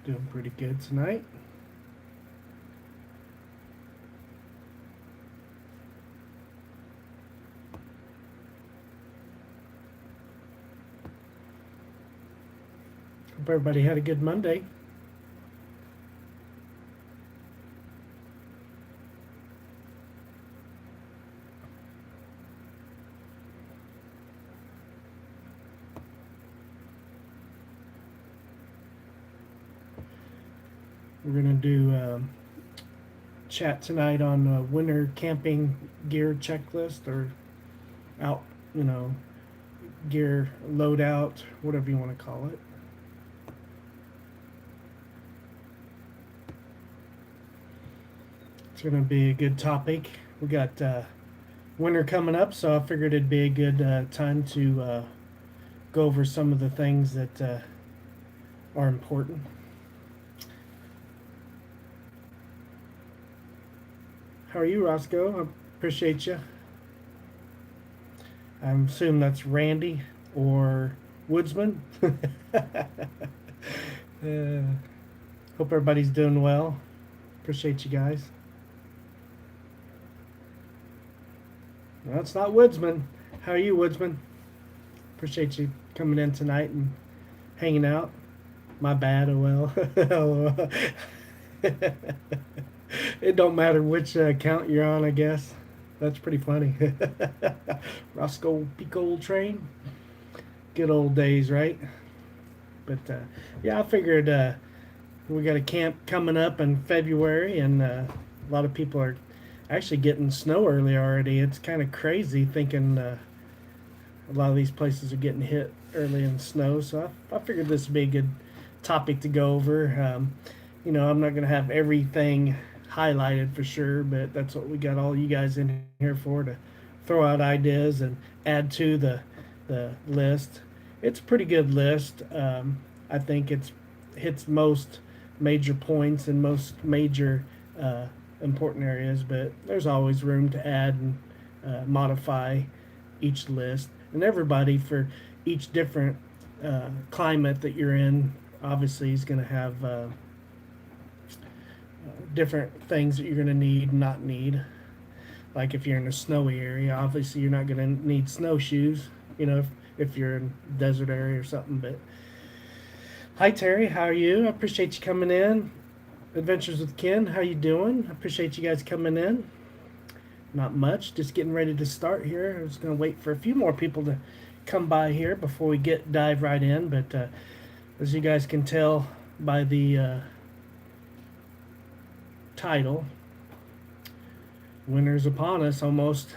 Doing pretty good tonight. Hope everybody had a good Monday. We're gonna do chat tonight on winter camping gear checklist or out, you know, gear loadout, whatever you want to call it. It's gonna be a good topic. We got winter coming up, so I figured it'd be a good time to go over some of the things that are important. How are you, Roscoe? I appreciate you. I assume that's Randy or Woodsman. Hope everybody's doing well. Appreciate you guys. No, it's not Woodsman. How are you, Woodsman? Appreciate you coming in tonight and hanging out. My bad, oh well. It don't matter which account you're on, I guess. That's pretty funny. Roscoe Pico Train. Good old days, right? But yeah, I figured we got a camp coming up in February, and a lot of people are actually getting snow early already. It's kind of crazy thinking a lot of these places are getting hit early in snow. So I figured this would be a good topic to go over. I'm not going to have everything highlighted for sure, but that's what we got all you guys in here for, to throw out ideas and add to the list. It's a pretty good list. I think it's hits most major points and most major important areas, but there's always room to add and modify each list. And everybody for each different climate that you're in, obviously, is going to have different things that you're going to need and not need. Like if you're in a snowy area, obviously you're not going to need snowshoes, if you're in a desert area or something. But hi, Terry, how are you? I appreciate you coming in. Adventures with Ken, how you doing? I appreciate you guys coming in. Not much, just getting ready to start here. I was going to wait for a few more people to come by here before we dive right in. But as you guys can tell by the title, winter's upon us almost.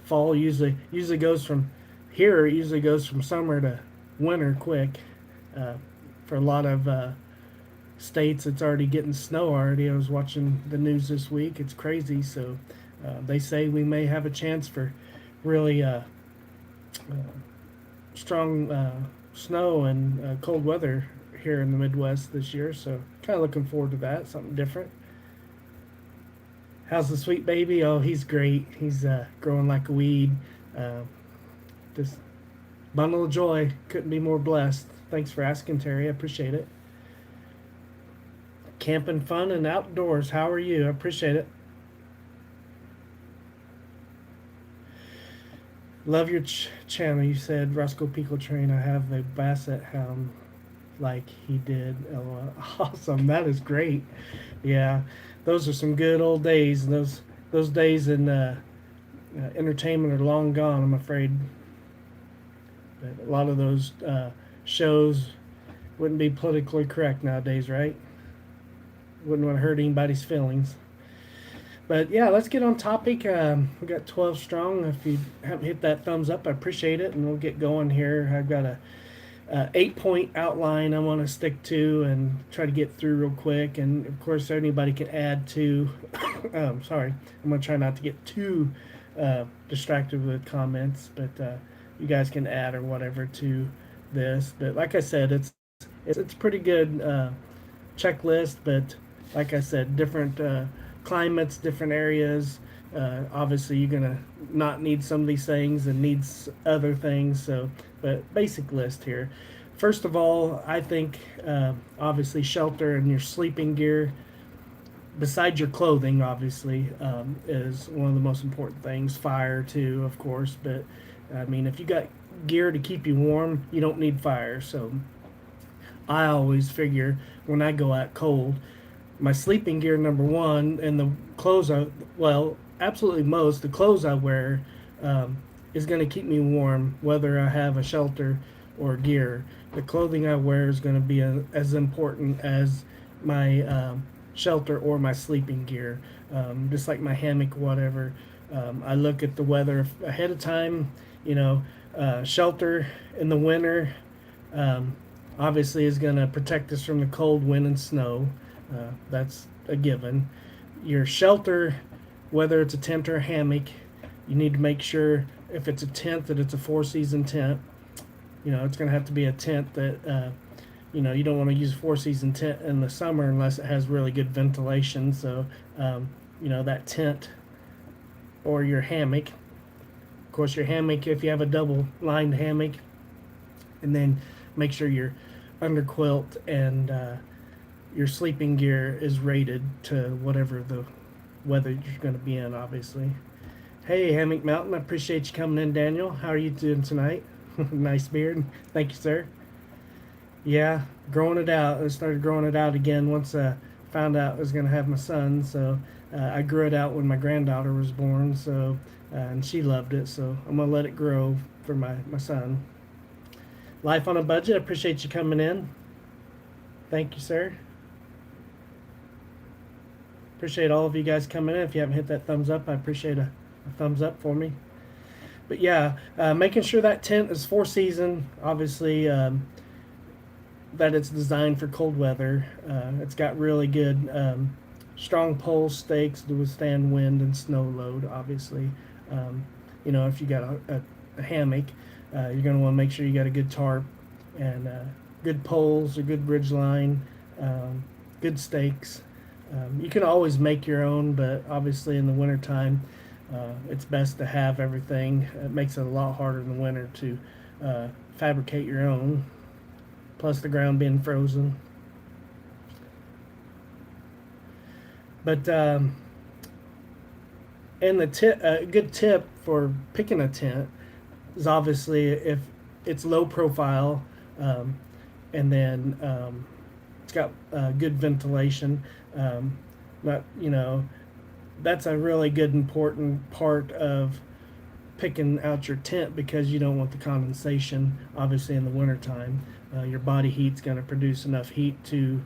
Fall usually goes from here. It usually goes from summer to winter quick. For a lot of states, it's already getting snow already. I was watching the news this week. It's crazy. So they say we may have a chance for really strong snow and cold weather here in the Midwest this year. So kind of looking forward to that. Something different. How's the sweet baby? Oh, he's great. He's growing like a weed. Just bundle of joy. Couldn't be more blessed. Thanks for asking, Terry. I appreciate it. Camping fun and outdoors. How are you? I appreciate it. Love your channel. You said Roscoe Pico Train. I have a Basset Hound like he did. LOL. Awesome. That is great. Yeah, those are some good old days. Those days in entertainment are long gone, I'm afraid. But a lot of those shows wouldn't be politically correct nowadays, right? Wouldn't want to hurt anybody's feelings. But yeah, let's get on topic. We got 12 strong. If you haven't hit that thumbs up, I appreciate it, and we'll get going here. I've got a 8-point outline I want to stick to and try to get through real quick. And of course, anybody can add to. Sorry, I'm gonna try not to get too distracted with comments, but you guys can add or whatever to this. But like I said, it's pretty good checklist. But like I said, different climates, different areas. Obviously, you're gonna not need some of these things and needs other things. So, but basic list here. First of all, I think obviously shelter and your sleeping gear, besides your clothing, obviously, is one of the most important things. Fire, too, of course. But I mean, if you got gear to keep you warm, you don't need fire. So I always figure when I go out cold, my sleeping gear number one, and the clothes well, absolutely most the clothes I wear um, is going to keep me warm whether I have a shelter or gear. The clothing I wear is going to be as important as my shelter or my sleeping gear. Just like my hammock, whatever. I look at the weather ahead of time. You know, shelter in the winter um, obviously is going to protect us from the cold, wind, and snow. That's a given. Your shelter, whether it's a tent or a hammock, you need to make sure if it's a tent that it's a four-season tent. You know, it's going to have to be a tent that, you don't want to use a four-season tent in the summer unless it has really good ventilation. So, that tent or your hammock. Of course, your hammock, if you have a double-lined hammock, and then make sure your underquilt and your sleeping gear is rated to whatever the weather you're going to be in, obviously. Hey, Hammock Mountain, I appreciate you coming in, Daniel. How are you doing tonight? Nice beard. Thank you, sir. Yeah, growing it out. I started growing it out again once I found out I was going to have my son. So I grew it out when my granddaughter was born. So and she loved it. So I'm going to let it grow for my son. Life on a Budget, I appreciate you coming in. Thank you, sir. Appreciate all of you guys coming in. If you haven't hit that thumbs up, I appreciate a thumbs up for me. But yeah, making sure that tent is four season, obviously, that it's designed for cold weather. It's got really good strong pole stakes to withstand wind and snow load, obviously. If you got a hammock, you're going to want to make sure you got a good tarp and good poles, a good ridge line, good stakes. You can always make your own, but obviously in the wintertime, it's best to have everything. It makes it a lot harder in the winter to fabricate your own, plus the ground being frozen. But and a good tip for picking a tent is obviously if it's low profile, and then it's got good ventilation. Not that's a really good important part of picking out your tent because you don't want the condensation. Obviously, in the wintertime, your body heat's going to produce enough heat to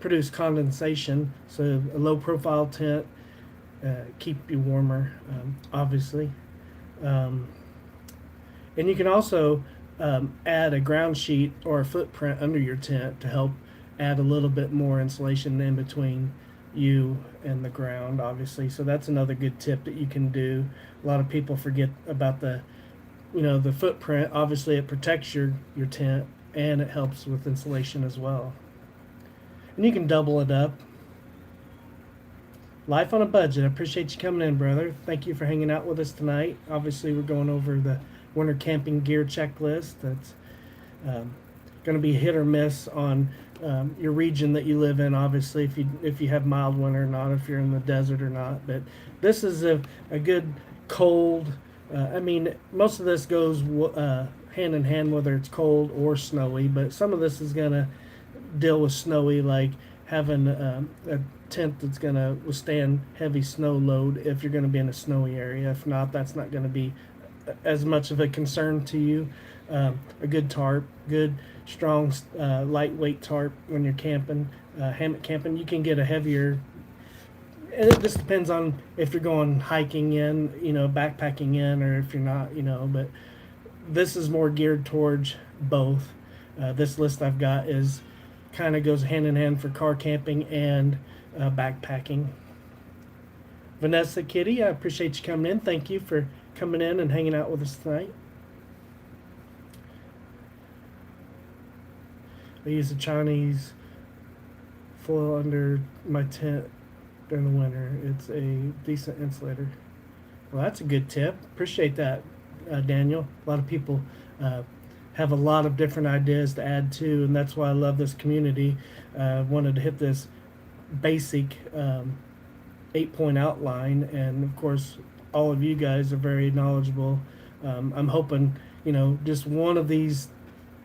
produce condensation. So a low profile tent keep you warmer, obviously. And you can also add a ground sheet or a footprint under your tent to help add a little bit more insulation in between you and the ground, obviously. So that's another good tip that you can do. A lot of people forget about the footprint. Obviously, it protects your tent and it helps with insulation as well. And you can double it up. Life on a Budget. I appreciate you coming in, brother. Thank you for hanging out with us tonight. Obviously, we're going over the winter camping gear checklist. That's going to be hit or miss on your region that you live in. Obviously, if you have mild winter or not, if you're in the desert or not. But this is a good cold. Most of this goes hand in hand, whether it's cold or snowy. But some of this is going to deal with snowy, like having a tent that's going to withstand heavy snow load if you're going to be in a snowy area. If not, that's not going to be as much of a concern to you. A good tarp, good strong lightweight tarp when you're camping, hammock camping. You can get a heavier, and it just depends on if you're going hiking in, backpacking in, or if you're not, but this is more geared towards both. This list I've got is kind of goes hand in hand for car camping and backpacking. Vanessa Kitty, I appreciate you coming in. Thank you for coming in and hanging out with us tonight. I use a Chinese foil under my tent during the winter. It's a decent insulator. Well, that's a good tip. Appreciate that, Daniel. A lot of people have a lot of different ideas to add to, and that's why I love this community. Wanted to hit this basic 8 point outline, and of course, all of you guys are very knowledgeable. I'm hoping, just one of these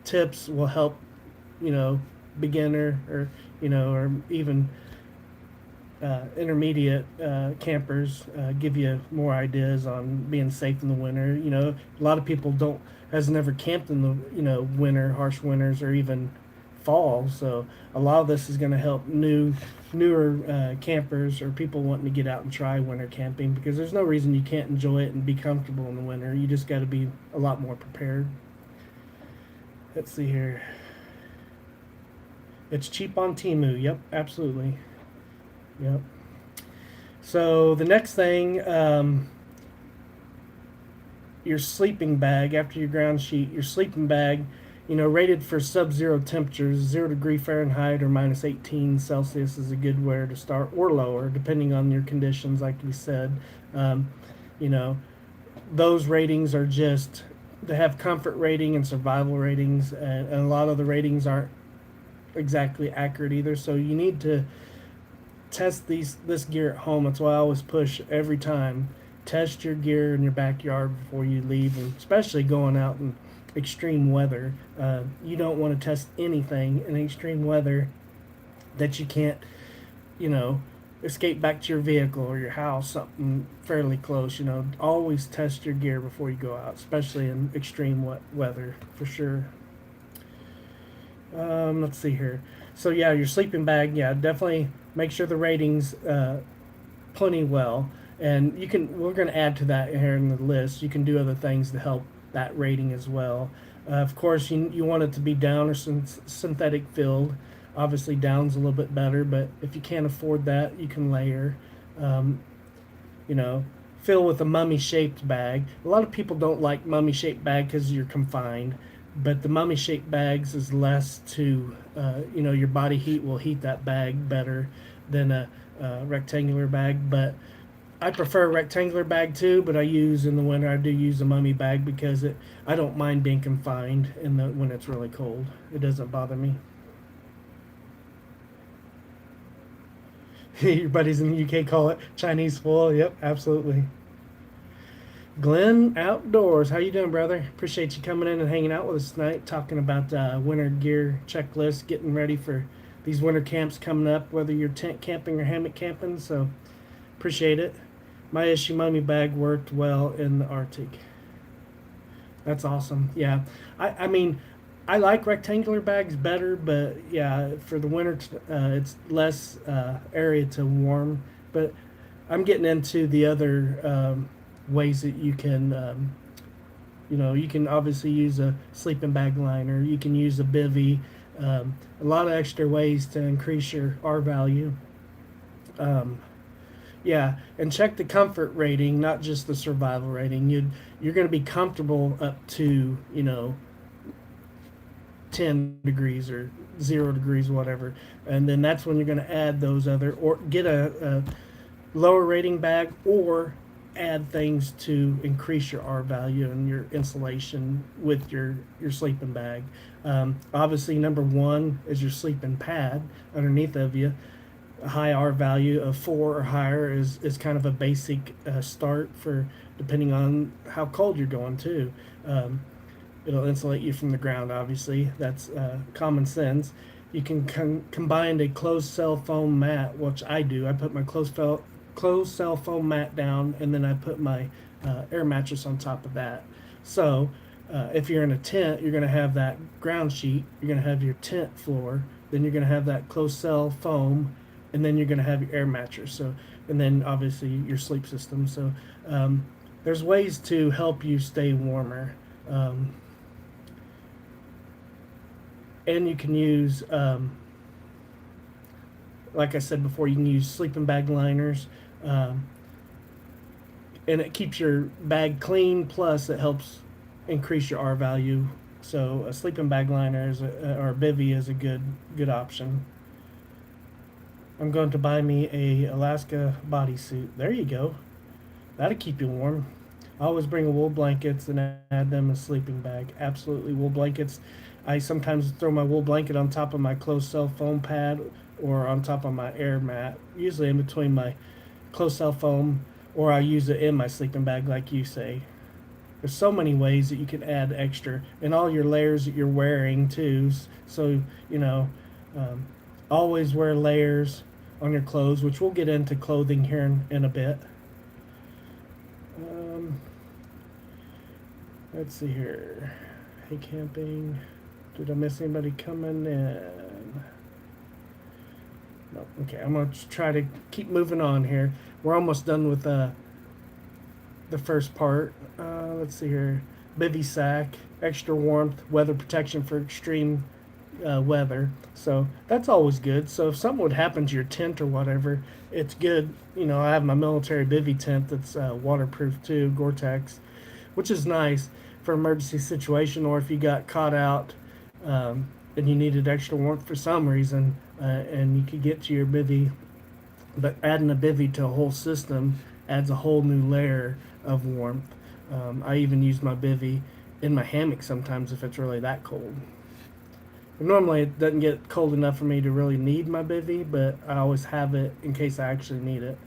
tips will help, you know, beginner or, or even intermediate campers, give you more ideas on being safe in the winter. A lot of people has never camped in the winter, harsh winters, or even fall. So a lot of this is going to help newer campers or people wanting to get out and try winter camping, because there's no reason you can't enjoy it and be comfortable in the winter. You just got to be a lot more prepared. Let's see here. It's cheap on Temu. Yep, absolutely. Yep. So the next thing, your sleeping bag after your ground sheet. Your sleeping bag, rated for sub-zero temperatures, 0 degree Fahrenheit or minus 18 Celsius is a good where to start, or lower, depending on your conditions. Like we said, you know, those ratings are just, they have comfort rating and survival ratings, and a lot of the ratings aren't exactly accurate either. So you need to test this gear at home. That's why I always push every time. Test your gear in your backyard before you leave, and especially going out in extreme weather. You don't want to test anything in extreme weather that you can't, escape back to your vehicle or your house, something fairly close. Always test your gear before you go out, especially in extreme weather, for sure. Let's see here. So yeah, your sleeping bag, yeah, definitely make sure the ratings plenty well. And we're going to add to that here in the list. You can do other things to help that rating as well. Of course, you want it to be down or synthetic filled. Obviously, down's a little bit better, but if you can't afford that, you can layer. Fill with a mummy-shaped bag. A lot of people don't like mummy-shaped bag because you're confined, but the mummy-shaped bags is less to, your body heat will heat that bag better than a rectangular bag. But I prefer a rectangular bag too, but in the winter I do use a mummy bag because I don't mind being confined when it's really cold. It doesn't bother me. Your buddies in the UK call it Chinese foil. Yep, absolutely. Glenn Outdoors, how you doing, brother? Appreciate you coming in and hanging out with us tonight, talking about winter gear checklist, getting ready for these winter camps coming up, whether you're tent camping or hammock camping. So appreciate it. My issue mummy bag worked well in the Arctic. That's awesome. Yeah, I mean, I like rectangular bags better, but yeah, for the winter, it's less area to warm. But I'm getting into the other ways that you can, you can obviously use a sleeping bag liner. You can use a bivy. A lot of extra ways to increase your R value. Yeah, and check the comfort rating, not just the survival rating. You're going to be comfortable up to 10 degrees or 0 degrees, whatever, and then that's when you're going to add those other, or get a lower rating bag, or add things to increase your R value and your insulation with your sleeping bag. Obviously, number one is your sleeping pad underneath of you. A high R value of 4 or higher is kind of a basic start for, depending on how cold you're going too. It'll insulate you from the ground, obviously. That's common sense. You can combine a closed cell foam mat, which I do. I put my closed cell foam mat down, and then I put my air mattress on top of that. So if you're in a tent, you're going to have that ground sheet. You're going to have your tent floor. Then you're going to have that closed cell foam, and then you're going to have your air mattress. So, and then obviously your sleep system. So there's ways to help you stay warmer. And you can use, like I said before, you can use sleeping bag liners, and it keeps your bag clean, plus it helps increase your R value. So a sleeping bag liner or a bivy is a good option. I'm going to buy me a Alaska bodysuit. There you go. That'll keep you warm. I always bring wool blankets and add them in a sleeping bag. Absolutely, wool blankets. I sometimes throw my wool blanket on top of my closed cell foam pad or on top of my air mat, usually in between my closed cell foam, or I use it in my sleeping bag, like you say. There's so many ways that you can add extra, and all your layers that you're wearing too. So you know, um, always wear layers on your clothes, which we'll get into clothing here in a bit. Um, let's see here. Hey, camping. Did I miss anybody coming in? No. Okay, I'm gonna try to keep moving on here. We're almost done with the first part. Let's see here. Bivy sack, extra warmth, weather protection for extreme weather. So that's always good. So if something would happen to your tent or whatever, it's good. You know, I have my military bivy tent that's waterproof too, Gore-Tex, which is nice for emergency situation, or if you got caught out and you needed extra warmth for some reason, and you could get to your bivy. But adding a bivy to a whole system adds a whole new layer of warmth. I even use my bivy in my hammock sometimes if it's really that cold. Normally it doesn't get cold enough for me to really need my bivy, but I always have it in case I actually need it.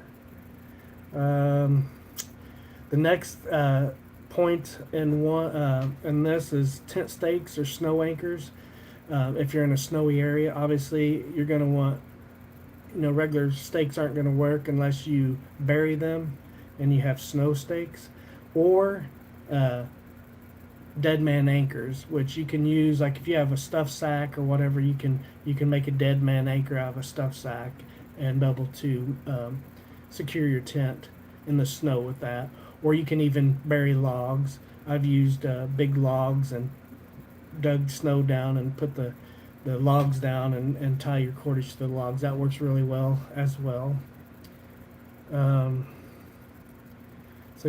The next point in this is tent stakes or snow anchors. If you're in a snowy area, obviously you're going to want, regular stakes aren't going to work unless you bury them and you have snow stakes, or dead man anchors, which you can use, like if you have a stuffed sack or whatever, you can make a dead man anchor out of a stuffed sack and be able to secure your tent in the snow with that. Or you can even bury logs. I've used big logs and dug snow down and put the logs down and tie your cordage to the logs. That works really well as well. So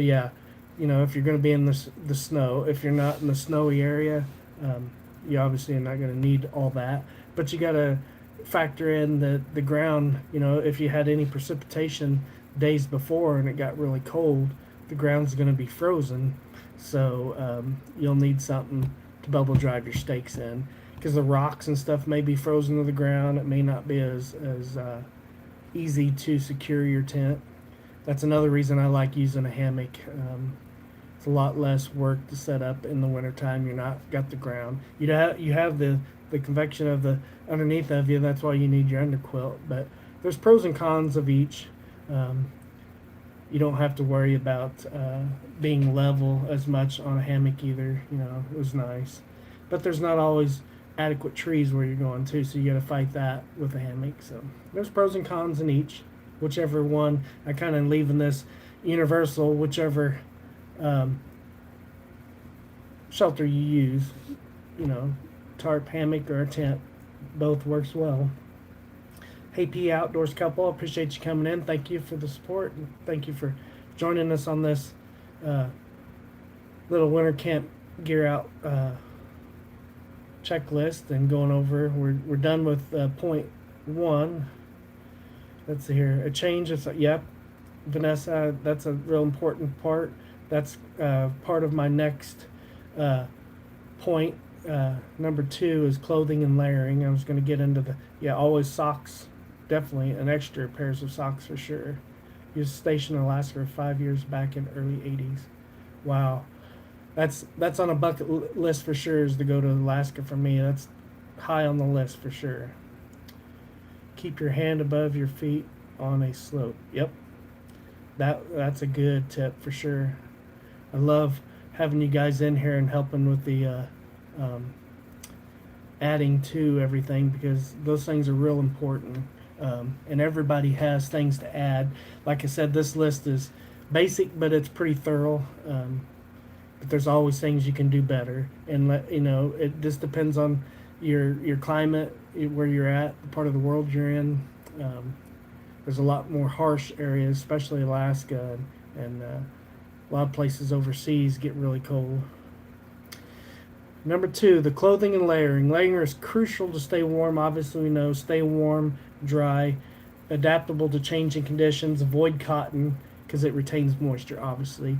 yeah, if you're going to be in the snow, if you're not in the snowy area, you obviously are not going to need all that. But you got to factor in the ground. If you had any precipitation days before and it got really cold, the ground's going to be frozen. So you'll need something to be able to drive your stakes in, because the rocks and stuff may be frozen to the ground. It may not be as easy to secure your tent. That's another reason I like using a hammock. It's a lot less work to set up in the wintertime. You're not got the ground. You have the convection of the underneath of you. That's why you need your underquilt. But there's pros and cons of each. You don't have to worry about being level as much on a hammock either. It was nice, but there's not always adequate trees where you're going to, so you got to fight that with a hammock. So there's pros and cons in each. Whichever one, I kind of leaving this universal. Whichever shelter you use, tarp, hammock, or a tent, both works well. Hey P Outdoors couple, appreciate you coming in. Thank you for the support, and thank you for joining us on this little winter camp gear out checklist and going over. We're done with point 1. Let's see here. A change is, yep, Vanessa, that's a real important part. That's part of my next point. Number 2 is clothing and layering. I was going to get into always socks. Definitely an extra pairs of socks for sure. Used to station in Alaska 5 years back in early 80s. Wow. That's on a bucket list for sure, is to go to Alaska for me. That's high on the list for sure. Keep your hand above your feet on a slope. Yep. That's a good tip for sure. I love having you guys in here and helping with the adding to everything, because those things are real important. And everybody has things to add. Like I said, this list is basic, but it's pretty thorough. But there's always things you can do better, and it just depends on your climate, where you're at, the part of the world you're in. There's a lot more harsh areas, especially Alaska, and a lot of places overseas get really cold. Number 2, the clothing and layering. Layering is crucial to stay warm. Obviously, we know stay warm, dry, adaptable to changing conditions. Avoid cotton because it retains moisture, obviously.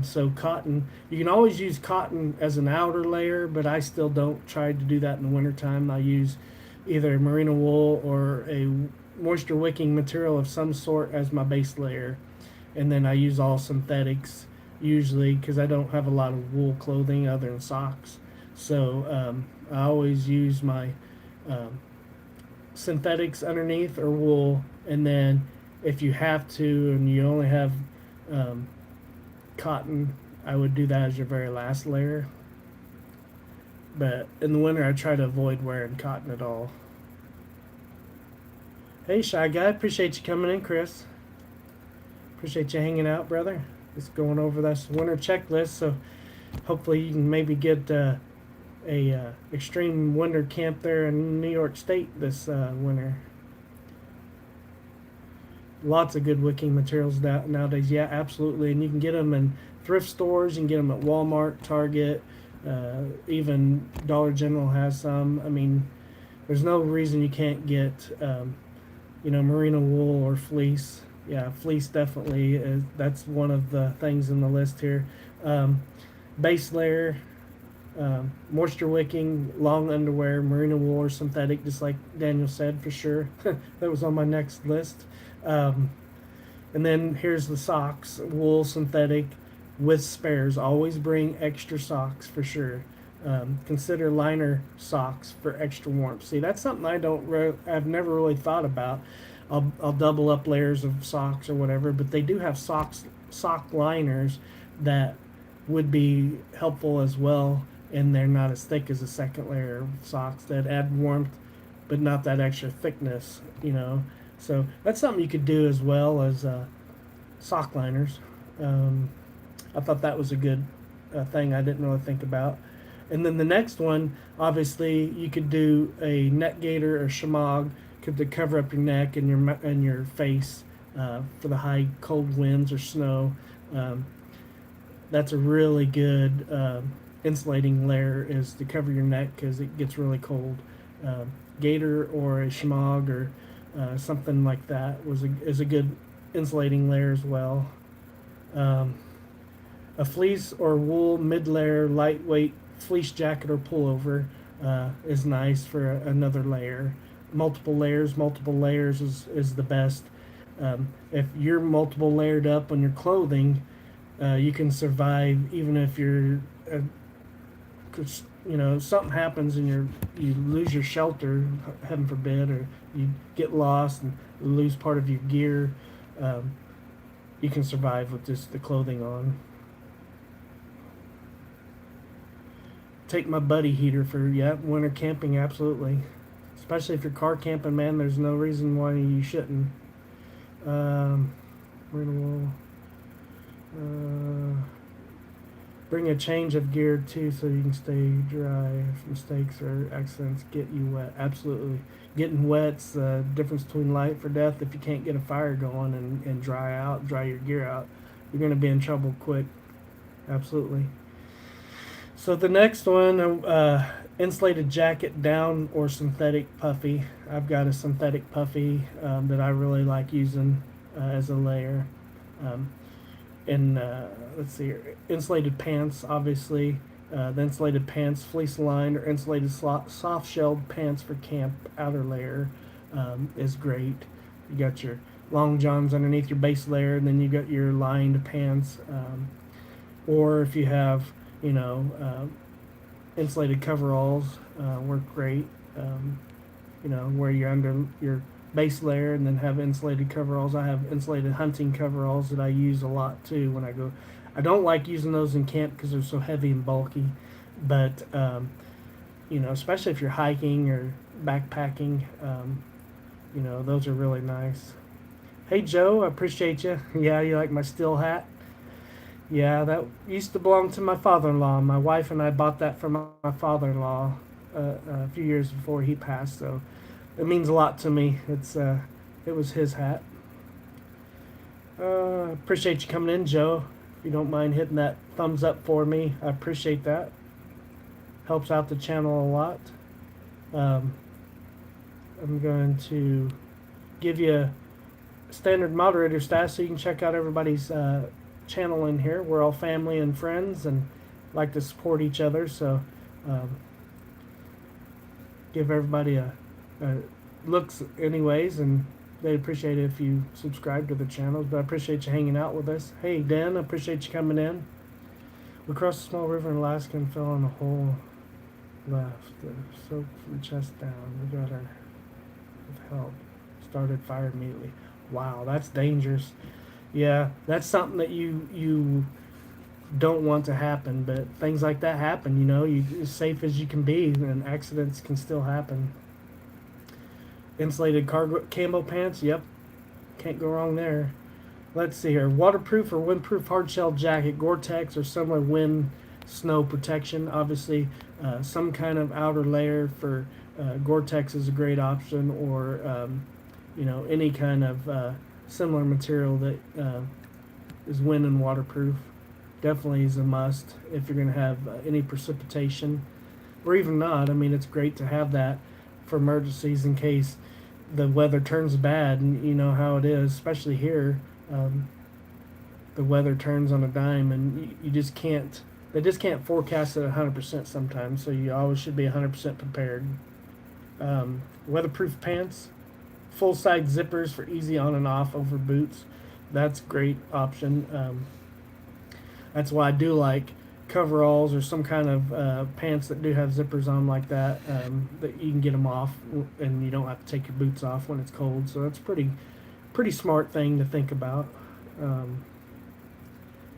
So cotton, you can always use cotton as an outer layer, but I still don't try to do that in the wintertime. I use either merino wool or a moisture wicking material of some sort as my base layer. And then I use all synthetics usually because I don't have a lot of wool clothing other than socks. So I always use my um, synthetics underneath or wool, and then if you have to and you only have um, cotton, I would do that as your very last layer. But in the winter, I try to avoid wearing cotton at all. Hey, Shy Guy, appreciate you coming in, Chris. Appreciate you hanging out, brother. Just going over this winter checklist, so hopefully you can maybe get a extreme winter camp there in New York State this winter. Lots of good wicking materials nowadays. Yeah, absolutely, and you can get them in thrift stores. You can get them at Walmart, Target, even Dollar General has some. I mean, there's no reason you can't get merino wool or fleece. Yeah, fleece definitely is. That's one of the things in the list here. Base layer, moisture wicking, long underwear, merino wool or synthetic, just like Daniel said, for sure. That was on my next list. And then here's the socks: wool, synthetic, with spares. Always bring extra socks for sure. Consider liner socks for extra warmth. See, that's something I've never really thought about. I'll double up layers of socks or whatever, but they do have sock liners that would be helpful as well, and they're not as thick as a second layer of socks that add warmth, but not that extra thickness. So that's something you could do as well as sock liners. I thought that was a good thing I didn't really think about. And then the next one, obviously, you could do a neck gaiter or shemagh to cover up your neck and your face for the high cold winds or snow. That's a really good insulating layer, is to cover your neck because it gets really cold. Gaiter or a shemagh or something like that is a good insulating layer as well. A fleece or wool mid-layer lightweight fleece jacket or pullover is nice for another layer. Multiple layers is the best. If you're multiple layered up on your clothing, you can survive even if you're, something happens and you lose your shelter, heaven forbid, or you get lost and lose part of your gear. You can survive with just the clothing on. Take my buddy heater for winter camping, absolutely. Especially if you're car camping, man. There's no reason why you shouldn't. Bring a change of gear too, so you can stay dry. If mistakes or accidents get you wet, absolutely. Getting wet's the difference between life or death. If you can't get a fire going and dry your gear out, you're gonna be in trouble quick. Absolutely. So the next one, insulated jacket, down or synthetic puffy. I've got a synthetic puffy that I really like using as a layer. And let's see here, insulated pants, obviously. The insulated pants, fleece lined or insulated soft shelled pants for camp outer layer is great. You got your long johns underneath your base layer, and then you got your lined pants. Or if you have insulated coveralls, work great. Where you're under your base layer and then have insulated coveralls. I have insulated hunting coveralls that I use a lot too when I go. I don't like using those in camp because they're so heavy and bulky, but especially if you're hiking or backpacking, those are really nice. Hey Joe, I appreciate you. Yeah, you like my steel hat? Yeah, that used to belong to my father-in-law. My wife and I bought that from my father-in-law a few years before he passed, so it means a lot to me. It was his hat. Appreciate you coming in, Joe. If you don't mind hitting that thumbs up for me, I appreciate that. Helps out the channel a lot. I'm going to give you standard moderator status so you can check out everybody's channel in here. We're all family and friends and like to support each other. So um, give everybody a looks anyways, and they'd appreciate it if you subscribe to the channels. But I appreciate you hanging out with us. Hey, Dan, I appreciate you coming in. We crossed a small river in Alaska and fell in a hole left. Soaked from the chest down. We got our help. Started fire immediately. Wow, that's dangerous. Yeah, that's something that you don't want to happen, but things like that happen. You know, you as safe as you can be, and accidents can still happen. Insulated cargo camo pants. Yep, can't go wrong there. Let's see here. Waterproof or windproof hardshell jacket, Gore-Tex or similar wind snow protection. Obviously, some kind of outer layer for Gore-Tex is a great option, or any kind of similar material that is wind and waterproof. Definitely is a must if you're going to have any precipitation, or even not. I mean, it's great to have that for emergencies in case the weather turns bad, and you know how it is, especially here. The weather turns on a dime, and you just can't. They just can't forecast it 100% sometimes. So you always should be 100% prepared. Weatherproof pants, full side zippers for easy on and off over boots. That's a great option. That's why I do like coveralls or some kind of pants that do have zippers on like that. That you can get them off, and you don't have to take your boots off when it's cold. So that's pretty smart thing to think about.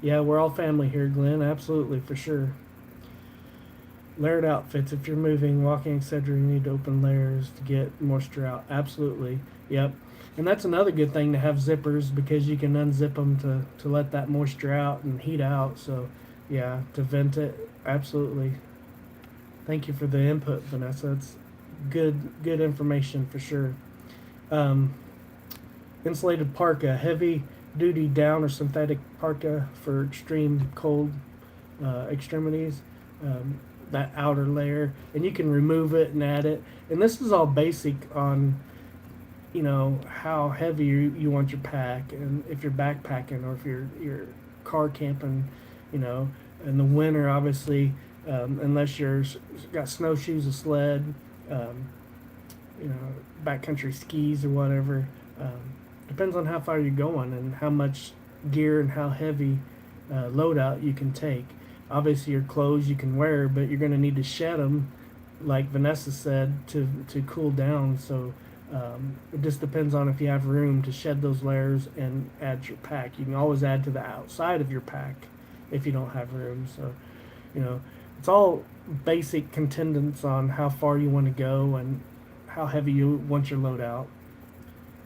Yeah, we're all family here, Glenn. Absolutely, for sure. Layered outfits. If you're moving, walking, etc., you need to open layers to get moisture out. Absolutely. Yep. And that's another good thing to have zippers, because you can unzip them to let that moisture out and heat out. So, yeah, to vent it. Absolutely. Thank you for the input, Vanessa. It's good information for sure. Insulated parka, heavy duty down or synthetic parka for extreme cold extremities. That outer layer, and you can remove it and add it. And this is all basic on, how heavy you want your pack, and if you're backpacking or if you're car camping, in the winter, obviously, unless you're got snowshoes, a sled, backcountry skis or whatever. Depends on how far you're going and how much gear and how heavy loadout you can take. Obviously, your clothes you can wear, but you're going to need to shed them, like Vanessa said, to cool down. So it just depends on if you have room to shed those layers and add to your pack. You can always add to the outside of your pack if you don't have room. So, it's all basic contingents on how far you want to go and how heavy you want your loadout.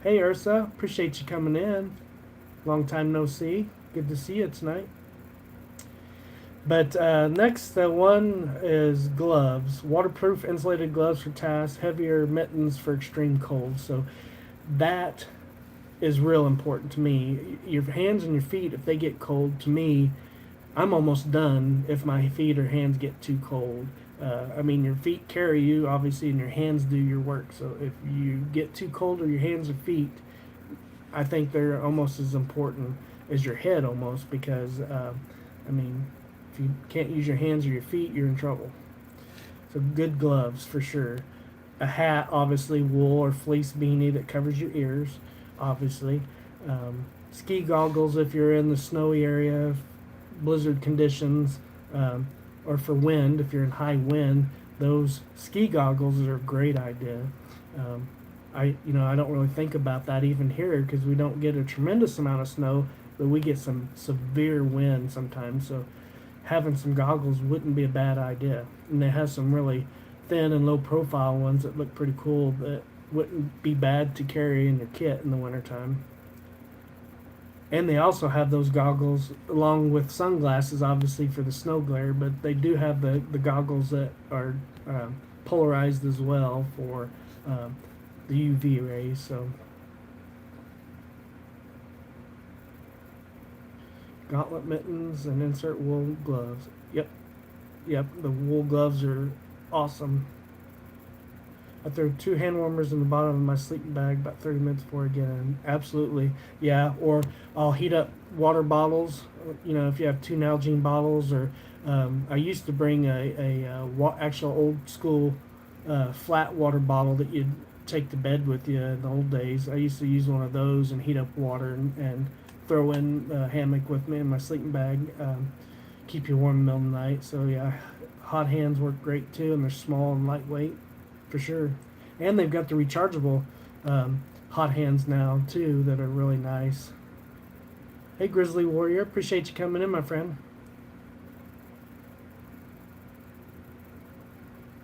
Hey Ursa, appreciate you coming in. Long time no see. Good to see you tonight. But next one is gloves. Waterproof insulated gloves for tasks, heavier mittens for extreme cold. So that is real important to me. Your hands and your feet, if they get cold, to me, I'm almost done if my feet or hands get too cold. Your feet carry you, obviously, and your hands do your work. So if you get too cold, or your hands or feet, I think they're almost as important as your head, almost, because, if you can't use your hands or your feet, you're in trouble. So good gloves, for sure. A hat, obviously, wool or fleece beanie that covers your ears, obviously. Ski goggles if you're in the snowy area, blizzard conditions, or for wind, if you're in high wind, those ski goggles are a great idea. I don't really think about that even here, because we don't get a tremendous amount of snow, but we get some severe wind sometimes. So having some goggles wouldn't be a bad idea. And they have some really thin and low profile ones that look pretty cool, that wouldn't be bad to carry in your kit in the wintertime. And they also have those goggles along with sunglasses, obviously, for the snow glare, but they do have the goggles that are polarized as well for the UV rays. So gauntlet mittens and insert wool gloves. Yep, the wool gloves are awesome. I throw 2 hand warmers in the bottom of my sleeping bag about 30 minutes before I get in. Absolutely, yeah. Or I'll heat up water bottles. You know, if you have 2 Nalgene bottles, or I used to bring actual old school flat water bottle that you'd take to bed with you in the old days. I used to use one of those and heat up water and throw in a hammock with me in my sleeping bag. Keep you warm in the middle of the night. So yeah, hot hands work great too, and they're small and lightweight for sure. And they've got the rechargeable hot hands now too that are really nice. Hey Grizzly Warrior, appreciate you coming in, my friend.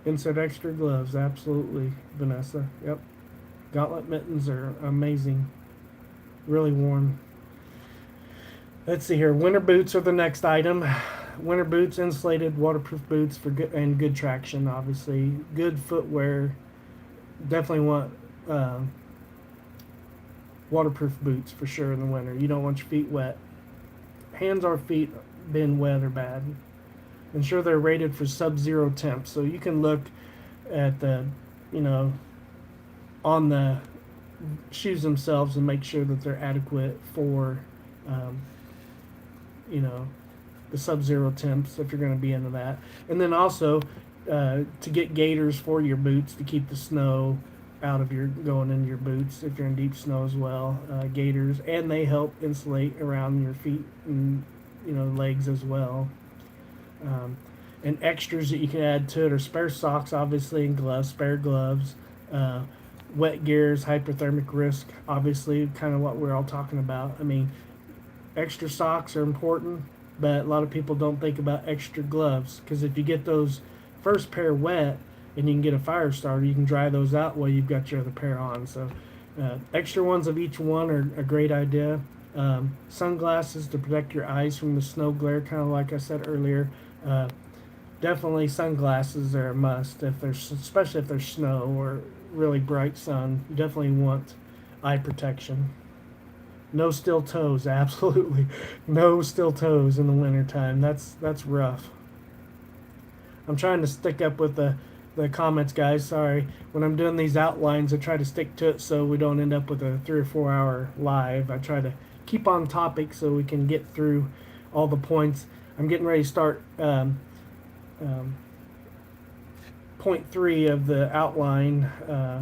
Insert extra gloves, absolutely, Vanessa. Yep. Gauntlet mittens are amazing. Really warm. Let's see here. Winter boots are the next item. Winter boots, insulated, waterproof boots for good and good traction. Obviously, good footwear. Definitely want waterproof boots for sure in the winter. You don't want your feet wet. Hands or feet being wet or bad. Ensure they're rated for sub-zero temps. So you can look at the, you know, on the shoes themselves and make sure that they're adequate for, you know, the sub-zero temps if you're going to be into that. And then also to get gaiters for your boots to keep the snow out of your going into your boots if you're in deep snow as well. Gaiters, and they help insulate around your feet and, you know, legs as well. And extras that you can add to it are spare socks, obviously, and gloves, spare gloves, wet gears, hypothermic risk, obviously, kind of what we're all talking about. I mean, extra socks are important, but a lot of people don't think about extra gloves, because if you get those first pair wet and you can get a fire starter, you can dry those out while you've got your other pair on. So extra ones of each one are a great idea. Sunglasses to protect your eyes from the snow glare, kind of like I said earlier. Definitely sunglasses are a must, if there's, especially if there's snow or really bright sun. You definitely want eye protection. No steel toes, absolutely. No steel toes in the wintertime. That's rough. I'm trying to stick up with the comments, guys. Sorry. When I'm doing these outlines, I try to stick to it so we don't end up with a 3 or 4 hour live. I try to keep on topic so we can get through all the points. I'm getting ready to start point 3 of the outline.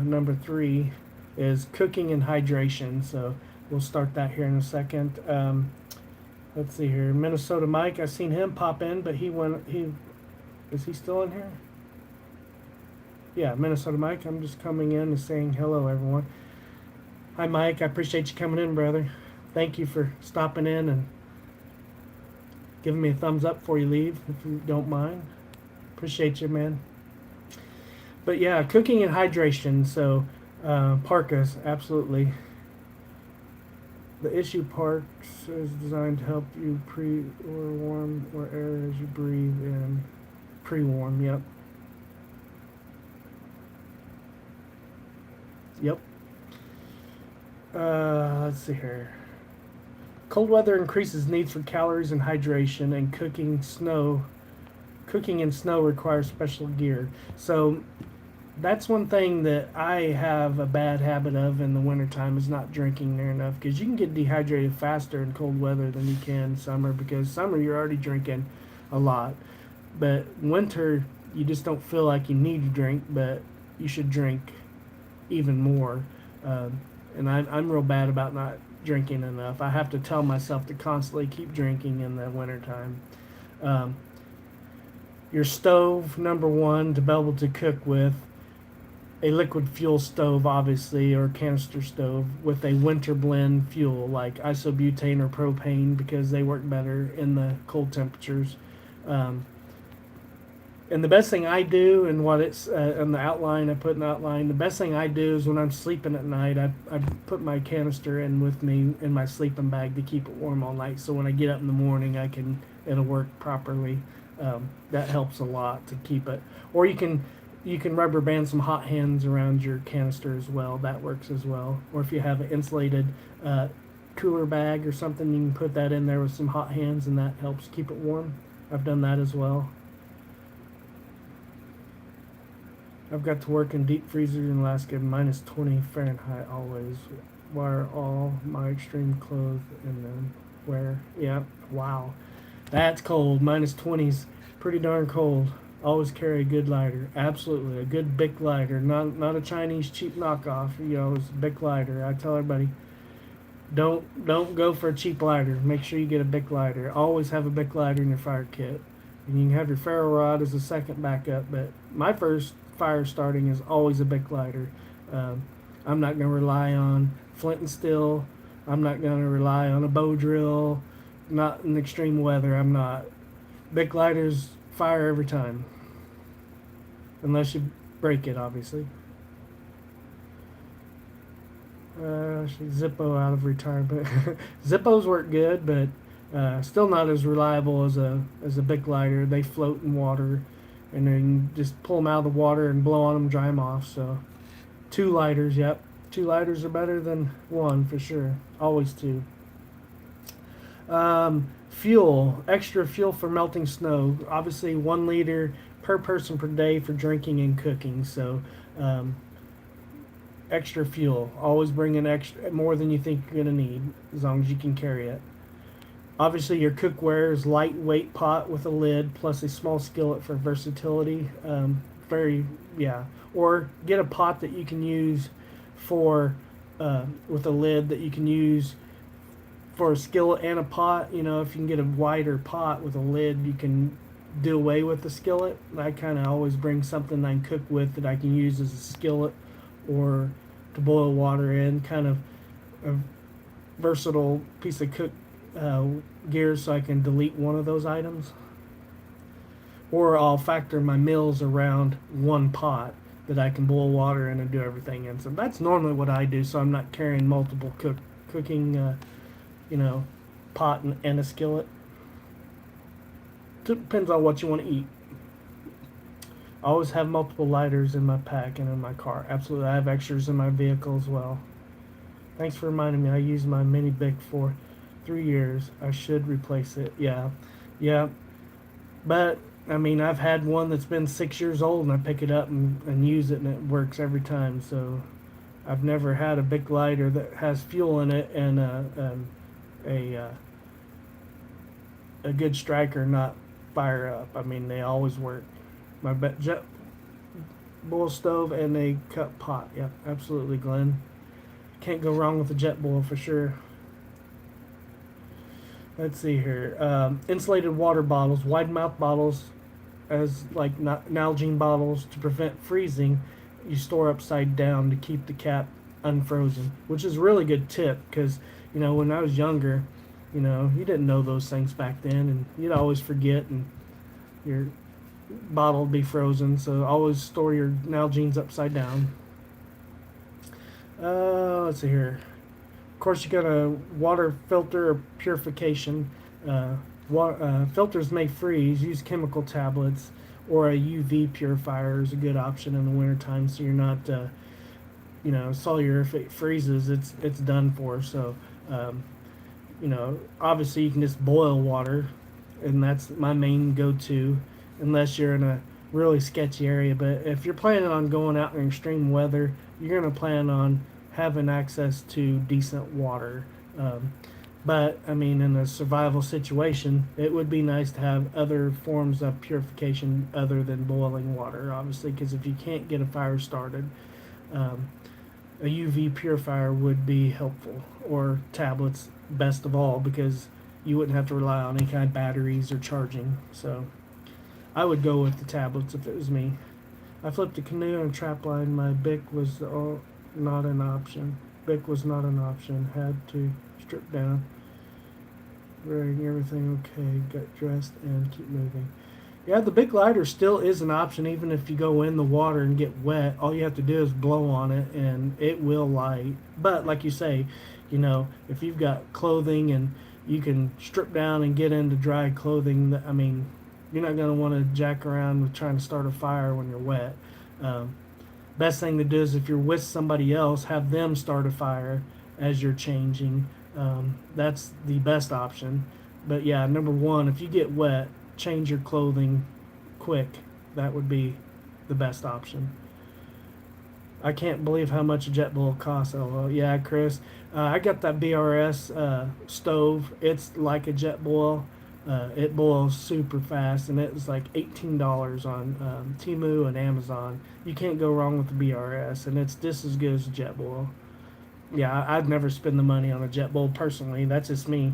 Number 3 is cooking and hydration. So we'll start that here in a second. Let's see here. Minnesota Mike, I seen him pop in, but is he still in here? Yeah, Minnesota Mike, I'm just coming in and saying hello, everyone. Hi, Mike. I appreciate you coming in, brother. Thank you for stopping in and giving me a thumbs up before you leave, if you don't mind. Appreciate you, man. But yeah, cooking and hydration. So parkas, absolutely. The issue parks is designed to help you warm or air as you breathe in. Pre-warm, yep. Yep. Let's see here. Cold weather increases needs for calories and hydration, and cooking in snow requires special gear. So that's one thing that I have a bad habit of in the wintertime, is not drinking near enough, because you can get dehydrated faster in cold weather than you can in summer, because summer you're already drinking a lot. But winter, you just don't feel like you need to drink, but you should drink even more. And I'm real bad about not drinking enough. I have to tell myself to constantly keep drinking in the wintertime. Your stove, number 1, to be able to cook with. A liquid fuel stove, obviously, or canister stove with a winter blend fuel like isobutane or propane, because they work better in the cold temperatures. And the best thing I do, and what it's in the outline, I put in the outline, the best thing I do is when I'm sleeping at night, I put my canister in with me in my sleeping bag to keep it warm all night. So when I get up in the morning, it'll work properly. That helps a lot to keep it. Or you can rubber band some hot hands around your canister as well. That works as well. Or if you have an insulated cooler bag or something, you can put that in there with some hot hands, and that helps keep it warm. I've done that as well. I've got to work in deep freezer in Alaska, -20 Fahrenheit always. Wear all my extreme clothes and then wear. Yeah, wow. That's cold. -20's pretty darn cold. Always carry a good lighter. Absolutely. A good Bic lighter. Not a Chinese cheap knockoff. You know, it's a Bic lighter. I tell everybody, don't go for a cheap lighter. Make sure you get a Bic lighter. Always have a Bic lighter in your fire kit. And you can have your ferro rod as a second backup, but my first fire starting is always a Bic lighter. I'm not going to rely on flint and steel. I'm not going to rely on a bow drill. Not in extreme weather. I'm not. Bic lighters fire every time, unless you break it, obviously. Zippo out of retirement. Zippos work good, but still not as reliable as a Bic lighter. They float in water, and then you just pull them out of the water and blow on them, dry them off. So, 2 lighters. Yep, 2 lighters are better than one for sure. Always 2. Fuel, extra fuel for melting snow. Obviously, 1 liter per person per day for drinking and cooking. So, extra fuel. Always bring in extra, more than you think you're gonna need, as long as you can carry it. Obviously, your cookware is lightweight pot with a lid plus a small skillet for versatility. Or get a pot that you can use for with a lid that you can use for a skillet and a pot. You know, if you can get a wider pot with a lid, you can do away with the skillet. I kind of always bring something I can cook with that I can use as a skillet or to boil water in. Kind of a versatile piece of cook gear, so I can delete one of those items. Or I'll factor my meals around one pot that I can boil water in and do everything in. So that's normally what I do, so I'm not carrying multiple cooking pot and a skillet. Depends on what you want to eat. I always have multiple lighters in my pack and in my car. Absolutely. I have extras in my vehicle as well. Thanks for reminding me. I used my mini Bic for 3 years. I should replace it. Yeah. But, I mean, I've had one that's been 6 years old, and I pick it up and use it, and it works every time. So I've never had a Bic lighter that has fuel in it and a good striker not fire up. I mean, they always work. My jet boil stove and a cup pot. Yep, absolutely, Glenn. Can't go wrong with a jet boil for sure. Let's see here. Insulated water bottles, wide mouth bottles, as like Nalgene bottles to prevent freezing. You store upside down to keep the cap unfrozen, which is a really good tip because when I was younger, you didn't know those things back then, and you'd always forget, and your bottle would be frozen. So always store your Nalgene's upside down. Let's see here. Of course, you got a water filter or purification. Filters may freeze. Use chemical tablets, or a UV purifier is a good option in the wintertime, so you're not, cellular, if it freezes, it's done for. So, obviously you can just boil water, and that's my main go-to, unless you're in a really sketchy area. But if you're planning on going out in extreme weather, you're going to plan on having access to decent water. But, I mean, in a survival situation, it would be nice to have other forms of purification other than boiling water, obviously, because if you can't get a fire started, a UV purifier would be helpful, or tablets, best of all, because you wouldn't have to rely on any kind of batteries or charging. So I would go with the tablets if it was me. I flipped a canoe and trap line. My Bic was not an option. Bic was not an option. Had to strip down. Wearing everything okay. Got dressed and keep moving. Yeah, the Bic lighter still is an option, even if you go in the water and get wet. All you have to do is blow on it, and it will light. But like you say, if you've got clothing and you can strip down and get into dry clothing, I mean, you're not going to want to jack around with trying to start a fire when you're wet. Best thing to do is, if you're with somebody else, have them start a fire as you're changing. That's the best option. But yeah, number one, if you get wet, change your clothing quick. That would be the best option. I can't believe how much a JetBoil costs. LOL. Yeah, Chris. I got that BRS stove. It's like a JetBoil. It boils super fast, and it was like $18 on Temu and Amazon. You can't go wrong with the BRS, and it's just as good as a JetBoil. Yeah, I'd never spend the money on a JetBoil personally. That's just me.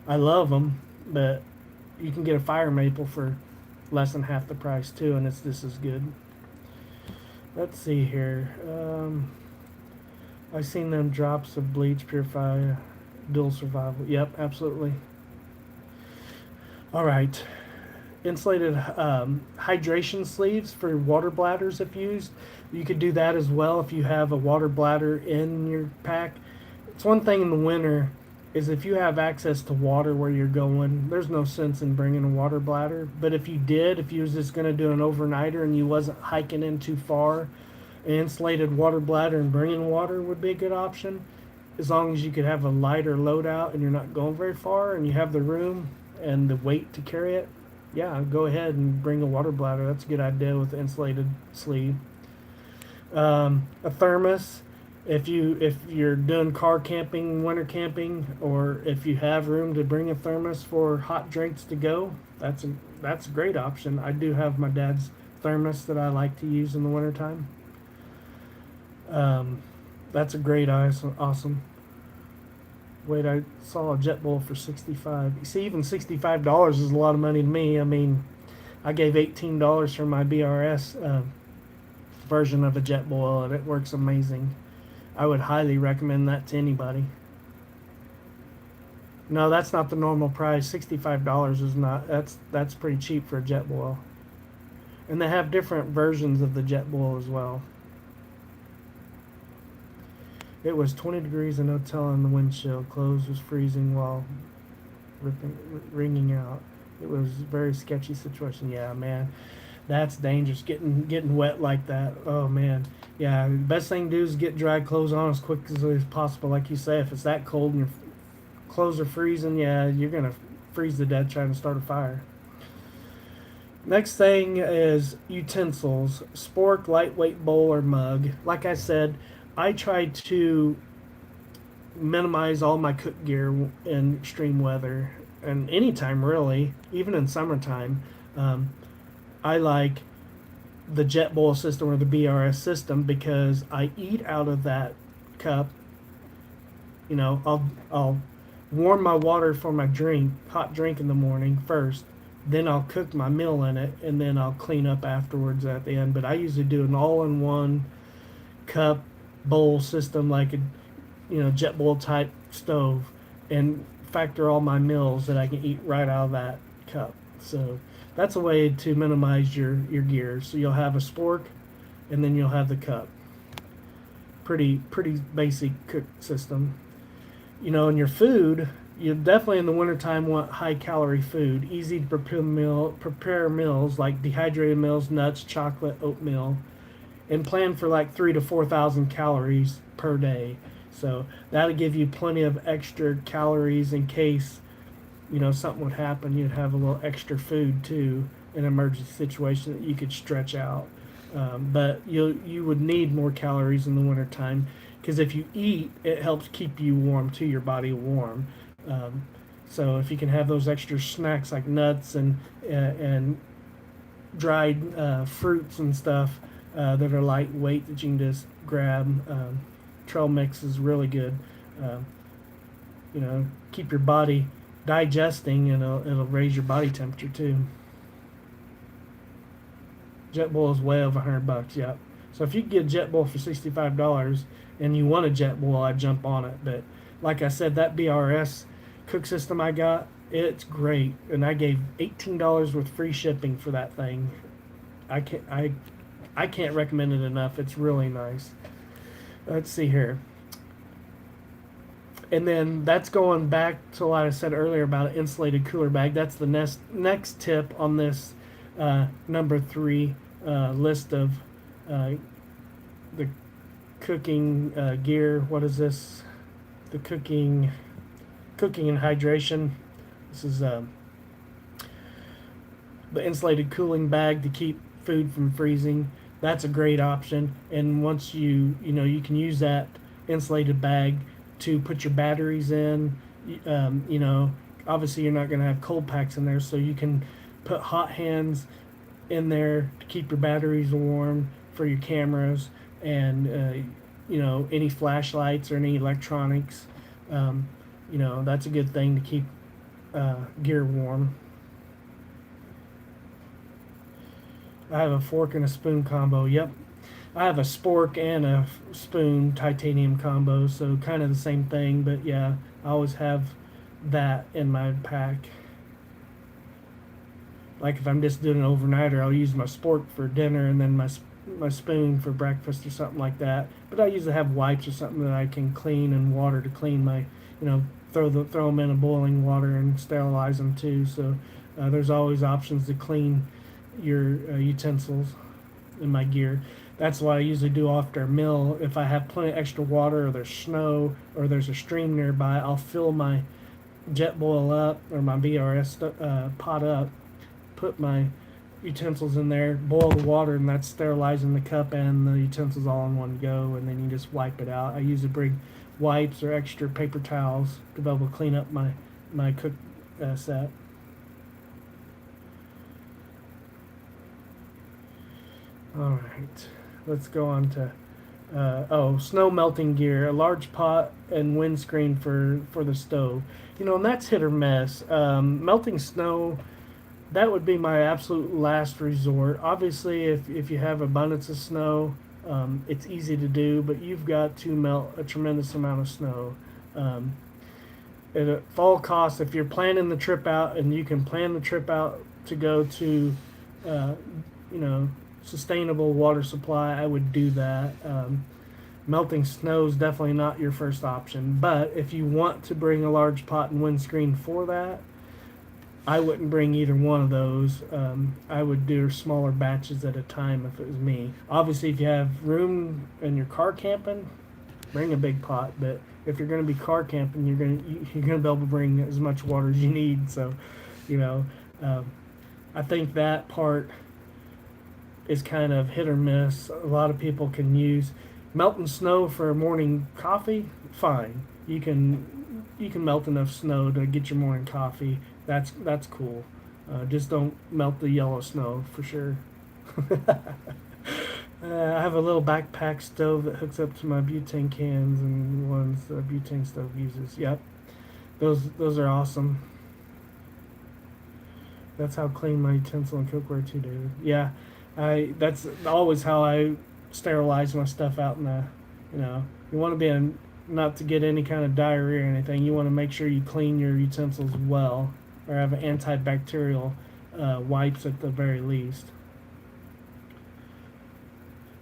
I love them, but you can get a fire maple for less than half the price too, and it's just as good. Let's see here. I've seen them drops of bleach purify dual survival. Yep, absolutely. All right. Insulated hydration sleeves for water bladders if used. You could do that as well if you have a water bladder in your pack. It's one thing in the winter is if you have access to water where you're going, there's no sense in bringing a water bladder. But if you did, if you was just going to do an overnighter and you wasn't hiking in too far, an insulated water bladder and bringing water would be a good option. As long as you could have a lighter loadout and you're not going very far and you have the room and the weight to carry it, yeah, go ahead and bring a water bladder. That's a good idea with the insulated sleeve. A thermos, if you're doing car camping, winter camping, or if you have room to bring a thermos for hot drinks to go, that's a great option. I do have my dad's thermos that I like to use in the wintertime. That's a great awesome. Wait, I saw a JetBoil for 65. You see, even $65 is a lot of money to me. I mean, I gave $18 for my BRS version of a JetBoil, and it works amazing. I would highly recommend that to anybody. No, that's not the normal price. $65 is not. That's pretty cheap for a JetBoil. And they have different versions of the JetBoil as well. It was 20 degrees and no telling the windshield. Clothes was freezing while ringing out. It was a very sketchy situation. Yeah, man, that's dangerous. Getting wet like that. Oh man. Yeah, the best thing to do is get dry clothes on as quick as possible. Like you say, if it's that cold and your clothes are freezing, yeah, you're gonna freeze to death trying to start a fire. Next thing is utensils. Spork, lightweight bowl or mug. Like I said, I try to minimize all my cook gear in extreme weather and anytime really, even in summertime. I like the JetBoil system or the BRS system because I eat out of that cup. You know, I'll warm my water for my hot drink in the morning first. Then I'll cook my meal in it, and then I'll clean up afterwards at the end. But I usually do an all-in-one cup bowl system, like a JetBoil type stove, and factor all my meals that I can eat right out of that cup. So that's a way to minimize your gear. So you'll have a spork, and then you'll have the cup. Pretty basic cook system. And your food, you definitely in the wintertime want high calorie food, easy to prepare meals like dehydrated meals, nuts, chocolate, oatmeal, and plan for like 3,000 to 4,000 calories per day. So that'll give you plenty of extra calories in case something would happen. You'd have a little extra food too in an emergency situation that you could stretch out. But you would need more calories in the wintertime because if you eat, it helps keep you warm too, your body warm. So if you can have those extra snacks like nuts and dried fruits and stuff that are lightweight that you can just grab. Trail mix is really good. Keep your body digesting, and it'll raise your body temperature too. JetBoil is way over $100. Yep. So if you can get a JetBoil for $65 and you want a JetBoil, I'd jump on it. But like I said, that BRS cook system I got, it's great, and I gave $18 with free shipping for that thing. I can't recommend it enough. It's really nice. Let's see here. And then that's going back to what I said earlier about an insulated cooler bag. That's the next tip on this number 3 list of the cooking gear. What is this? The cooking and hydration. This is the insulated cooling bag to keep food from freezing. That's a great option. And once you can use that insulated bag to put your batteries in. You know, obviously you're not going to have cold packs in there, so you can put hot hands in there to keep your batteries warm for your cameras and any flashlights or any electronics. Um, that's a good thing to keep gear warm. I have a fork and a spoon combo. Yep. I have a spork and a spoon titanium combo, so kind of the same thing, but yeah, I always have that in my pack. Like if I'm just doing an overnighter, I'll use my spork for dinner and then my spoon for breakfast or something like that. But I usually have wipes or something that I can clean and water to clean my, throw them in a boiling water and sterilize them too. So there's always options to clean your utensils in my gear. That's what I usually do after a meal. If I have plenty of extra water or there's snow or there's a stream nearby, I'll fill my jet boil up or my BRS pot up, put my utensils in there, boil the water, and that's sterilizing the cup and the utensils all in one go, and then you just wipe it out. I usually bring wipes or extra paper towels to be able to clean up my cook set. All right, let's go on to snow melting gear, a large pot and windscreen for the stove. And that's hit or miss. Melting snow, that would be my absolute last resort. Obviously, if you have abundance of snow, it's easy to do, but you've got to melt a tremendous amount of snow. At all costs, if you're planning the trip out and you can plan the trip out to go to, sustainable water supply, I would do that. Melting snow is definitely not your first option, but if you want to bring a large pot and windscreen for that, I wouldn't bring either one of those. I would do smaller batches at a time if it was me. Obviously, if you have room and you're car camping, bring a big pot. But if you're going to be car camping, you're going to be able to bring as much water as you need. So, I think that part is kind of hit or miss. A lot of people can use melting snow for morning coffee. Fine, you can melt enough snow to get your morning coffee. That's cool. Just don't melt the yellow snow for sure. I have a little backpack stove that hooks up to my butane cans and ones the butane stove uses. Yep, those are awesome. That's how I clean my utensil and cookware too, David. Yeah, that's always how I sterilize my stuff out in the, you want to be not to get any kind of diarrhea or anything. You want to make sure you clean your utensils well, or have antibacterial wipes at the very least.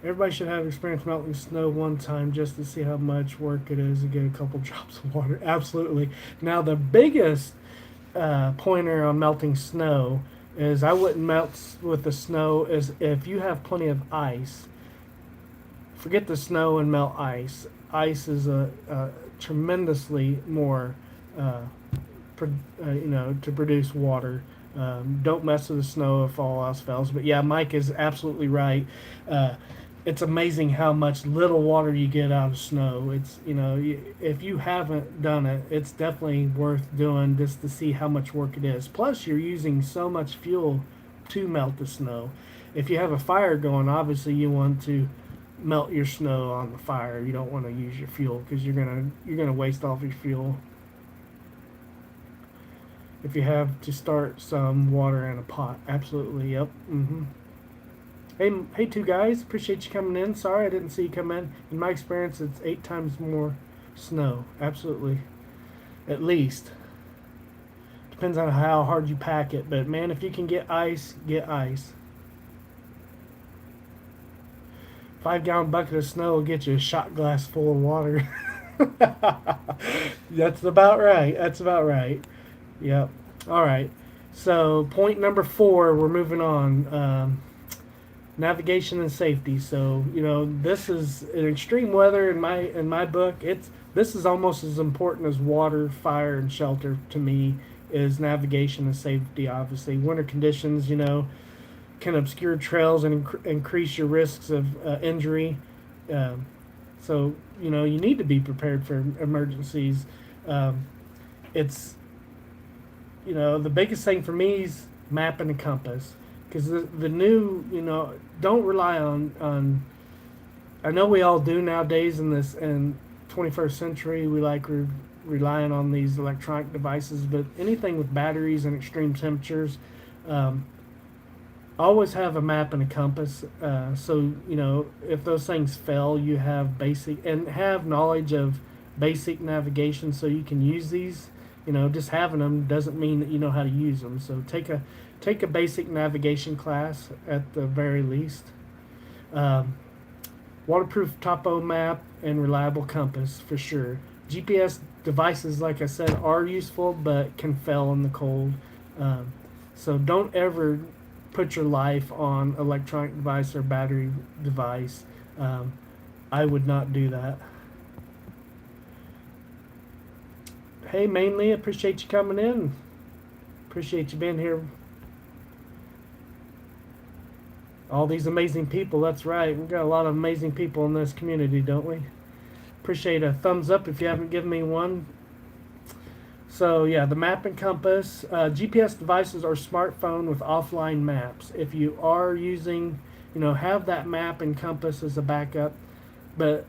Everybody should have experience melting snow one time just to see how much work it is to get a couple drops of water. Absolutely. Now the biggest pointer on melting snow is I wouldn't melt with the snow is if you have plenty of ice. Forget the snow and melt ice. Ice is a tremendously more to produce water. Don't mess with the snow if all else fails. But yeah, Mike is absolutely right. It's amazing how much little water you get out of snow. It's if you haven't done it, it's definitely worth doing just to see how much work it is. Plus, you're using so much fuel to melt the snow. If you have a fire going, obviously you want to melt your snow on the fire. You don't want to use your fuel because you're gonna waste off your fuel. If you have to start some water in a pot, absolutely, yep. Hey, two guys, appreciate you coming in. Sorry I didn't see you come in. In my experience, it's 8 times more snow, absolutely, at least. Depends on how hard you pack it, but man, if you can get ice, get ice. 5-gallon bucket of snow will get you a shot glass full of water. That's about right. That's about right. Yep. All right. So point number 4, we're moving on. Navigation and safety. So this is in extreme weather in my book. This is almost as important as water, fire, and shelter to me. Is navigation and safety. Obviously, winter conditions. can obscure trails and increase your risks of injury. Um, so you need to be prepared for emergencies. Um, it's the biggest thing for me is map and a compass, because the new don't rely on. I know we all do nowadays in this in 21st century. We like relying on these electronic devices, but anything with batteries and extreme temperatures, um, always have a map and a compass. So if those things fail, you have basic and have knowledge of basic navigation, so you can use these. Just having them doesn't mean that you know how to use them. So take a basic navigation class at the very least. Um, Waterproof topo map and reliable compass for sure. GPS devices, like I said, are useful but can fail in the cold. Um, so don't ever put your life on electronic device or battery device. Um, I would not do that. Hey, mainly appreciate you coming in. Appreciate you being here. All these amazing people. That's right. We've got a lot of amazing people in this community, don't we? Appreciate a thumbs up if you haven't given me one. So yeah, the map and compass, GPS devices or smartphone with offline maps. If you are using, have that map and compass as a backup. But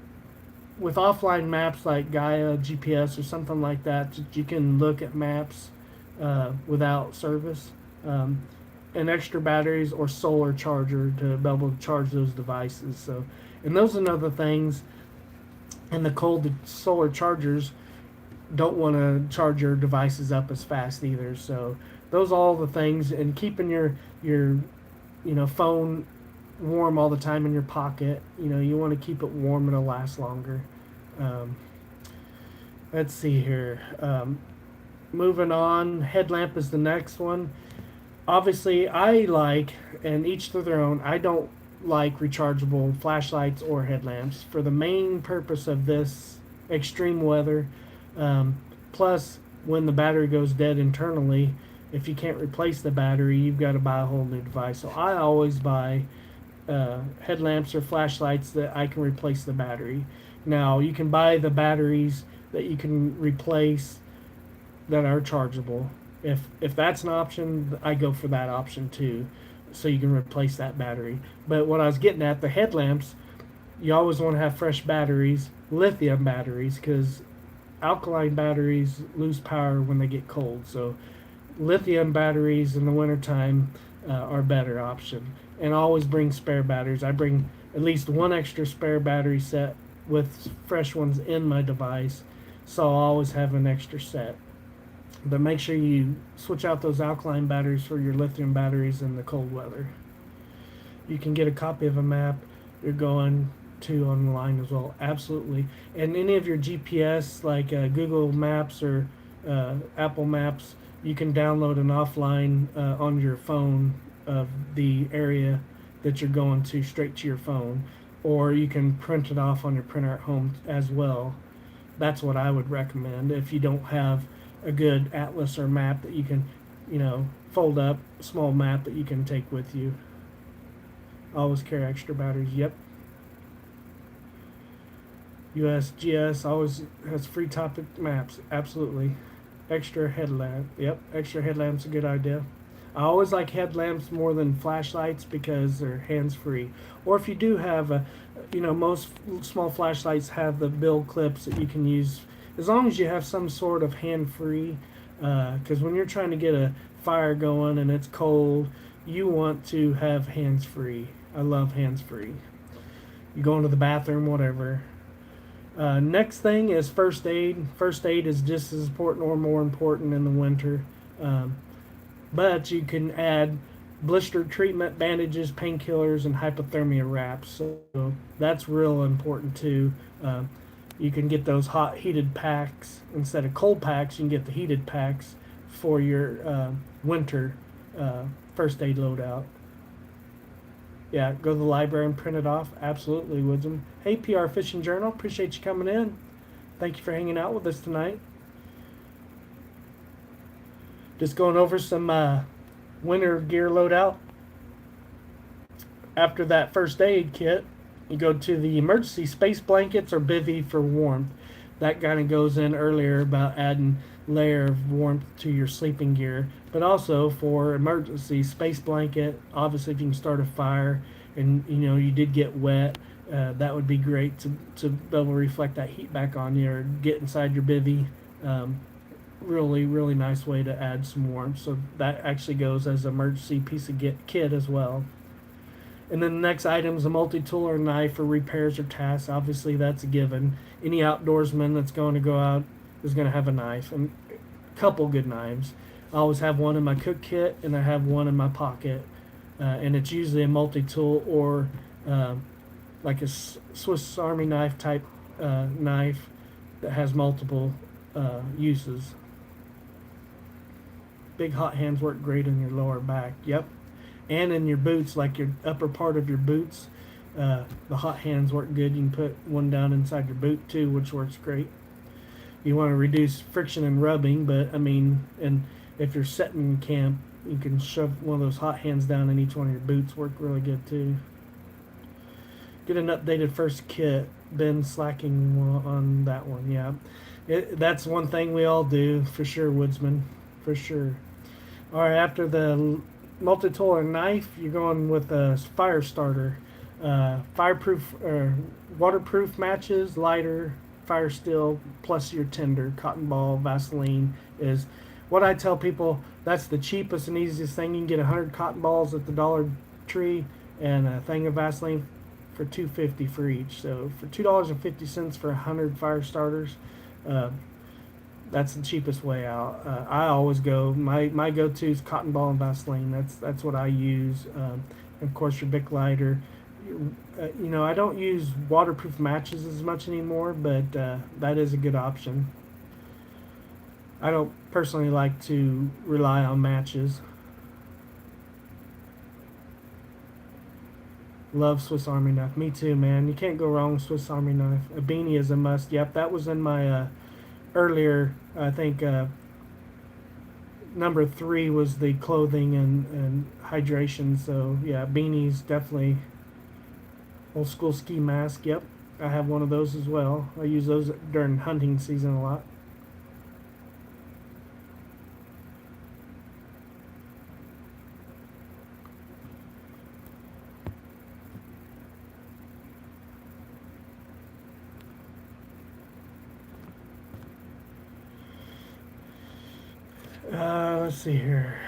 with offline maps like Gaia GPS or something like that, you can look at maps without service. And extra batteries or solar charger to be able to charge those devices. So, and those are other things. In the cold, the solar chargers don't want to charge your devices up as fast either. So those are all the things, and keeping your phone warm all the time in your pocket. You want to keep it warm and it'll last longer. Um, let's see here. Moving on, headlamp is the next one. Obviously, I like, and each to their own, I don't like rechargeable flashlights or headlamps for the main purpose of this extreme weather. Plus, when the battery goes dead internally, if you can't replace the battery, you've got to buy a whole new device. So I always buy headlamps or flashlights that I can replace the battery. Now, you can buy the batteries that you can replace that are chargeable. If that's an option, I go for that option too, so you can replace that battery. But what I was getting at, the headlamps, you always want to have fresh batteries, lithium batteries, because alkaline batteries lose power when they get cold. So lithium batteries in the wintertime are a better option. And always bring spare batteries. I bring at least one extra spare battery set with fresh ones in my device, so I'll always have an extra set. But make sure you switch out those alkaline batteries for your lithium batteries in the cold weather. You can get a copy of a map you're going to online as well. Absolutely. And any of your GPS, like Google Maps or Apple Maps, you can download an offline on your phone of the area that you're going to straight to your phone. Or you can print it off on your printer at home as well. That's what I would recommend if you don't have a good atlas or map that you can, fold up, a small map that you can take with you. Always carry extra batteries. Yep. USGS always has free topic maps. Absolutely. Extra headlamp. Yep. Extra headlamp's a good idea. I always like headlamps more than flashlights because they're hands-free. Or if you do have most small flashlights have the bill clips that you can use, as long as you have some sort of hand-free, because when you're trying to get a fire going and it's cold, you want to have hands-free. I love hands-free. You go into the bathroom, whatever. Next thing is first aid. First aid is just as important or more important in the winter. But you can add blister treatment, bandages, painkillers, and hypothermia wraps. So that's real important too. You can get those hot heated packs instead of cold packs. You can get the heated packs for your winter first aid loadout. Yeah, go to the library and print it off. Absolutely, Woodsum. Hey, PR Fishing Journal. Appreciate you coming in. Thank you for hanging out with us tonight. Just going over some winter gear loadout. after that first aid kit, you go to the emergency space blankets or bivy for warmth. That kind of goes in earlier about adding layer of warmth to your sleeping gear, but also for emergency space blanket. Obviously, if you can start a fire and you did get wet, that would be great to be able to reflect that heat back on you or get inside your bivy. Really, really nice way to add some warmth. So that actually goes as an emergency piece of kit as well. And then the next item is a multi-tool or knife for repairs or tasks. Obviously, that's a given. Any outdoorsman that's going to go out is going to have a knife, and a couple good knives. I always have one in my cook kit, and I have one in my pocket. And it's usually a multi-tool or like a Swiss Army knife type knife that has multiple uses. Big hot hands work great in your lower back. Yep. And in your boots, like your upper part of your boots, the hot hands work good. You can put one down inside your boot too, which works great. You want to reduce friction and rubbing, but and if you're setting in camp, you can shove one of those hot hands down in each one of your boots. Work really good too. Get an updated first kit. Been slacking on that one. Yeah, that's one thing we all do for sure, woodsman, for sure. All right, after the multi-tool or knife, you're going with a fire starter. Fireproof or waterproof matches, lighter, fire steel, plus your tinder, cotton ball, Vaseline is what I tell people. That's the cheapest and easiest thing. You can get 100 cotton balls at the Dollar Tree and a thing of Vaseline for $2.50 for each. So for $2.50 for 100 fire starters, that's the cheapest way out. I always go. My go-to is cotton ball and Vaseline. That's what I use. Of course, your Bic lighter. I don't use waterproof matches as much anymore, but that is a good option. I don't personally like to rely on matches. Love Swiss Army knife. Me too, man. You can't go wrong with Swiss Army knife. A beanie is a must. Yep, that was in my earlier. I think number 3 was the clothing and hydration. So yeah, beanies definitely. Old school ski mask. Yep, I have one of those as well. I use those during hunting season a lot. Let's see here.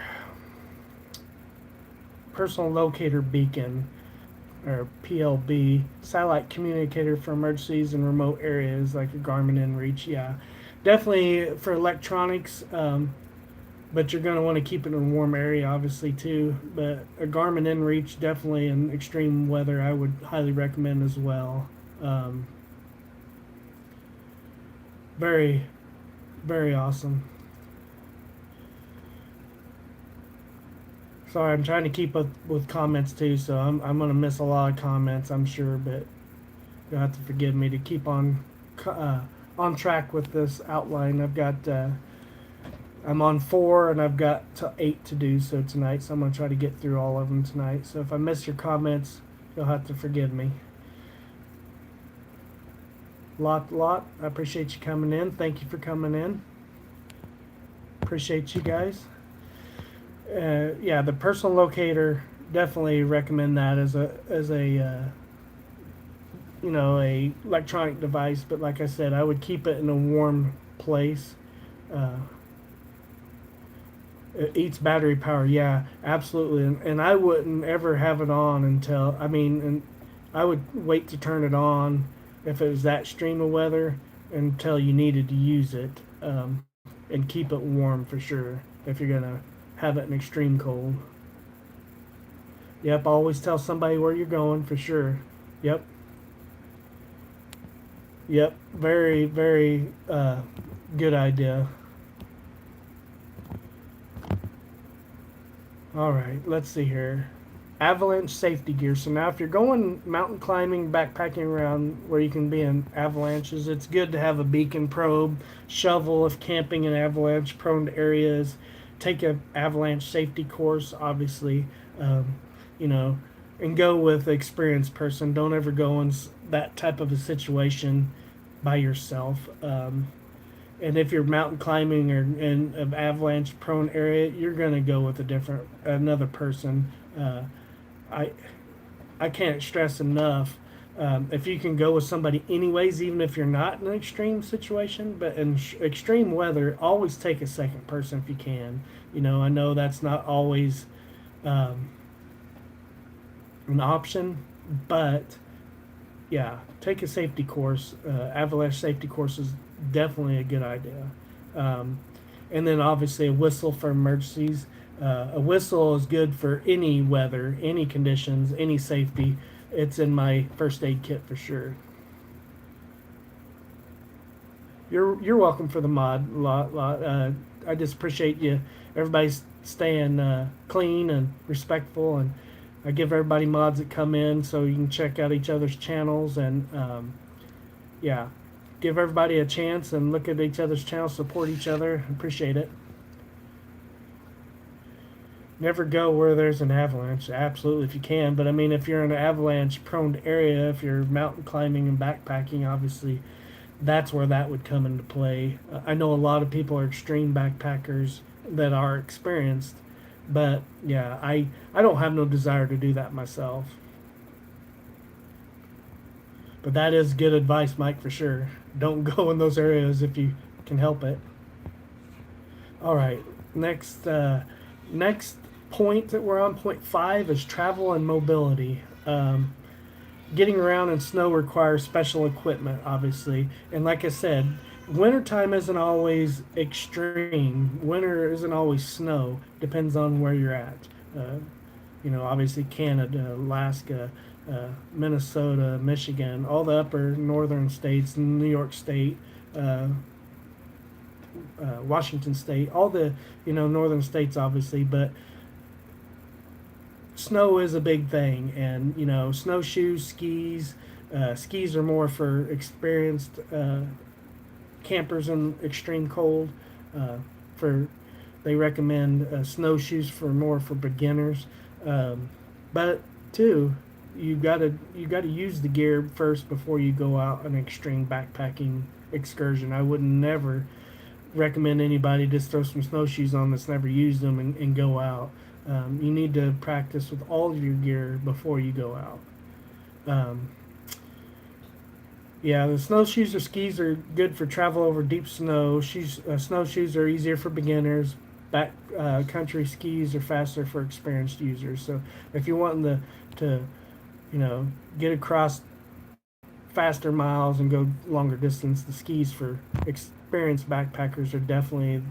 Personal locator beacon, or PLB, satellite communicator for emergencies in remote areas like a Garmin inReach. Yeah, definitely for electronics, but you're going to want to keep it in a warm area, obviously, too. But a Garmin inReach, definitely in extreme weather, I would highly recommend as well. Very, very awesome. Sorry, I'm trying to keep up with comments too, so I'm gonna miss a lot of comments, I'm sure, but you'll have to forgive me to keep on track with this outline. I'm on 4 and I've got 8 to do so tonight, so I'm gonna try to get through all of them tonight. So if I miss your comments, you'll have to forgive me. Lot. I appreciate you coming in. Thank you for coming in. Appreciate you guys. Yeah, the personal locator, definitely recommend that as a a electronic device. But like I said, I would keep it in a warm place. It eats battery power. Yeah, absolutely. And I wouldn't ever have it on until and I would wait to turn it on if it was that extreme of weather until you needed to use it, and keep it warm for sure if you're gonna have it in extreme cold. Yep, always tell somebody where you're going for sure. Yep. Yep, very, very good idea. All right, let's see here. Avalanche safety gear. So now if you're going mountain climbing, backpacking around where you can be in avalanches, it's good to have a beacon probe, shovel if camping in avalanche prone areas. Take an avalanche safety course, obviously. You know, and go with an experienced person. Don't ever go in that type of a situation by yourself. And if you're mountain climbing or in an avalanche prone area, you're going to go with another person. I I can't stress enough. If you can go with somebody anyways, even if you're not in an extreme situation, but in extreme weather, always take a second person if you can. I know that's not always um, an option, but yeah, take a safety course. Avalanche safety course is definitely a good idea. Um, and then obviously a whistle for emergencies. A whistle is good for any weather, any conditions, any safety. It's in my first aid kit for sure. You're welcome for the mod. I just appreciate you. Everybody's staying clean and respectful, and I give everybody mods that come in so you can check out each other's channels and yeah, give everybody a chance and look at each other's channels, support each other. Appreciate it. Never go where there's an avalanche. Absolutely, if you can. But I mean, if you're in an avalanche-prone area, if you're mountain climbing and backpacking, obviously, that's where that would come into play. I know a lot of people are extreme backpackers that are experienced, but yeah, I don't have no desire to do that myself. But that is good advice, Mike, for sure. Don't go in those areas if you can help it. All right, next point that we're on, point 5, is travel and mobility. Getting around in snow requires special equipment, obviously. And like I said, wintertime isn't always extreme. Winter isn't always snow. Depends on where you're at. Obviously Canada, Alaska, Minnesota, Michigan, all the upper northern states, New York State, Washington State, all the northern states, obviously, but snow is a big thing, and snowshoes, skis. Skis are more for experienced campers in extreme cold. For They recommend snowshoes for beginners, but too you gotta use the gear first before you go out on an extreme backpacking excursion. I would never recommend anybody just throw some snowshoes on that's never used them and go out. You need to practice with all of your gear before you go out. Um, yeah, the snowshoes or skis are good for travel over deep snow. Snowshoes are easier for beginners. Back country skis are faster for experienced users. So if you're wanting to get across faster miles and go longer distance, the skis for experienced backpackers are definitely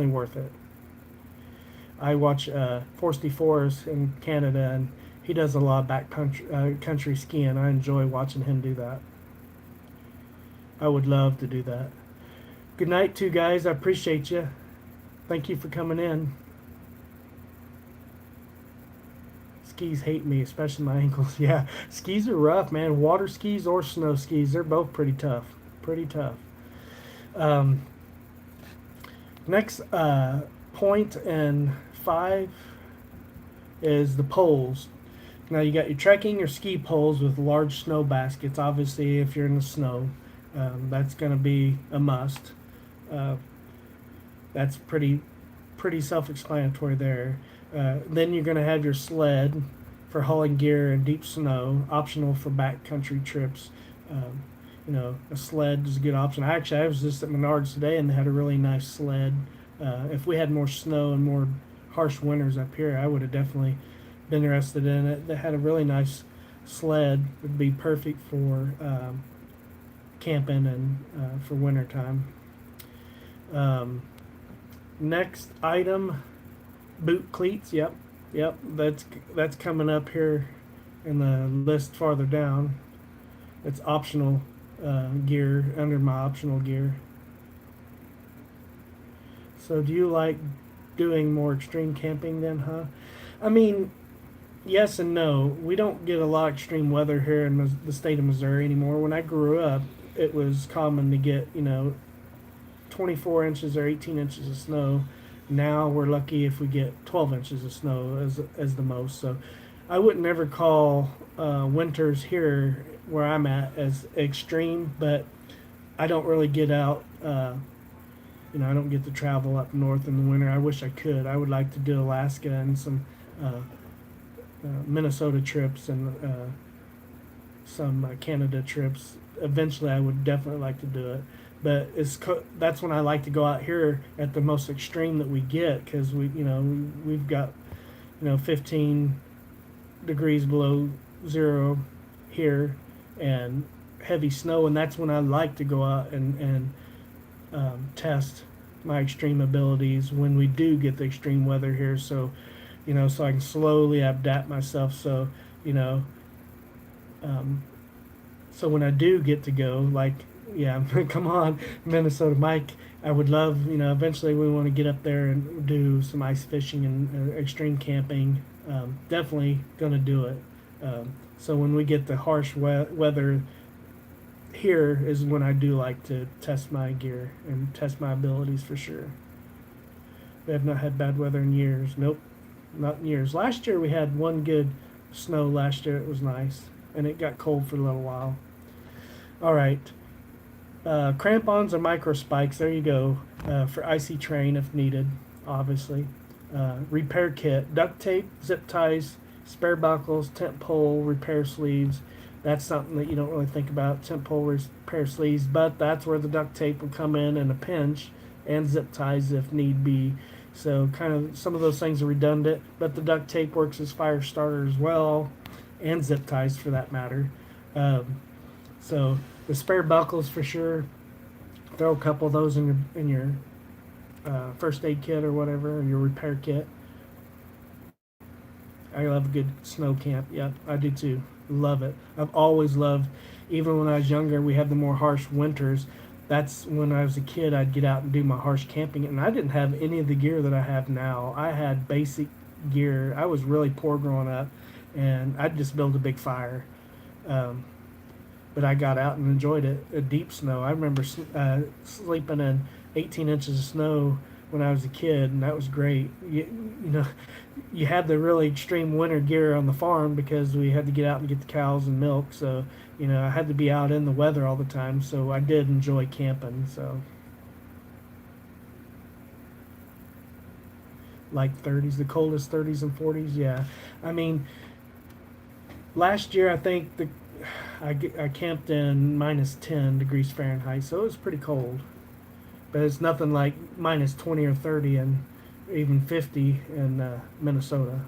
worth it. I watch Forsty Forrest in Canada, and he does a lot of country skiing. I enjoy watching him do that. I would love to do that. Good night, two guys. I appreciate you. Thank you for coming in. Skis hate me, especially my ankles. Yeah, skis are rough, man. Water skis or snow skis, they're both pretty tough. Pretty tough. Um, next point and 5 is the poles. Now you got your trekking or ski poles with large snow baskets. Obviously, if you're in the snow, that's going to be a must. Uh, that's pretty self-explanatory there. Then you're going to have your sled for hauling gear in deep snow, optional for backcountry trips. A sled is a good option. I was just at Menards today, and they had a really nice sled. If we had more snow and more harsh winters up here, I would have definitely been interested in it. They had a really nice sled. It would be perfect for camping and for wintertime. Next item, boot cleats. Yep. That's coming up here in the list farther down. It's optional gear under my optional gear. So do you like doing more extreme camping then, huh? I mean, yes and no. We don't get a lot of extreme weather here in the state of Missouri anymore. When I grew up, it was common to get 24 inches or 18 inches of snow. Now we're lucky if we get 12 inches of snow as the most. So I wouldn't ever call winters here where I'm at as extreme, but I don't really get out. I don't get to travel up north in the winter. I wish I could. I would like to do Alaska and some Minnesota trips and some Canada trips. Eventually, I would definitely like to do it. But that's when I like to go out here at the most extreme that we get, because we've got 15 degrees below zero here and heavy snow, and that's when I like to go out and test my extreme abilities when we do get the extreme weather here. So, so I can slowly adapt myself. So, you know, um, so when I do get to go, like, yeah, come on, Minnesota Mike, I would love, eventually we want to get up there and do some ice fishing and extreme camping. Definitely gonna do it. So when we get the harsh weather here is when I do like to test my gear and test my abilities for sure. We have not had bad weather in years. Nope, not in years. Last year we had one good snow last year. It was nice. And it got cold for a little while. All right. Crampons or micro spikes. There you go. For icy terrain if needed, obviously. Repair kit. Duct tape, zip ties, spare buckles, tent pole, repair sleeves. That's something that you don't really think about. Tent pole repair sleeves, but that's where the duct tape will come in a pinch, and zip ties if need be. So kind of some of those things are redundant, but the duct tape works as fire starter as well, and zip ties for that matter. So the spare buckles for sure. Throw a couple of those in your first aid kit or whatever, or your repair kit. I love a good snow camp. Yep, I do too. Love it. I've always loved, even when I was younger, we had the more harsh winters. That's when I was a kid, I'd get out and do my harsh camping, and I didn't have any of the gear that I have now. I had basic gear. I was really poor growing up, and I'd just build a big fire. Um, but I got out and enjoyed it. A deep snow. I remember sleeping in 18 inches of snow when I was a kid, and that was great. You had the really extreme winter gear on the farm because we had to get out and get the cows and milk. So, I had to be out in the weather all the time. So I did enjoy camping. So, like 30s, the coldest 30s and 40s. Yeah, I mean, last year I think I camped in minus 10 degrees Fahrenheit, so it was pretty cold. But it's nothing like minus 20 or 30 and even 50 in Minnesota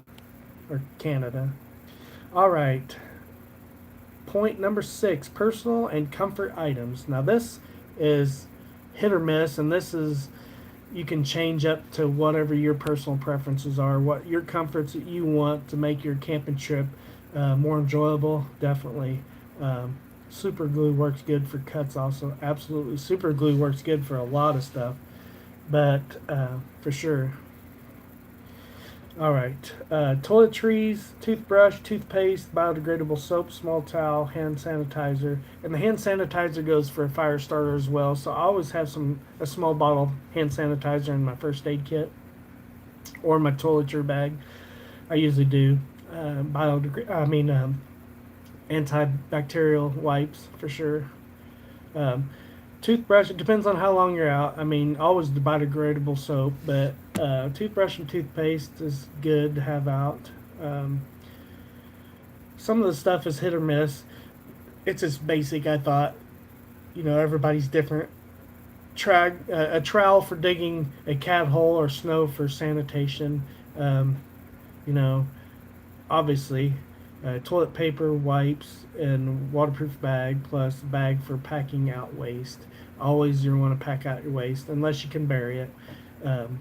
or Canada. All right. Point number 6, personal and comfort items. Now this is hit or miss, and this is, you can change up to whatever your personal preferences are, what your comforts that you want to make your camping trip more enjoyable. Definitely. Super glue works good for cuts also. Absolutely. Super glue works good for a lot of stuff. But for sure. All right. Toiletries, toothbrush, toothpaste, biodegradable soap, small towel, hand sanitizer. And the hand sanitizer goes for a fire starter as well. So I always have a small bottle of hand sanitizer in my first aid kit or my toiletry bag. I usually do. Antibacterial wipes for sure. Toothbrush, it depends on how long you're out. I mean, always the biodegradable soap, but toothbrush and toothpaste is good to have out. Some of the stuff is hit or miss. It's just basic, I thought. Everybody's different. A trowel for digging a cat hole or snow for sanitation. You know, Obviously, toilet paper, wipes, and waterproof bag, plus a bag for packing out waste. Always you want to pack out your waste unless you can bury it. Um,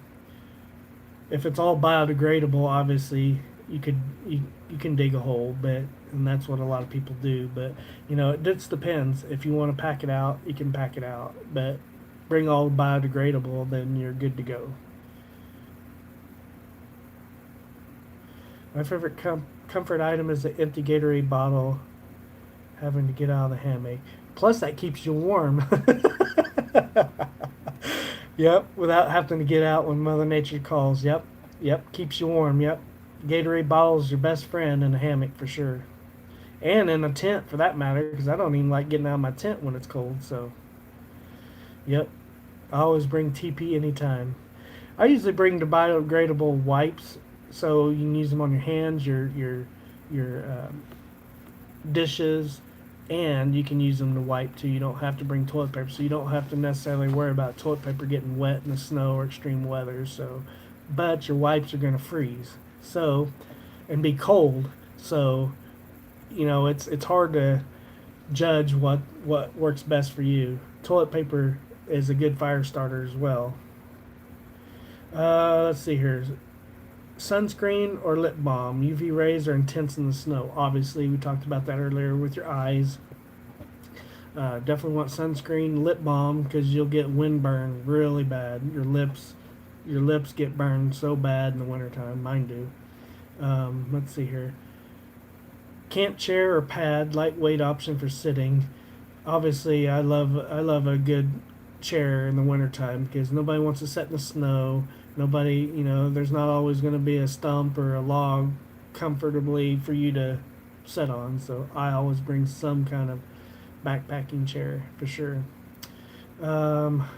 if it's all biodegradable, obviously you can dig a hole, and that's what a lot of people do. But it just depends. If you want to pack it out, you can pack it out. But bring all biodegradable, then you're good to go. My favorite comfort item is the empty Gatorade bottle. Having to get out of the hammock. Plus, that keeps you warm. Yep, without having to get out when Mother Nature calls. Yep, keeps you warm. Yep. Gatorade bottle is your best friend in a hammock for sure, and in a tent for that matter. Because I don't even like getting out of my tent when it's cold. So, yep, I always bring TP anytime. I usually bring the biodegradable wipes, so you can use them on your hands, your dishes, and you can use them to wipe too. You don't have to bring toilet paper, so you don't have to necessarily worry about toilet paper getting wet in the snow or extreme weather. So, but your wipes are going to freeze, so and be cold. So, it's hard to judge what works best for you. Toilet paper is a good fire starter as well. Let's see here. Sunscreen or lip balm. UV rays are intense in the snow. Obviously, we talked about that earlier with your eyes. Definitely want sunscreen, lip balm, because you'll get windburn really bad. Your lips get burned so bad in the wintertime. Mine do. Let's see here. Camp chair or pad, lightweight option for sitting. Obviously, I love a good chair in the wintertime because nobody wants to sit in the snow. Nobody, there's not always going to be a stump or a log comfortably for you to sit on. So I always bring some kind of backpacking chair for sure. Um,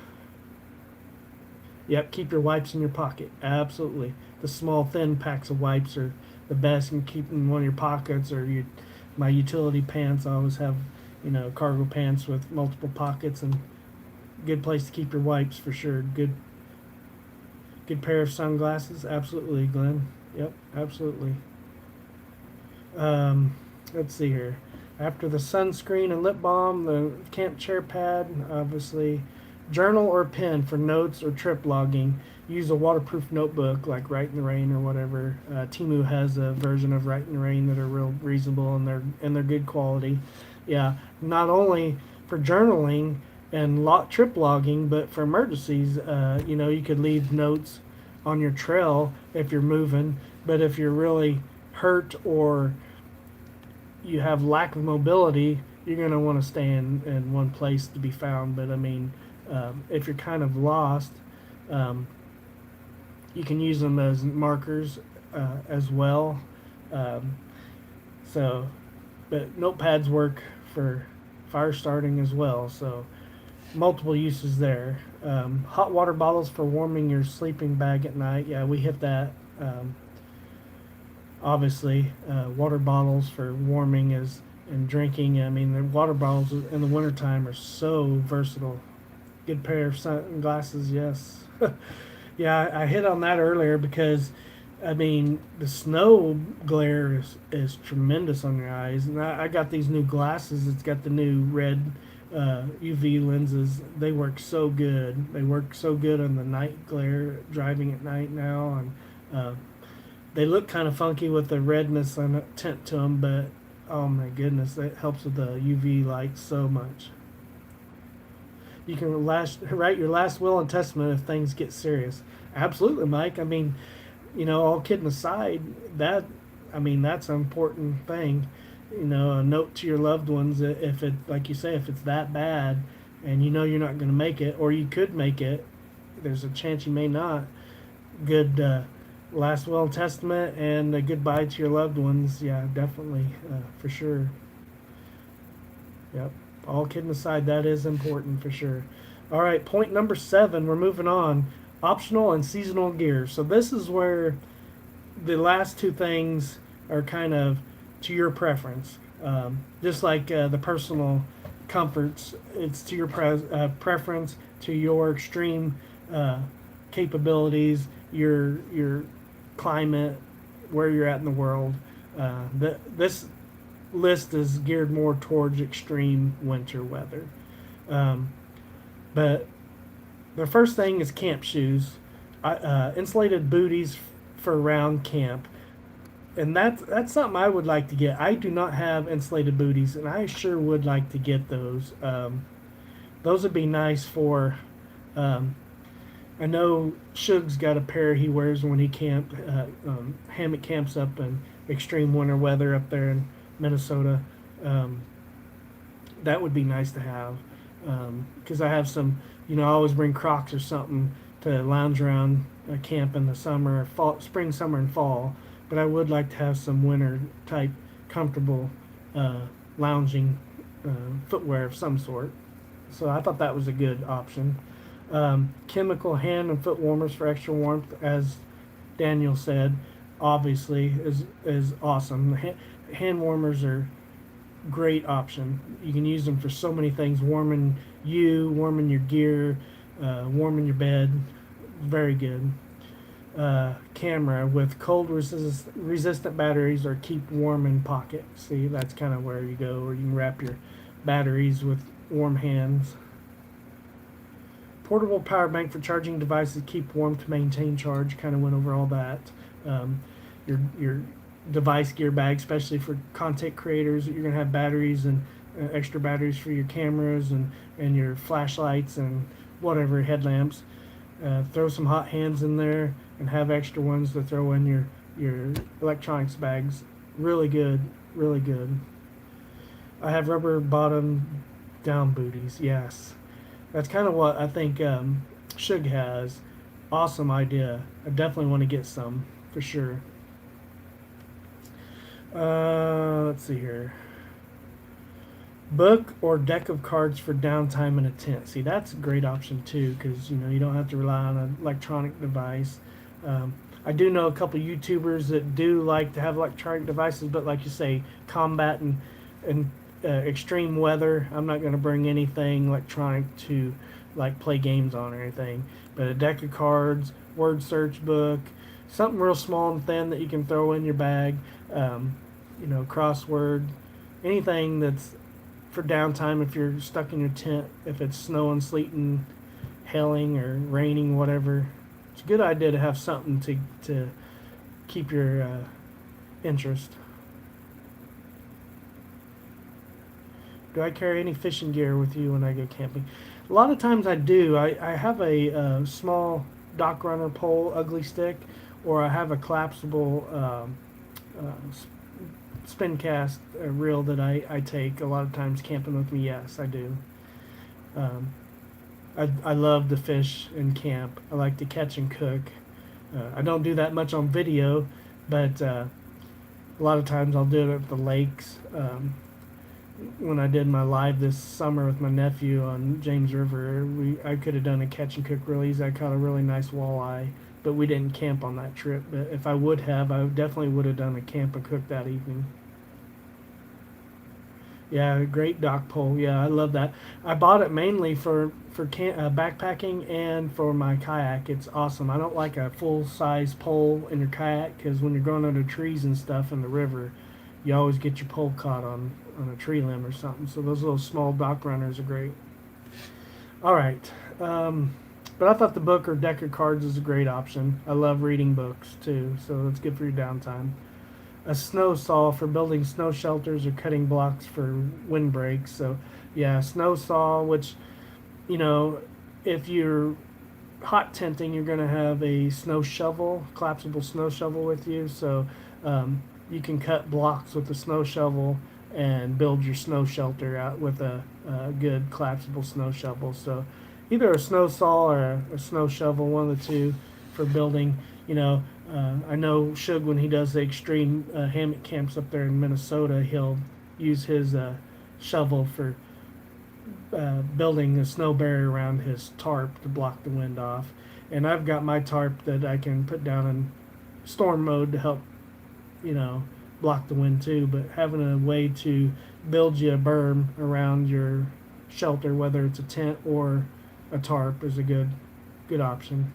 yep, keep your wipes in your pocket. Absolutely. The small, thin packs of wipes are the best. You can keep them in one of your pockets or my utility pants. I always have, cargo pants with multiple pockets and good place to keep your wipes for sure. Good pair of sunglasses. Absolutely, Glenn. Yep, absolutely. Let's see here. After the sunscreen and lip balm, the camp chair pad, obviously. Journal or pen for notes or trip logging. Use a waterproof notebook like Write in the Rain or whatever. Timu has a version of Write in the Rain that are real reasonable and they're good quality. Yeah, not only for journaling and trip logging, but for emergencies, you could leave notes on your trail if you're moving. But if you're really hurt or you have lack of mobility, you're going to want to stay in one place to be found. But I mean, if you're kind of lost, you can use them as markers as well. Um, so, but notepads work for fire starting as well. So, multiple uses there. Hot water bottles for warming your sleeping bag at night. Yeah, we hit that. Obviously, water bottles for warming and drinking. I mean, the water bottles in the wintertime are so versatile. Good pair of sunglasses, yes. Yeah, I hit on that earlier because, I mean, the snow glare is tremendous on your eyes. And I got these new glasses. It's got the new red UV lenses. They work so good. They work so good on the night glare, driving at night now. And they look kind of funky with the redness on the tint to them, but oh my goodness, that helps with the UV light so much. You can write your last will and testament if things get serious. Absolutely, Mike. I mean, all kidding aside, that's an important thing. A note to your loved ones if it, like you say, if it's that bad, and you're not going to make it, or you could make it. There's a chance you may not. Good last will and testament and a goodbye to your loved ones. Yeah, definitely, for sure. Yep. All kidding aside, that is important for sure. All right, point number 7. We're moving on. Optional and seasonal gear. So this is where the last two things are kind of to your preference. Just like the personal comforts, it's to your preference, to your extreme capabilities, your climate, where you're at in the world. This list is geared more towards extreme winter weather. But the first thing is camp shoes, insulated booties for round camp, and that's something I would like to get. I do not have insulated booties, and I sure would like to get those. Those would be nice for. I know Shug's got a pair he wears when he hammock camps up in extreme winter weather up there in Minnesota. That would be nice to have because I have some. I always bring Crocs or something to lounge around camp in the summer, spring, summer, and fall. but I would like to have some winter type comfortable uh, lounging footwear of some sort. So I thought that was a good option. Chemical hand and foot warmers for extra warmth, as Daniel said, obviously is awesome. Hand warmers are great option. You can use them for so many things: warming you, warming your gear, warming your bed. Very good. Camera with cold resistant batteries or keep warm in pocket. See, that's kind of where you go, or you can wrap your batteries with warm hands. Portable power bank for charging devices, keep warm to maintain charge. Kind of went over all that. Your device gear bag, especially for content creators, you're gonna have batteries and extra batteries for your cameras and your flashlights and whatever headlamps. Throw some hot hands in there and have extra ones to throw in your electronics bags. Really good, really good. I have rubber bottom down booties. Yes, that's kind of what I think Shug has. Awesome idea. I definitely want to get some for sure. Let's see here. Book or deck of cards for downtime in a tent. See, that's a great option too, because you don't have to rely on an electronic device. I do know a couple YouTubers that do like to have electronic devices, but like you say, combat and extreme weather. I'm not going to bring anything electronic to like play games on or anything. But a deck of cards, word search book, something real small and thin that you can throw in your bag. Crossword, anything that's for downtime if you're stuck in your tent, if it's snowing, sleeting, hailing, or raining, whatever. It's a good idea to have something to keep your interest. Do I carry any fishing gear with you when I go camping? A lot of times I do. I have a small dock runner pole, ugly stick, or I have a collapsible spin cast reel that I take a lot of times camping with me. Yes, I do. Um, I love to fish and camp. I like to catch and cook. I don't do that much on video, but a lot of times I'll do it at the lakes. When I did my live this summer with my nephew on James River, I could have done a catch and cook real easy. I caught a really nice walleye, but we didn't camp on that trip. But if I would have, I definitely would have done a camp and cook that evening. Yeah, great dock pole. Yeah, I love that. I bought it mainly for backpacking and for my kayak. It's awesome. I don't like a full size pole in your kayak because when you're going under trees and stuff in the river, you always get your pole caught on a tree limb or something. So those little small dock runners are great. All right. But I thought the book or deck of cards is a great option. I love reading books too, so that's good for your downtime. A snow saw for building snow shelters or cutting blocks for windbreaks. So, yeah, snow saw, which, if you're hot tenting, you're going to have a snow shovel, collapsible snow shovel with you. So, you can cut blocks with a snow shovel and build your snow shelter out with a good collapsible snow shovel. So, either a snow saw or a snow shovel, one of the two, for building. I know Shug, when he does the extreme hammock camps up there in Minnesota, he'll use his shovel for building a snow barrier around his tarp to block the wind off. And I've got my tarp that I can put down in storm mode to help, block the wind too. But having a way to build you a berm around your shelter, whether it's a tent or a tarp, is a good option.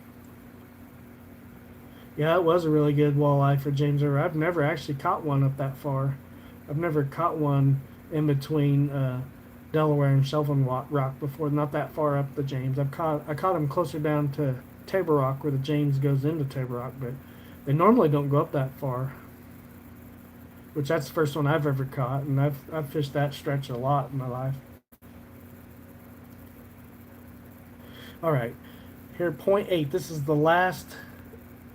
Yeah, it was a really good walleye for James River. I've never actually caught one up that far. I've never caught one in between Delaware and Shelvin Rock before, not that far up the James. I caught them closer down to Table Rock where the James goes into Table Rock, but they normally don't go up that far. Which that's the first one I've ever caught, and I've fished that stretch a lot in my life. All right, here point 8. This is the last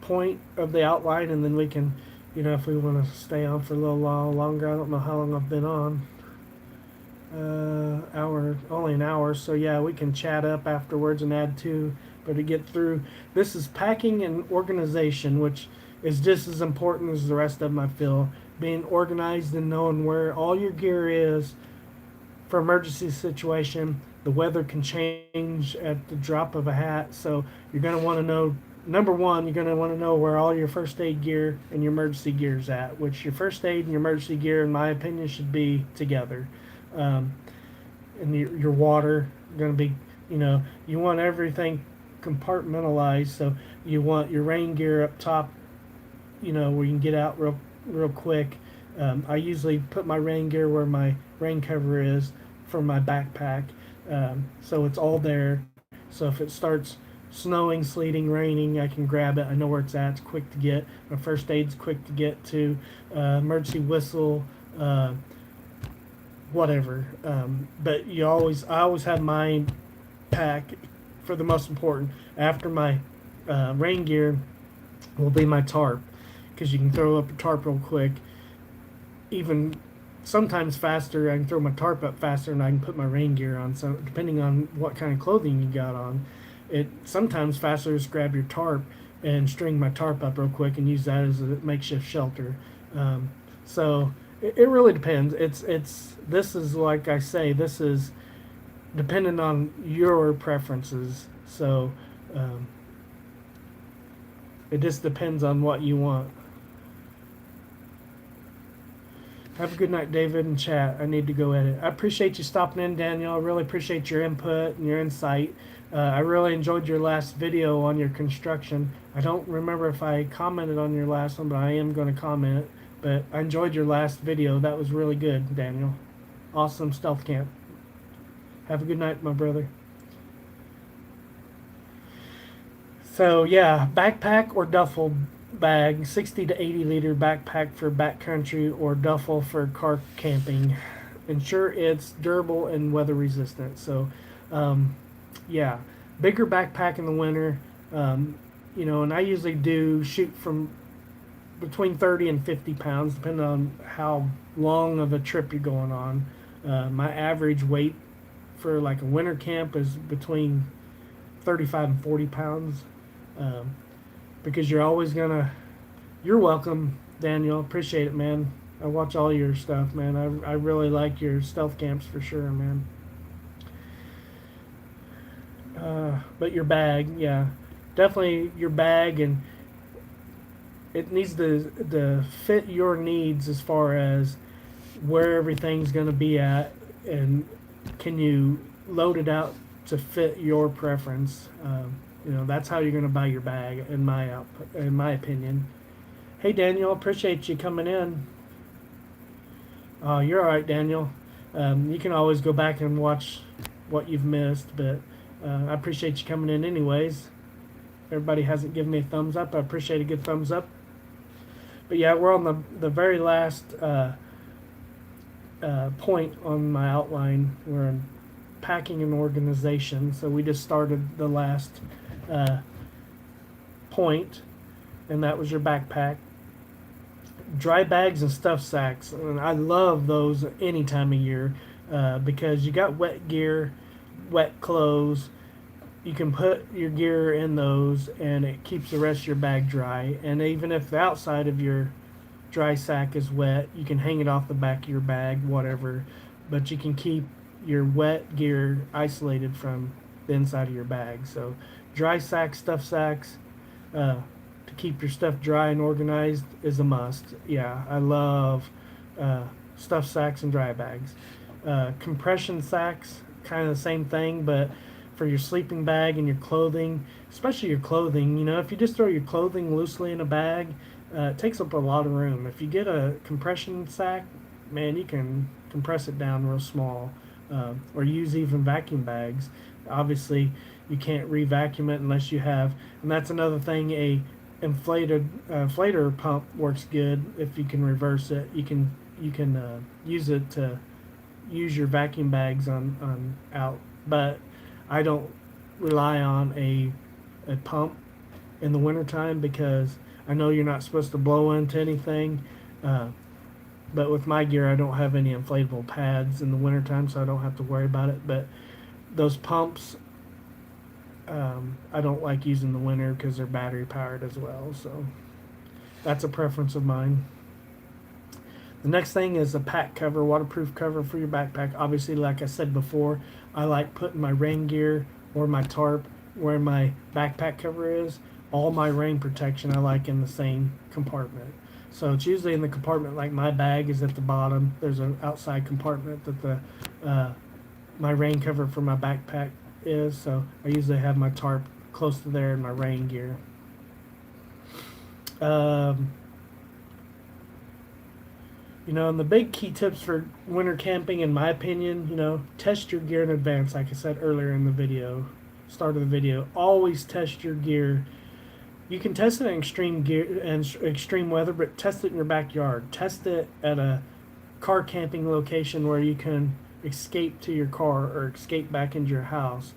point of the outline, and then we can, if we want to stay on for a little while longer. I don't know how long I've been on. Only an hour, so yeah, we can chat up afterwards and add to. But to get through, this is packing and organization, which is just as important as the rest of them. I feel being organized and knowing where all your gear is for emergency situation. The weather can change at the drop of a hat, so you're going to want to know. Number one, you're going to want to know where all your first aid gear and your emergency gear is at. Which your first aid and your emergency gear, in my opinion, should be together. Um, and your water going to be, you want everything compartmentalized. So you want your rain gear up top, where you can get out real quick. I usually put my rain gear where my rain cover is for my backpack, so it's all there. So if it starts snowing, sleeting, raining, I can grab it. I know where it's at. It's quick to get. My first aid's quick to get to. Emergency whistle, whatever. But I always have my pack for the most important. After my rain gear will be my tarp, because you can throw up a tarp real quick. Even sometimes faster, I can throw my tarp up faster and I can put my rain gear on. So depending on what kind of clothing you got on, it sometimes faster is grab your tarp and string my tarp up real quick and use that as a makeshift shelter. So it really depends. This is, like I say, this is dependent on your preferences. So it just depends on what you want. Have a good night, David, and chat. I need to go edit. I appreciate you stopping in, Daniel. I really appreciate your input and your insight. I really enjoyed your last video on your construction. I don't remember if I commented on your last one, but I am going to comment. But I enjoyed your last video. That was really good, Daniel. Awesome stealth camp. Have a good night, my brother. So, yeah, backpack or duffel bag, 60 to 80 liter backpack for backcountry or duffel for car camping. Ensure it's durable and weather resistant. So yeah, bigger backpack in the winter, and I usually do shoot from between 30 and 50 pounds depending on how long of a trip you're going on. My average weight for like a winter camp is between 35 and 40 pounds. Because you're welcome, Daniel. Appreciate it, man. I watch all your stuff, man. I really like your stealth camps for sure, man. But your bag, yeah, definitely your bag, and it needs to fit your needs as far as where everything's going to be at, and can you load it out to fit your preference. That's how you're going to buy your bag, in my opinion. Hey, Daniel, appreciate you coming in. You're all right, Daniel. You can always go back and watch what you've missed, but I appreciate you coming in anyways. Everybody hasn't given me a thumbs up. I appreciate a good thumbs up. But yeah, we're on the very last point on my outline. We're in packing and organization. So we just started the last point, and that was your backpack. Dry bags and stuff sacks, and I love those any time of year because you got wet gear, wet clothes. You can put your gear in those, and it keeps the rest of your bag dry. And even if the outside of your dry sack is wet, you can hang it off the back of your bag, whatever. But you can keep your wet gear isolated from the inside of your bag. So dry sacks, stuff sacks, to keep your stuff dry and organized is a must. Yeah, I love stuff sacks and dry bags. Compression sacks, kind of the same thing, but for your sleeping bag and your clothing, especially your clothing, if you just throw your clothing loosely in a bag, it takes up a lot of room. If you get a compression sack, man, you can compress it down real small, or use even vacuum bags. Obviously, you can't re-vacuum it unless you have, and that's another thing. A inflator pump works good if you can reverse it. You can use it to use your vacuum bags on out, but I don't rely on a pump in the wintertime because I know you're not supposed to blow into anything. But with my gear, I don't have any inflatable pads in the wintertime, so I don't have to worry about it. But those pumps, I don't like using in the winter because they're battery powered as well. So That's a preference of mine. The next thing is a pack cover, waterproof cover for your backpack. Obviously, like I said before, I like putting my rain gear or my tarp where my backpack cover is. All my rain protection I like in the same compartment. So it's usually in the compartment, like my bag is at the bottom. There's an outside compartment that the my rain cover for my backpack is. So I usually have my tarp close to there and my rain gear. Um, and the big key tips for winter camping, in my opinion, test your gear in advance. Like I said earlier in the video, start of the video, always test your gear. You can test it in extreme gear and extreme weather, but test it in your backyard. Test it at a car camping location where you can escape to your car or escape back into your house.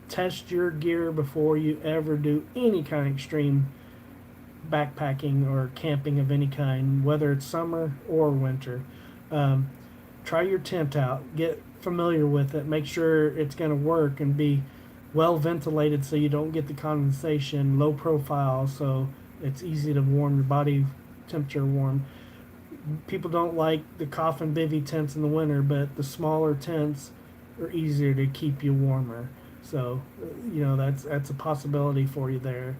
Test your gear before you ever do any kind of extreme backpacking or camping of any kind, whether it's summer or winter. Try your tent out, get familiar with it, make sure it's going to work and be well ventilated so you don't get the condensation, low profile so it's easy to warm your body temperature warm. People don't like the coffin bivy tents in the winter, but the smaller tents are easier to keep you warmer. So, that's a possibility for you there.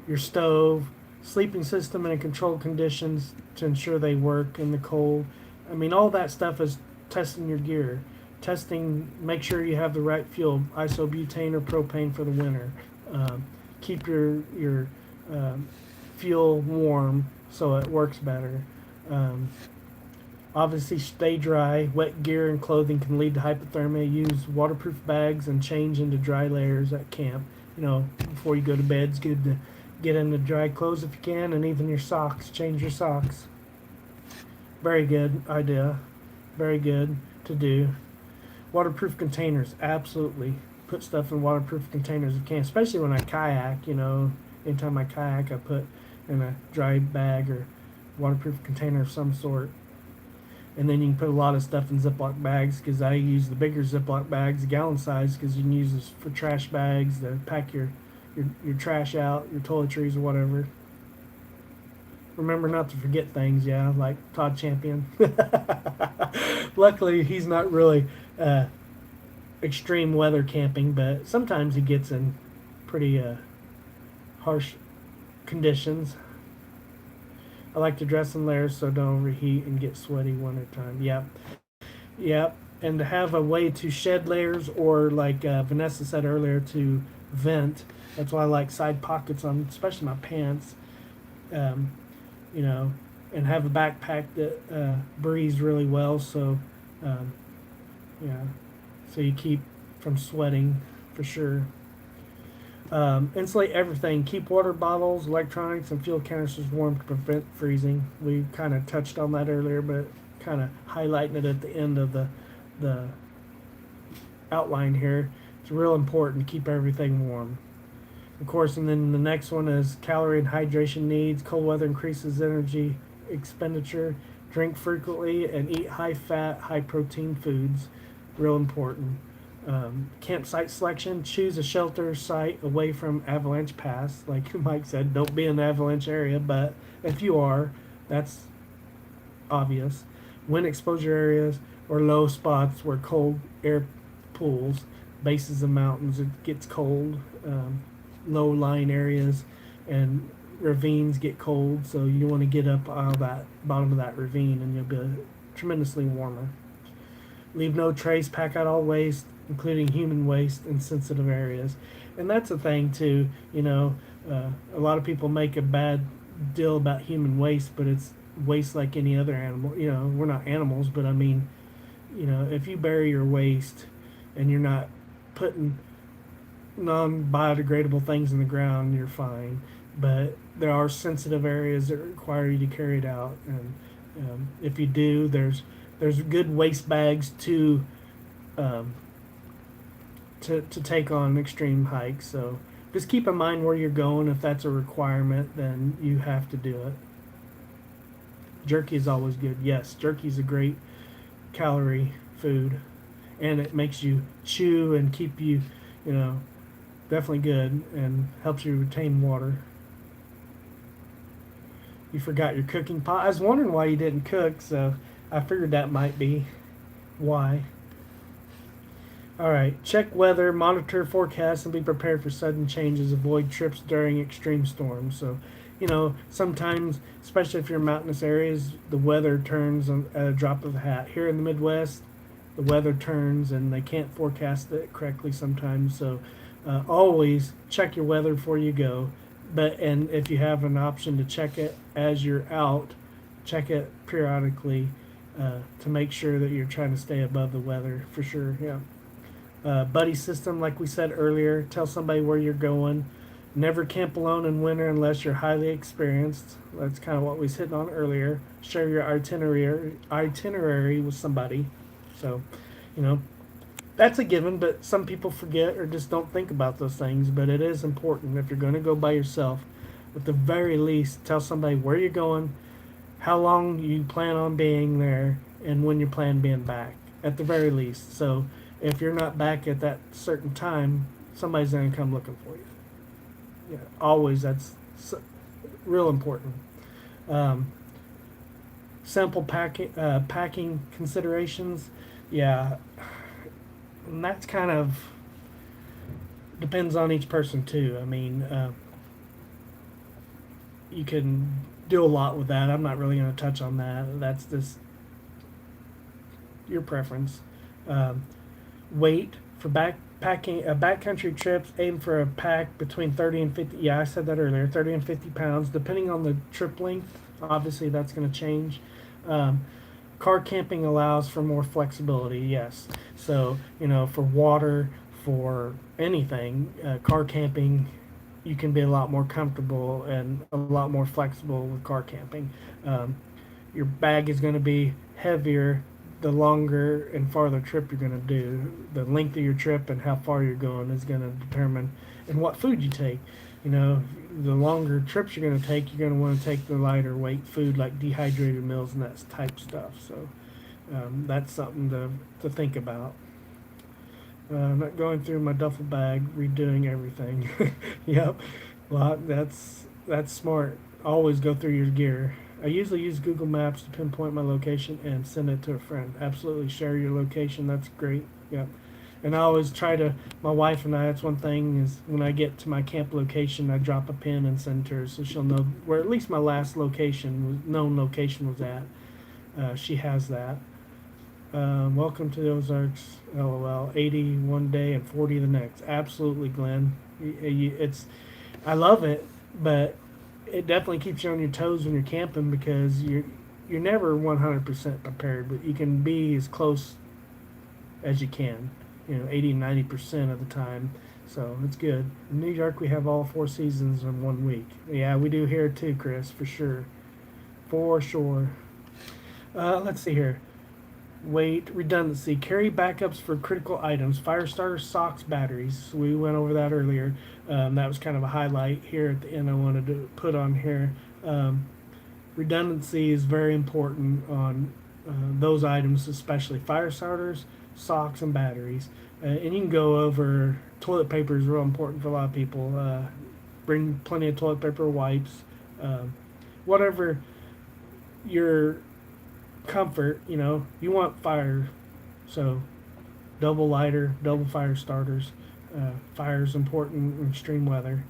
Your stove, sleeping system in controlled conditions to ensure they work in the cold. I mean, all that stuff is testing your gear. Make sure you have the right fuel, isobutane or propane for the winter. Keep your fuel warm so it works better. Obviously, stay dry. Wet gear and clothing can lead to hypothermia. Use waterproof bags and change into dry layers at camp. Before you go to bed, it's good to get into dry clothes if you can, and even your socks. Change your socks. Very good idea. Very good to do. Waterproof containers, absolutely. Put stuff in waterproof containers if you can, especially when I kayak. Anytime I kayak, I put in a dry bag or waterproof container of some sort. And then you can put a lot of stuff in Ziploc bags, because I use the bigger Ziploc bags, gallon size, because you can use this for trash bags to pack your trash out, your toiletries or whatever. Remember not to forget things, like Todd Champion. Luckily, he's not really extreme weather camping, but sometimes he gets in pretty harsh conditions. I like to dress in layers so don't overheat and get sweaty wintertime. Yep. And to have a way to shed layers, or like Vanessa said earlier, to vent. That's why I like side pockets on, especially my pants. And have a backpack that breathes really well. So, so you keep from sweating for sure. Insulate everything. Keep water bottles, electronics, and fuel canisters warm to prevent freezing. We kind of touched on that earlier, but kind of highlighting it at the end of the outline here. It's real important to keep everything warm. Of course, and then the next one is calorie and hydration needs. Cold weather increases energy expenditure. Drink frequently and eat high-fat, high-protein foods. Real important. Campsite selection. Choose a shelter site away from avalanche paths. Like Mike said, don't be in the avalanche area, but if you are, that's obvious. Wind exposure areas or low spots where cold air pools. Bases of mountains, it gets cold. Low-lying areas and ravines get cold, so you want to get up out of that bottom of that ravine, and you'll be tremendously warmer. Leave no trace. Pack out all waste, including human waste, in sensitive areas. And that's a thing too. A lot of people make a bad deal about human waste, but it's waste like any other animal. We're not animals, but I mean, if you bury your waste and you're not putting non-biodegradable things in the ground, you're fine. But there are sensitive areas that require you to carry it out, and if you do, there's good waste bags to take on extreme hikes. So just keep in mind where you're going. If that's a requirement, then you have to do it. Jerky is always good. Yes, jerky is a great calorie food, and it makes you chew and keep you, definitely good, and helps you retain water. You forgot your cooking pot. I was wondering why you didn't cook, so I figured that might be why. All right. Check weather, monitor forecasts, and be prepared for sudden changes. Avoid trips during extreme storms. So, sometimes, especially if you're in mountainous areas, the weather turns at a drop of a hat. Here in the Midwest, the weather turns and they can't forecast it correctly sometimes. So, always check your weather before you go. And if you have an option to check it as you're out, check it periodically to make sure that you're trying to stay above the weather for sure. Yeah. Buddy system, like we said earlier, tell somebody where you're going. Never camp alone in winter unless you're highly experienced. That's kind of what we was hitting on earlier. Share your itinerary with somebody. So, you know, that's a given, but some people forget or just don't think about those things. But it is important if you're going to go by yourself. At the very least, tell somebody where you're going, how long you plan on being there, and when you plan being back. At the very least. So if you're not back at that certain time, somebody's going to come looking for you. Yeah, always. That's real important. Um, Sample packing considerations. Yeah, and that's kind of depends on each person too. I mean, you can do a lot with that. I'm not really going to touch on that. That's just your preference. Um, Weight for backcountry trips. Aim for a pack between 30 and 50. Yeah, I said that earlier. 30 and 50 pounds, depending on the trip length. Obviously, that's going to change. Car camping allows for more flexibility. Yes. So for water, for anything, car camping, you can be a lot more comfortable and a lot more flexible with car camping. Your bag is going to be heavier the longer and farther trip you're going to do. The length of your trip and how far you're going is going to determine and what food you take. The longer trips you're going to take, you're going to want to take the lighter weight food like dehydrated meals and that type stuff. So that's something to think about. I'm not going through my duffel bag redoing everything. Yep. Well, that's smart. Always go through your gear. I usually use Google Maps to pinpoint my location and send it to a friend. Absolutely share your location. That's great. Yep. And I always try to, my wife and I, that's one thing is when I get to my camp location, I drop a pin and send to her so she'll know where at least my last known location was at. She has that. Welcome to the Ozarks, LOL. 80 one day and 40 the next. Absolutely, Glenn. I love it, but it definitely keeps you on your toes when you're camping because you're never 100% prepared, but you can be as close as you can, 80 90% of the time. So it's good. In New York, we have all 4 seasons in 1 week. Yeah, we do here too, Chris, for sure. For sure. Let's see here. Weight, redundancy, carry backups for critical items, fire starters, socks, batteries. We went over that earlier. That was kind of a highlight here at the end I wanted to put on here. Redundancy is very important on those items, especially fire starters, socks, and batteries. And you can go over toilet paper is real important for a lot of people. Bring plenty of toilet paper, wipes, whatever your comfort, you want fire, so double lighter, double fire starters. Fire is important in extreme weather.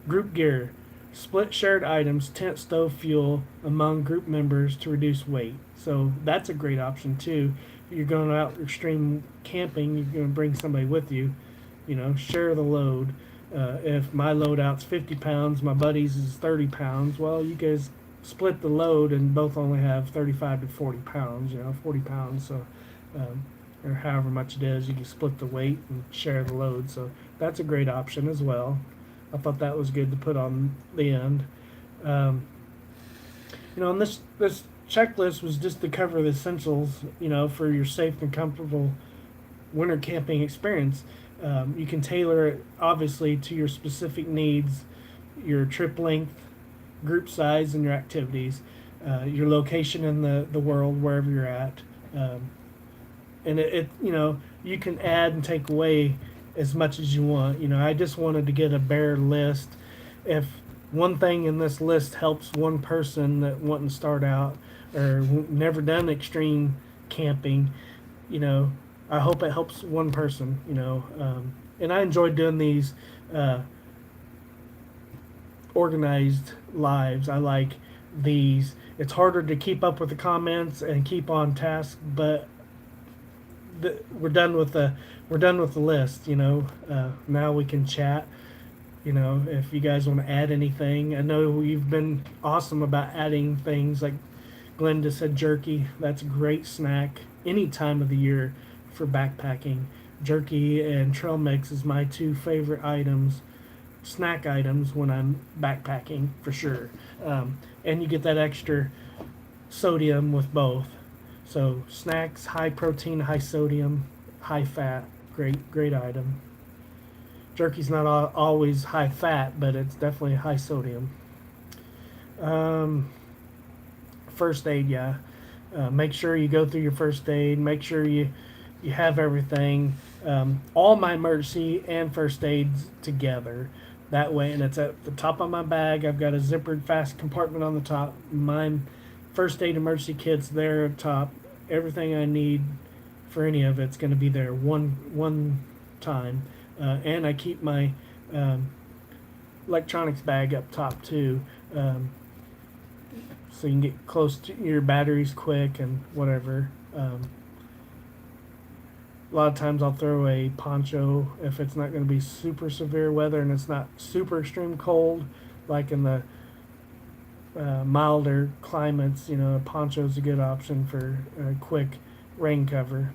Group gear, split shared items, tent, stove, fuel among group members to reduce weight. So that's a great option too. If you're going out extreme camping, you're going to bring somebody with you. Share the load. If my loadout's 50 pounds, my buddy's is 30 pounds. Well, you guys split the load and both only have 35 to 40 pounds, 40 pounds. So, or however much it is, you can split the weight and share the load. So that's a great option as well. I thought that was good to put on the end. And this checklist was just to cover the essentials, for your safe and comfortable winter camping experience. You can tailor it obviously to your specific needs, your trip length, group size, and your activities, your location in the world, wherever you're at. And you can add and take away as much as you want. I just wanted to get a bare list. If one thing in this list helps one person that wanting to start out or never done extreme camping, you know, I hope it helps one person, you know. And I enjoy doing these uh, organized lives. I like these. It's harder to keep up with the comments and keep on task, but we're done with the list. You know, now we can chat. You know, if you guys want to add anything, I know you've been awesome about adding things like Glenn just said jerky. That's a great snack any time of the year for backpacking. Jerky and trail mix is my two favorite items, snack items when I'm backpacking for sure. And you get that extra sodium with both. So snacks, high protein, high sodium, high fat, great item. Jerky's not always high fat, but it's definitely high sodium. First aid, yeah. Make sure you go through your first aid. Make sure you have everything. All my emergency and first aids together. That way, and it's at the top of my bag. I've got a zippered fast compartment on the top. My first aid emergency kit's there at top. Everything I need for any of it's going to be there one time. And I keep my electronics bag up top too, so you can get close to your batteries quick and whatever. A lot of times I'll throw a poncho if it's not going to be super severe weather and it's not super extreme cold, like in the milder climates. You know, a poncho is a good option for quick rain cover.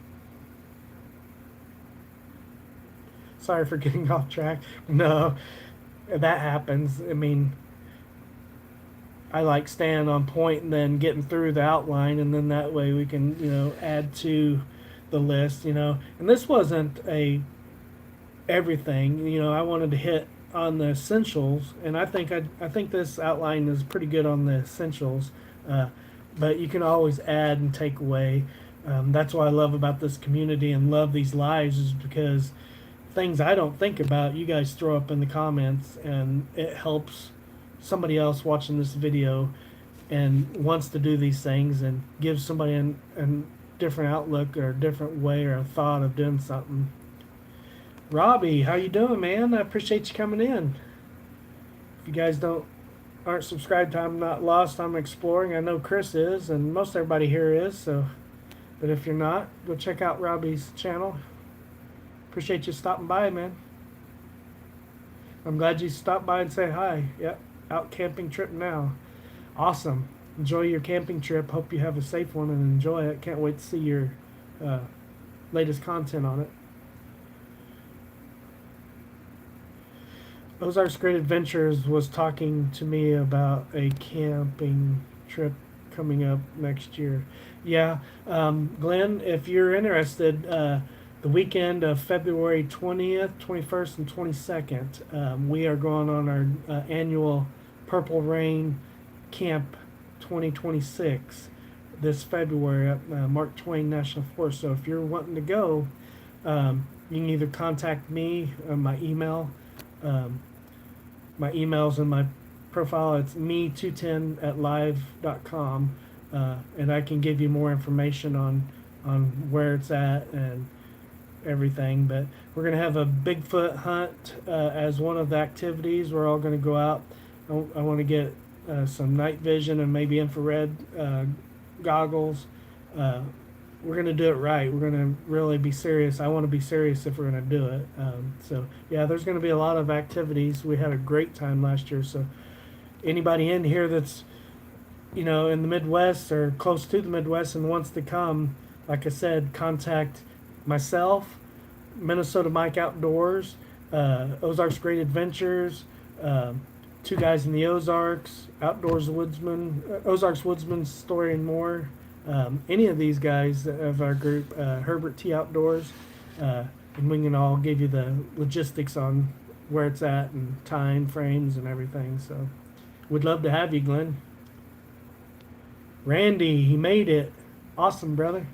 Sorry for getting off track. No, that happens. I mean, I like staying on point and then getting through the outline, and then that way we can, you know, add to the list, you know. And this wasn't a everything, you know. I wanted to hit on the essentials, and I think this outline is pretty good on the essentials. But you can always add and take away. That's what I love about this community and love these lives, is because things I don't think about, you guys throw up in the comments, and it helps somebody else watching this video and wants to do these things and gives somebody a different outlook or a different way or a thought of doing something. Robbie, how you doing, man? I appreciate you coming in. If you guys aren't subscribed to I'm Not Lost, I'm Exploring, I know Chris is, and most everybody here is, so, but if you're not, go check out Robbie's channel. Appreciate you stopping by, man. I'm glad you stopped by and say hi. Yep, out camping trip now. Awesome. Enjoy your camping trip. Hope you have a safe one and enjoy it. Can't wait to see your latest content on it. Ozarks Great Adventures was talking to me about a camping trip coming up next year. Yeah, Glenn, if you're interested, the weekend of February 20th, 21st, and 22nd, we are going on our annual Purple Rain Camp 2026 this February at Mark Twain National Forest. So if you're wanting to go, you can either contact me on my email. My email's in my profile. It's me210@live.com, and I can give you more information on where it's at and everything. But we're going to have a Bigfoot hunt as one of the activities. We're all going to go out. I want to get some night vision and maybe infrared goggles. We're going to do it right. We're going to really be serious. I want to be serious if we're going to do it. So yeah, there's going to be a lot of activities. We had a great time last year. So anybody in here that's, you know, in the Midwest or close to the Midwest and wants to come, like I said, contact myself, Minnesota Mike Outdoors, Ozarks Great Adventures, Two Guys in the Ozarks, Outdoors Woodsman, Ozarks Woodsman Story and More. Any of these guys of our group, Herbert T. Outdoors, and we can all give you the logistics on where it's at and time frames and everything. So we'd love to have you, Glenn. Randy, he made it. Awesome, brother.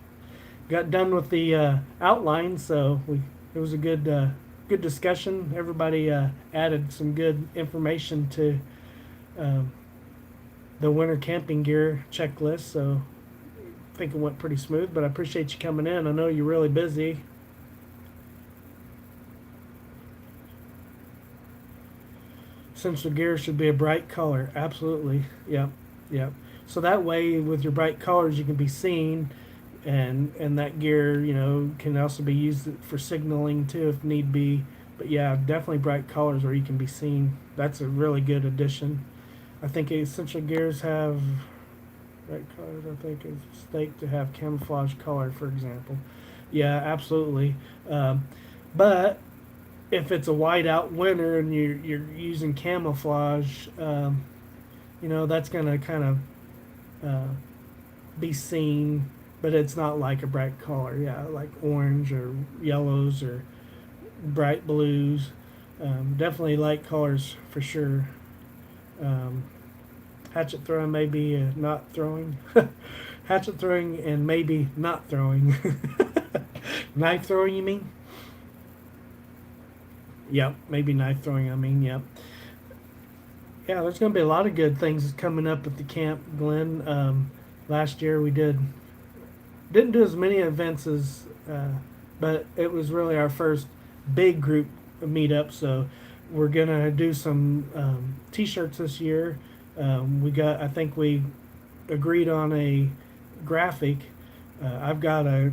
Got done with the outline, so it was a good discussion. Everybody added some good information to um, the winter camping gear checklist. So I think it went pretty smooth, but I appreciate you coming in. I know you're really busy. Essential gear should be a bright color. Absolutely. Yep. Yep. So that way, with your bright colors, you can be seen, and that gear, can also be used for signaling too, if need be. But yeah, definitely bright colors where you can be seen. That's a really good addition. I think essential gears have bright colors. I think it's staked to have camouflage color, for example. Yeah, absolutely. But if it's a whiteout winter and you're using camouflage, that's gonna kind of be seen, but it's not like a bright color. Yeah, like orange or yellows or bright blues. Definitely light colors for sure. Um, hatchet throwing, maybe not throwing. Hatchet throwing and maybe not throwing. Knife throwing, you mean? Yep, maybe knife throwing, I mean, yep. Yeah, there's going to be a lot of good things coming up at the camp, Glenn. Last year we didn't do as many events as, but it was really our first big group meetup. So we're gonna do some T-shirts this year. I think we agreed on a graphic. I've got a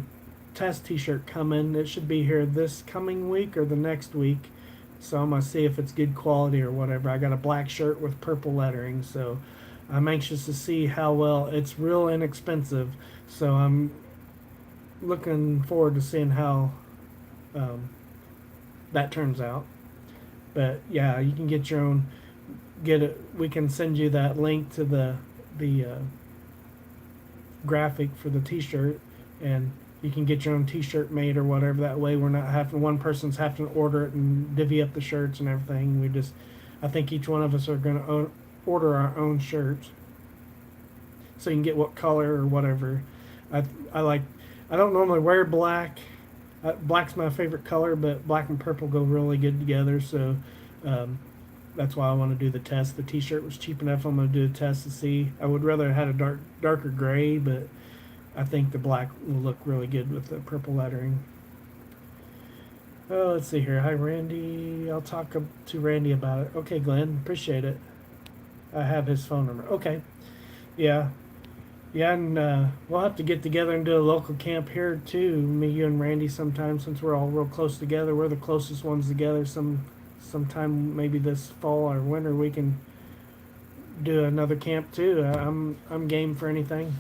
test T-shirt coming. It should be here this coming week or the next week. So I'm gonna see if it's good quality or whatever. I got a black shirt with purple lettering, so I'm anxious to see how well. It's real inexpensive, so I'm looking forward to seeing how um, that turns out. But yeah, you can get your own. Get it. We can send you that link to the graphic for the T-shirt, and you can get your own T-shirt made or whatever. That way, we're not having one person's having to order it and divvy up the shirts and everything. I think each one of us are going to order our own shirts, so you can get what color or whatever. I like. I don't normally wear black. Black's my favorite color, but black and purple go really good together. So um, that's why I want to do the test. The T-shirt was cheap enough. I'm going to do a test to see. I would rather have had a darker gray, but I think the black will look really good with the purple lettering. Oh, let's see here. Hi, Randy. I'll talk to Randy about it. Okay, Glenn. Appreciate it. I have his phone number. Okay. Yeah. Yeah, and we'll have to get together and do a local camp here too. Me, you, and Randy sometime, since we're all real close together. We're the closest ones together. Sometime maybe this fall or winter we can do another camp too. I'm game for anything.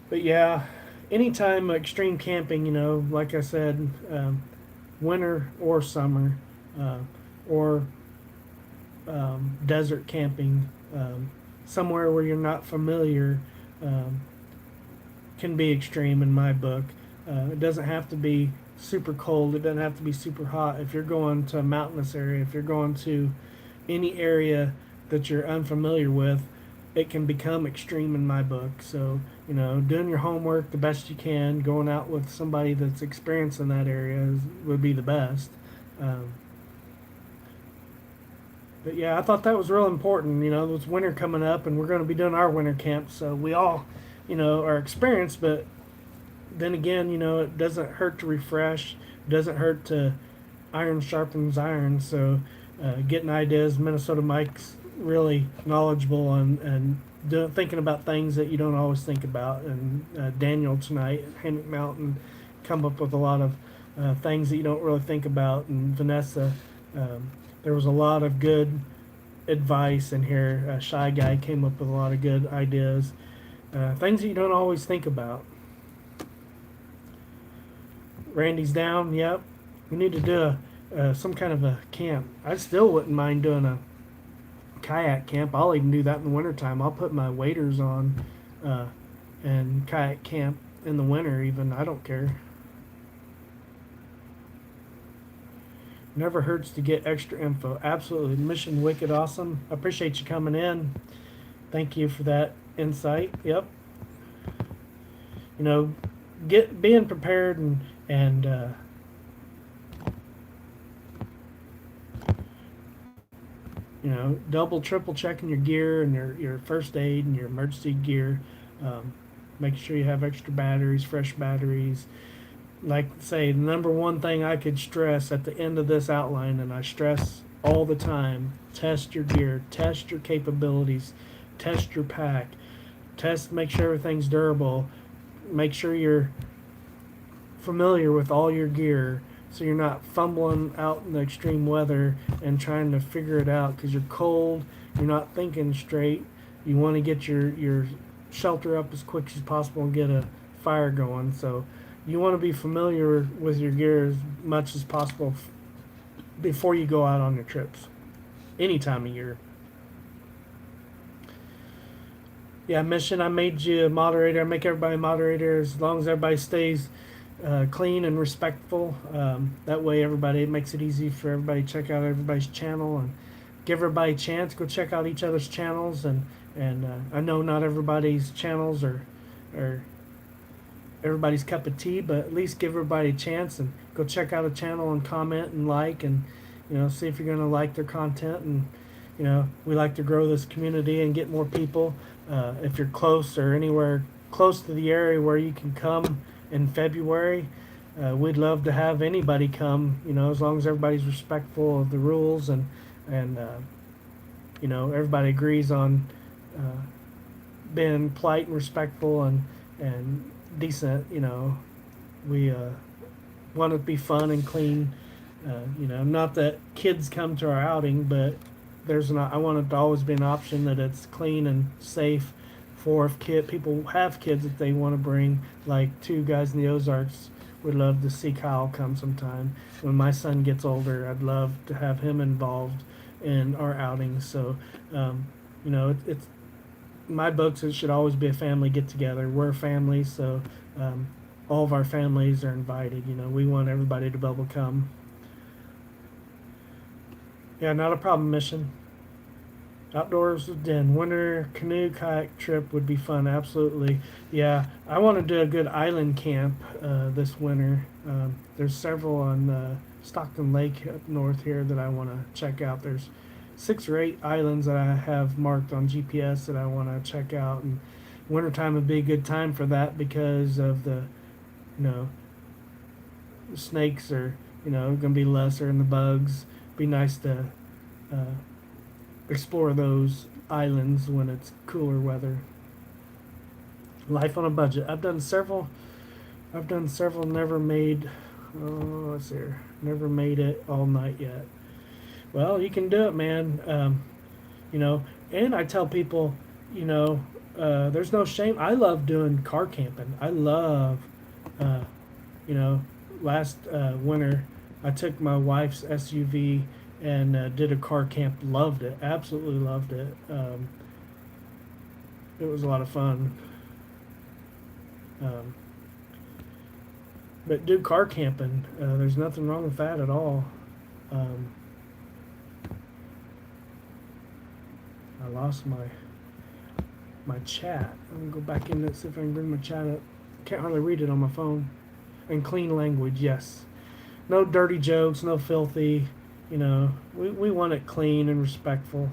But yeah, anytime extreme camping, like I said, winter or summer, or desert camping, somewhere where you're not familiar, um, can be extreme in my book. It doesn't have to be super cold. It doesn't have to be super hot. If you're going to a mountainous area, if you're going to any area that you're unfamiliar with, it can become extreme in my book. So, doing your homework the best you can, going out with somebody that's experienced in that area would be the best. But yeah, I thought that was real important. There's winter coming up, and we're going to be doing our winter camp, so we all, are experienced. But then again, it doesn't hurt to refresh. It doesn't hurt to iron sharpens iron. So getting ideas. Minnesota Mike's really knowledgeable and thinking about things that you don't always think about. And Daniel tonight at Hammock Mountain come up with a lot of things that you don't really think about. And Vanessa. There was a lot of good advice in here. A Shy Guy came up with a lot of good ideas. Things that you don't always think about. Randy's down. Yep. We need to do some kind of a camp. I still wouldn't mind doing a kayak camp. I'll even do that in the wintertime. I'll put my waders on and kayak camp in the winter even. I don't care. Never hurts to get extra info. Absolutely. Mission wicked awesome. I appreciate you coming in. Thank you for that insight. Yep. Being prepared and double, triple checking your gear and your first aid and your emergency gear. Um, Making sure you have extra batteries, fresh batteries. Like say, the number one thing I could stress at the end of this outline, and I stress all the time: test your gear, test your capabilities, test your pack, test, make sure everything's durable, make sure you're familiar with all your gear, so you're not fumbling out in the extreme weather and trying to figure it out because you're cold, you're not thinking straight. You want to get your shelter up as quick as possible and get a fire going. So you want to be familiar with your gear as much as possible before you go out on your trips, any time of year. Yeah, mission. I made you a moderator. I make everybody a moderator as long as everybody stays clean and respectful. That way, everybody, it makes it easy for everybody to check out everybody's channel and give everybody a chance. Go check out each other's channels, and I know not everybody's channels are everybody's cup of tea, but at least give everybody a chance and go check out a channel and comment and like, and see if you're gonna like their content. And we like to grow this community and get more people. If you're close or anywhere close to the area where you can come in February, we'd love to have anybody come. As long as everybody's respectful of the rules and everybody agrees on being polite and respectful and decent. We want it to be fun and clean. Not that kids come to our outing, but I want it to always be an option that it's clean and safe for if people have kids that they want to bring. Like two guys in the Ozarks would love to see Kyle come sometime. When my son gets older, I'd love to have him involved in our outings. So, it's my books. It should always be a family get together. We're a family, so all of our families are invited. We want everybody to be able to come. Yeah, not a problem, mission. Outdoors with Den. Winter canoe kayak trip would be fun. Absolutely. Yeah, I want to do a good island camp this winter. There's several on Stockton Lake up north here that I want to check out. There's 6 or 8 islands that I have marked on GPS that I want to check out. And wintertime would be a good time for that because of the snakes are going to be lesser and the bugs. Be nice to explore those islands when it's cooler weather. Life on a budget. I've done several. Never made. Oh, let's see here. Never made it all night yet. Well, you can do it, man. And I tell people, there's no shame. I love doing car camping. I love, last winter I took my wife's SUV and did a car camp. Loved it. Absolutely loved it. It was a lot of fun. But do car camping. There's nothing wrong with that at all. I lost my chat. I'm gonna go back in and see if I can bring my chat up. Can't hardly read it on my phone. And clean language, yes. No dirty jokes, no filthy. We want it clean and respectful.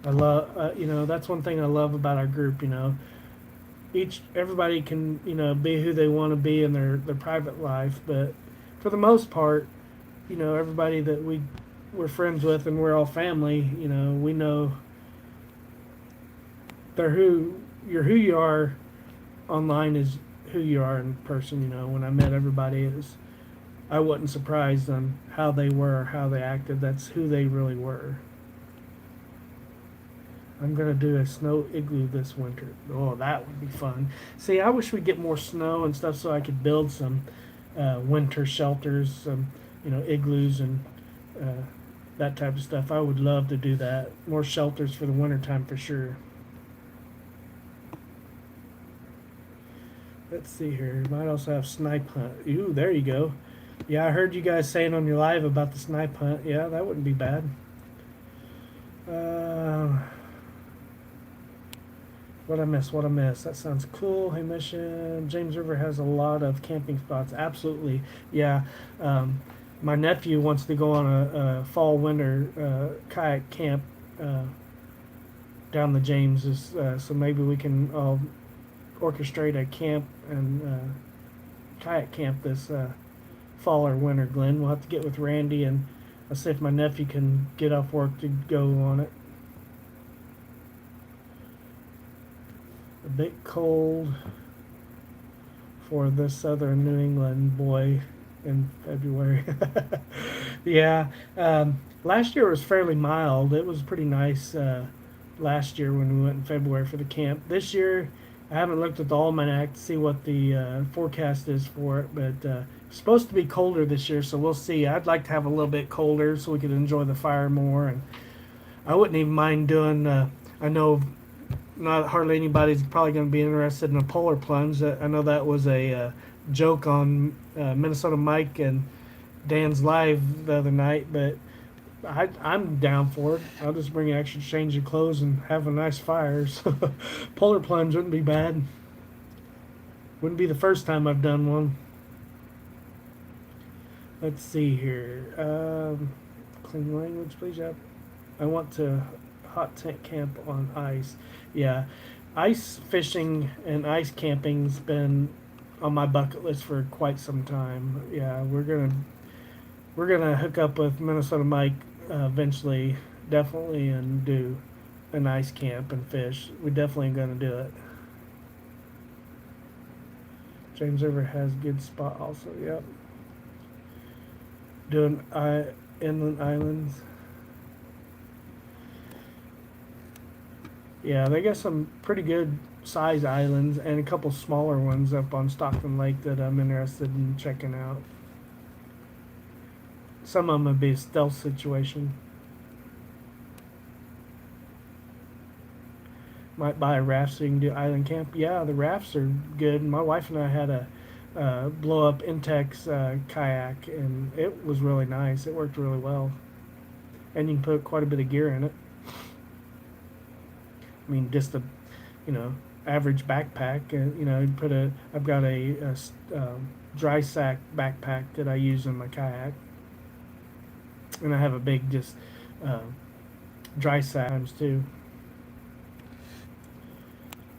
I love, that's one thing I love about our group. Everybody can, be who they want to be in their private life, but for the most part, everybody that we're friends with and we're all family. We know who you are online is who you are in person. When I met everybody, I wasn't surprised on how they were or how they acted. That's who they really were. I'm gonna do a snow igloo this winter. Oh, that would be fun. See, I wish we'd get more snow and stuff so I could build some winter shelters, some igloos and that type of stuff. I would love to do that. More shelters for the wintertime for sure. Let's see here. You might also have snipe hunt. Ooh, there you go. Yeah, I heard you guys saying on your live about the snipe hunt. Yeah, that wouldn't be bad. What I miss? That sounds cool. Hey, mission. James River has a lot of camping spots. Absolutely. Yeah. My nephew wants to go on a fall winter kayak camp uh, down the Jameses, so maybe we can orchestrate a camp and kayak camp this fall or winter, Glenn. We'll have to get with Randy and I'll see if my nephew can get off work to go on it. A bit cold for the southern New England boy in February. Yeah, last year was fairly mild. It was pretty nice last year when we went in February for the camp. This year, I haven't looked at the almanac to see what the forecast is for it, but it's supposed to be colder this year, so we'll see. I'd like to have a little bit colder so we could enjoy the fire more, and I wouldn't even mind doing. I know not hardly anybody's probably going to be interested in a polar plunge. I know that was a joke on Minnesota Mike and Dan's live the other night, but I'm down for it. I'll just bring an extra change of clothes and have a nice fire. So polar plunge wouldn't be bad. Wouldn't be the first time I've done one. Let's see here. Clean language, please. Yep. I want to hot tent camp on ice. Yeah, ice fishing and ice camping's been on my bucket list for quite some time. Yeah, we're gonna hook up with Minnesota Mike eventually, definitely, and do an ice camp and fish. We're definitely gonna do it. James River has good spot also. Yep. Doing inland islands. Yeah, they got some pretty good size islands and a couple smaller ones up on Stockton Lake that I'm interested in checking out. Some of them would be a stealth situation. Might buy a raft so you can do island camp. Yeah, the rafts are good. My wife and I had a blow up Intex kayak, and it was really nice. It worked really well, and you can put quite a bit of gear in it. I mean, just a, you know, average backpack. You know, I've got a dry sack backpack that I use in my kayak, and I have a big just dry sack times too.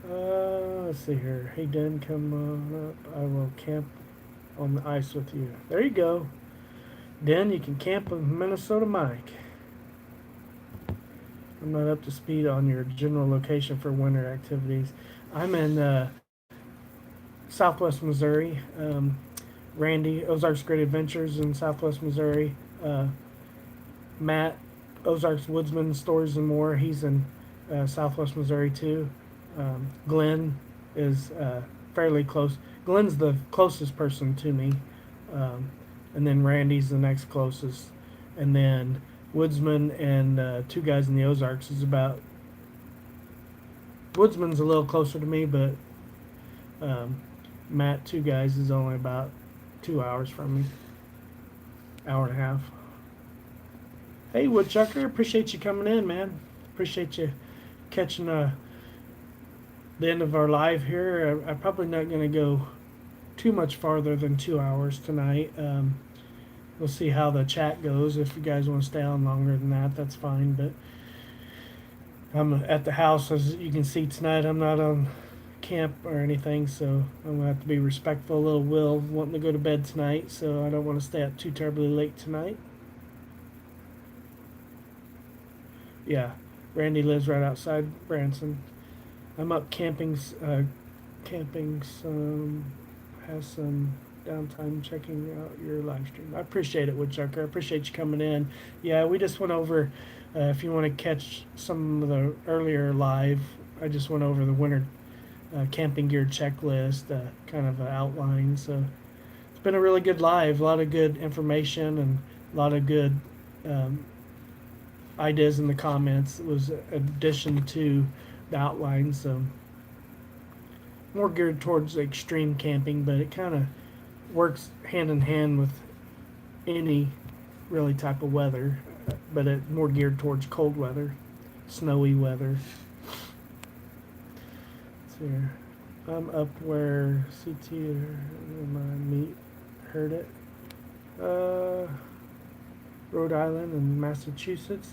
Let's see here. Hey, Dan, come on up. I will camp on the ice with you. There you go. Dan, you can camp with Minnesota Mike. I'm not up to speed on your general location for winter activities. I'm in Southwest Missouri. Randy, Ozarks Great Adventures in Southwest Missouri. Matt, Ozarks Woodsman Stories and More. He's in Southwest Missouri too. Glenn is fairly close. Glenn's the closest person to me, and then Randy's the next closest, and then Woodsman and two guys in the Ozarks is about. Woodsman's a little closer to me, but Matt, two guys, is only about 2 hours from me, hour and a half. Hey, Woodchucker, appreciate you coming in, man. Appreciate you catching the end of our live here. I'm probably not going to go too much farther than 2 hours tonight. We'll see how the chat goes. If you guys want to stay on longer than that, that's fine. But I'm at the house, as you can see tonight. I'm not on camp or anything, so I'm going to have to be respectful. Little Will wanting to go to bed tonight, so I don't want to stay up too terribly late tonight. Yeah, Randy lives right outside Branson. I'm up camping some, has some downtime checking out your live stream. I appreciate it, Woodchucker. I appreciate you coming in. Yeah, we just went over, if you want to catch some of the earlier live, I just went over the winter camping gear checklist, kind of an outline. So it's been a really good live, a lot of good information and a lot of good ideas in the comments. It was an addition to the outline, so more geared towards extreme camping, but it kind of works hand in hand with any really type of weather, but it more geared towards cold weather, snowy weather. Let's see here. I'm up where CT or my meat heard it. Uh, Rhode Island and Massachusetts.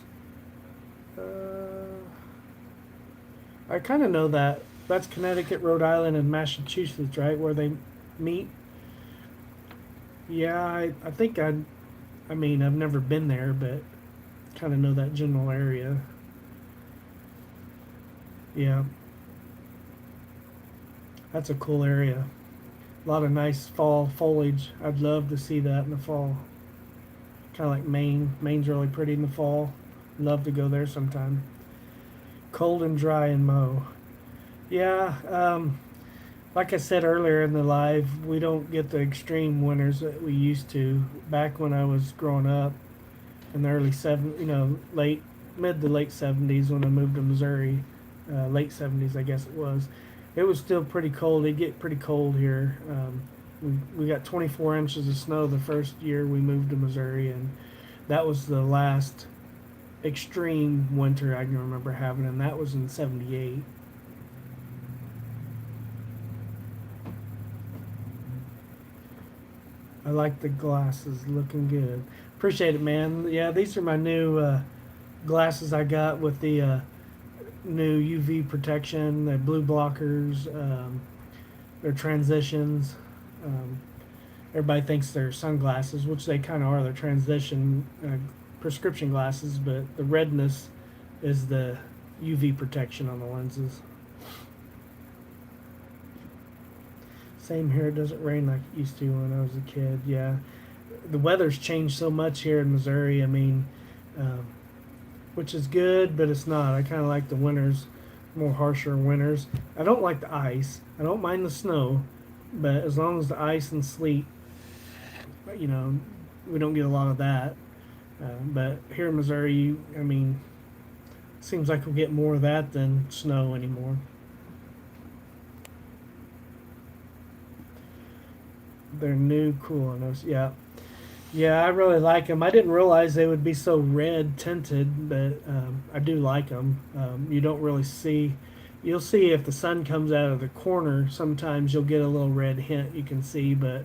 I kind of know that. That's Connecticut, Rhode Island, and Massachusetts, right? Where they meet. Yeah, I think I mean, I've never been there, but kind of know that general area. Yeah, that's a cool area. A lot of nice fall foliage. I'd love to see that in the fall. Kind of like Maine. Maine's really pretty in the fall. Love to go there sometime. Cold and dry and mow. Yeah, like I said earlier in the live, we don't get the extreme winters that we used to. Back when I was growing up in the early late mid to late 70s when I moved to Missouri, late 70s I guess it was. It was still pretty cold. It get pretty cold here. We got 24 inches of snow the first year we moved to Missouri, and that was the last extreme winter I can remember having, and that was in '78. I like the glasses, looking good. Appreciate it, man. Yeah, these are my new glasses I got with the new UV protection, the blue blockers, their transitions. Um, Everybody thinks they're sunglasses, which they kind of are. They're transition prescription glasses, but the redness is the UV protection on the lenses. Same here. It doesn't rain like it used to when I was a kid. Yeah, the weather's changed so much here in Missouri. I mean, um, which is good, but it's not. I kind of like the winters, more harsher winters. I don't like the ice. I don't mind the snow, but as long as the ice and sleet, you know, we don't get a lot of that. But here in Missouri, I mean, it seems like we'll get more of that than snow anymore. They're new, cool, and those, yeah, yeah, I really like them. I didn't realize they would be so red tinted, but I do like them. You don't really see. You'll see if the sun comes out of the corner. Sometimes you'll get a little red hint you can see, but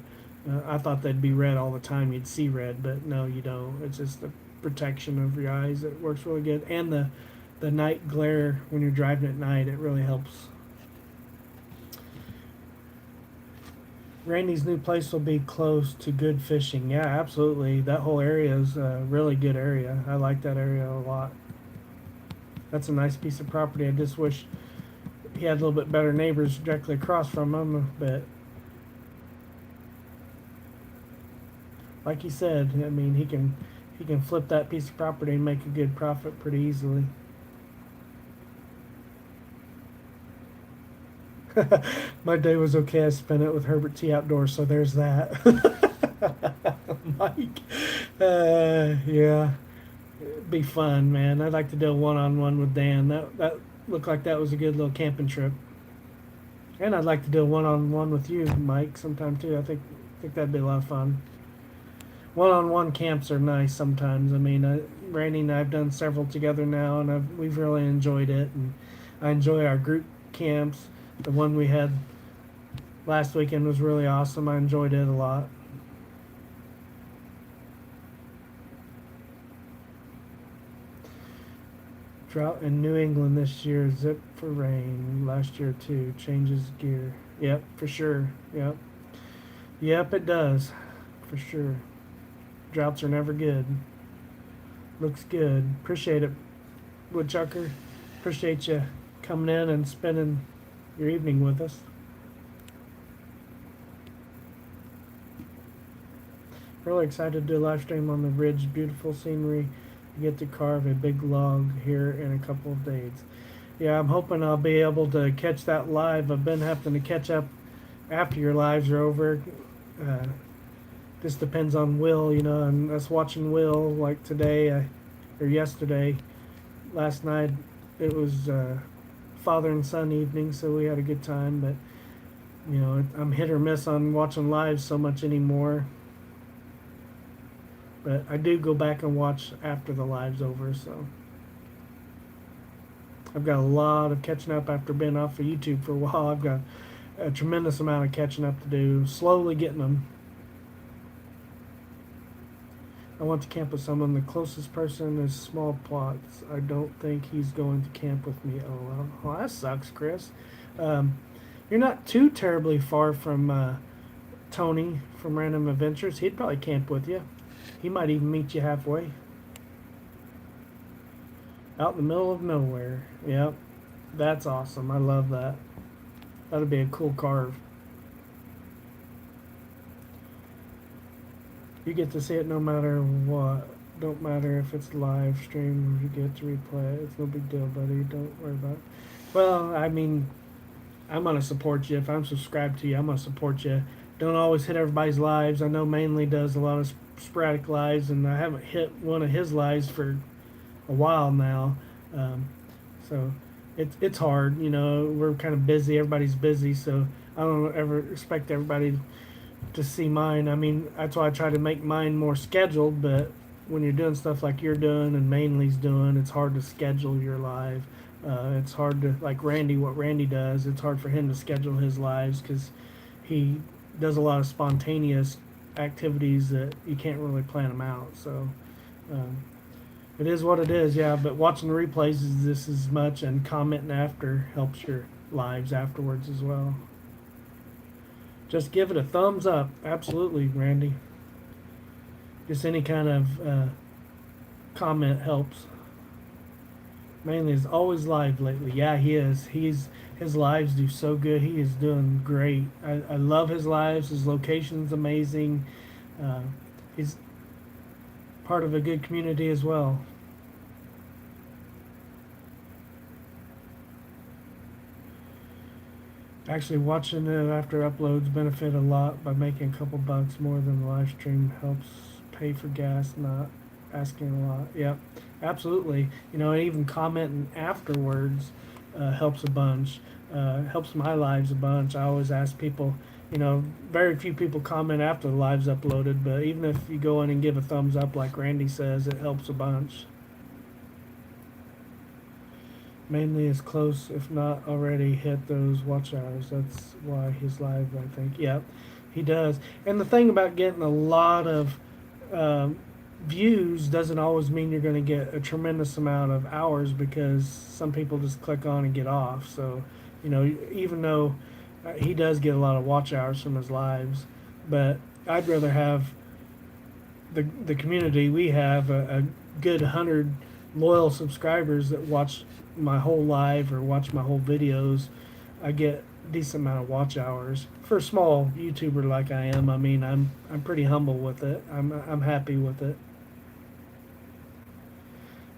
I thought they'd be red all the time. You'd see red, but no, you don't. It's just the protection of your eyes. It works really good, and the night glare when you're driving at night, it really helps. Randy's new place will be close to good fishing. Yeah, absolutely. That whole area is a really good area. I like that area a lot. That's a nice piece of property. I just wish he had a little bit better neighbors directly across from him. But like he said, I mean, he can flip that piece of property and make a good profit pretty easily. My day was okay. I spent it with Herbert T. Outdoors, so there's that. Mike, yeah, it'd be fun, man. I'd like to do a one-on-one with Dan. That looked like that was a good little camping trip. And I'd like to do a one-on-one with you, Mike, sometime too. I think that'd be a lot of fun. One-on-one camps are nice sometimes. I mean, Randy and I've done several together now, and we've really enjoyed it. And I enjoy our group camps. The one we had last weekend was really awesome. I enjoyed it a lot. Drought in New England this year. Zip for rain. Last year too. Changes gear. Yep, for sure. Yep. Yep, it does. For sure. Droughts are never good. Looks good. Appreciate it, Woodchucker. Appreciate you coming in and spending your evening with us. Really excited to do a live stream on the ridge. Beautiful scenery. I get to carve a big log here in a couple of days. Yeah, I'm hoping I'll be able to catch that live. I've been having to catch up after your lives are over. Uh, just depends on Will, and us watching Will like today or yesterday. Last night it was father and son evening, so we had a good time. But I'm hit or miss on watching live so much anymore. But I do go back and watch after the live's over, so I've got a lot of catching up after being off of YouTube for a while. I've got a tremendous amount of catching up to do. Slowly getting them. I want to camp with someone. The closest person is small plots. I don't think he's going to camp with me. Oh well, that sucks, Chris. Um, you're not too terribly far from Tony from Random Adventures. He'd probably camp with you. He might even meet you halfway. Out in the middle of nowhere. Yep, that's awesome. I love that. That'd be a cool carve. You get to see it no matter what. Don't matter if it's live stream or you get to replay it. It's no big deal, buddy. Don't worry about it. Well, I mean, I'm gonna support you. If I'm subscribed to you, I'm gonna support you. Don't always hit everybody's lives. I know Mainly does a lot of sporadic lives, and I haven't hit one of his lives for a while now. So it's hard. You know, we're kind of busy. Everybody's busy, so I don't ever expect everybody to see mine. I mean, that's why I try to make mine more scheduled. But when you're doing stuff like you're doing and Mainly's doing, it's hard to schedule your live. It's hard to, like Randy, what Randy does. It's hard for him to schedule his lives because he does a lot of spontaneous activities that you can't really plan them out. So um, it is what it is, yeah. But watching the replays is this as much, and commenting after helps your lives afterwards as well. Just give it a thumbs up. Absolutely, Randy. Just any kind of comment helps. Mainly is always live lately. Yeah, he is. His lives do so good. He is doing great. I love his lives. His location's amazing. He's part of a good community as well. Actually, watching it after uploads benefit a lot by making a couple bucks more than the live stream. Helps pay for gas, not asking a lot. Yep, absolutely. You know, even commenting afterwards helps a bunch. Helps my lives a bunch. I always ask people, you know, very few people comment after the live's uploaded, but even if you go in and give a thumbs up like Randy says, it helps a bunch. Mainly is close, if not already hit those watch hours. That's why he's live, I think. Yep, he does. And the thing about getting a lot of views doesn't always mean you're going to get a tremendous amount of hours, because some people just click on and get off. So, you know, even though he does get a lot of watch hours from his lives, but I'd rather have the community we have, a good 100 loyal subscribers that watch my whole live or watch my whole videos. I get a decent amount of watch hours for a small YouTuber like I am. I mean, I'm pretty humble with it. I'm happy with it.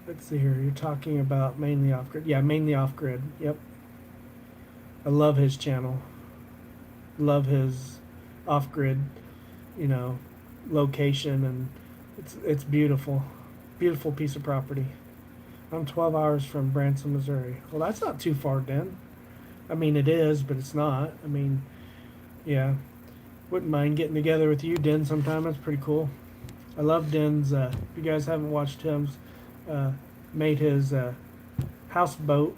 Let's see here. You're talking about Mainly Off Grid. Yeah, Mainly Off Grid. Yep. I love his channel. Love his off grid, you know, location, and it's beautiful. Beautiful piece of property. I'm 12 hours from Branson, Missouri. Well, that's not too far, Den. I mean, it is, but it's not. I mean, yeah. Wouldn't mind getting together with you, Den, sometime. That's pretty cool. I love Den's. If you guys haven't watched him's, made his houseboat.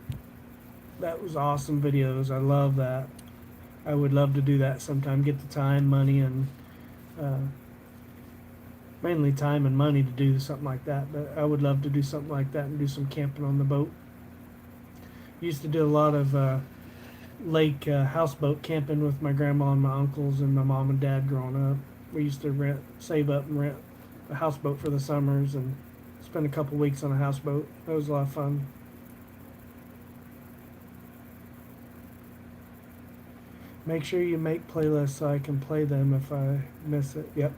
That was awesome videos. I love that. I would love to do that sometime. Get the time, money, and mainly time and money to do something like that. But I would love to do something like that and do some camping on the boat. Used to do a lot of lake houseboat camping with my grandma and my uncles and my mom and dad growing up. We used to save up and rent a houseboat for the summers and spend a couple weeks on a houseboat. That was a lot of fun. Make sure you make playlists so I can play them if I miss it. Yep,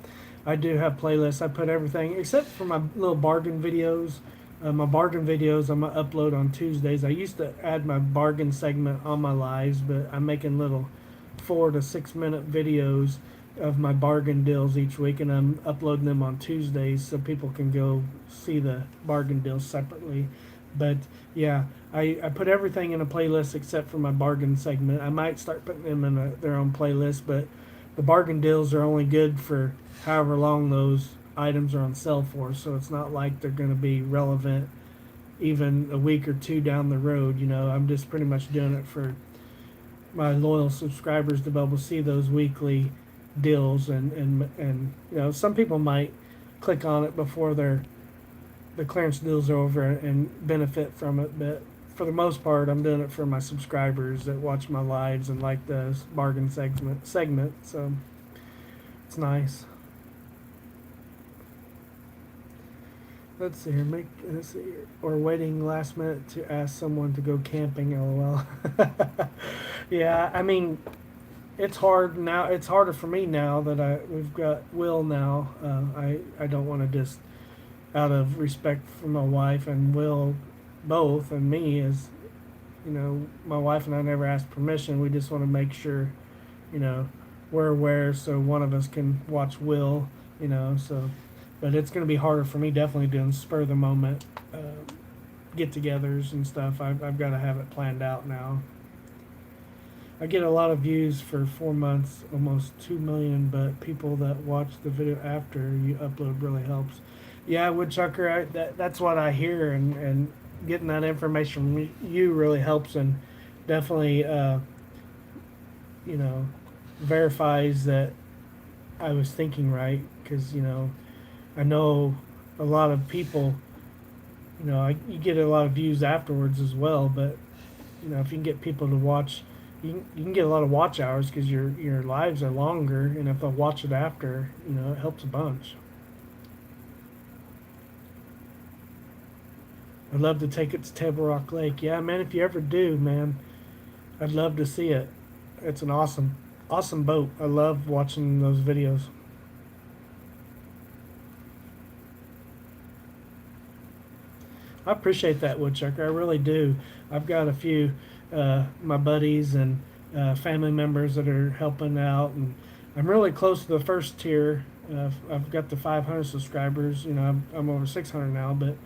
I do have playlists. I put everything except for my little bargain videos. My bargain videos I'm gonna upload on Tuesdays. I used to add my bargain segment on my lives, but I'm making little 4 to 6 minute videos of my bargain deals each week, and I'm uploading them on Tuesdays so people can go see the bargain deals separately. But yeah, I put everything in a playlist except for my bargain segment. I might start putting them in their own playlist, but the bargain deals are only good for however long those items are on sale for. So it's not like they're going to be relevant even a week or two down the road. You know, I'm just pretty much doing it for my loyal subscribers to be able to see those weekly deals. And you know, some people might click on it before the clearance deal's over and benefit from it. But for the most part, I'm doing it for my subscribers that watch my lives and like the bargain segment. So it's nice. Let's see here. Let's see here. Or waiting last minute to ask someone to go camping. LOL. Yeah, I mean, it's hard now. It's harder for me now that we've got Will now. I don't want to just, out of respect for my wife and Will, both, and me, as you know, my wife and I never asked permission. We just want to make sure, you know, we're aware so one of us can watch Will. You know, so. But it's going to be harder for me, definitely doing spur of the moment get-togethers and stuff. I've got to have it planned out now. I get a lot of views for 4 months, almost 2 million, but people that watch the video after you upload really helps. Yeah, Woodchucker, that's what I hear, and getting that information from you really helps, and definitely, you know, verifies that I was thinking right, because, you know, I know a lot of people, you know, you get a lot of views afterwards as well, but, you know, if you can get people to watch, you can get a lot of watch hours because your lives are longer, and if they'll watch it after, you know, it helps a bunch. I'd love to take it to Table Rock Lake. Yeah, man, if you ever do, man, I'd love to see it. It's an awesome boat. I love watching those videos. I appreciate that, Woodchucker. I really do. I've got a few my buddies and family members that are helping out, and I'm really close to the first tier. I've got the 500 subscribers. You know, I'm over 600 now, but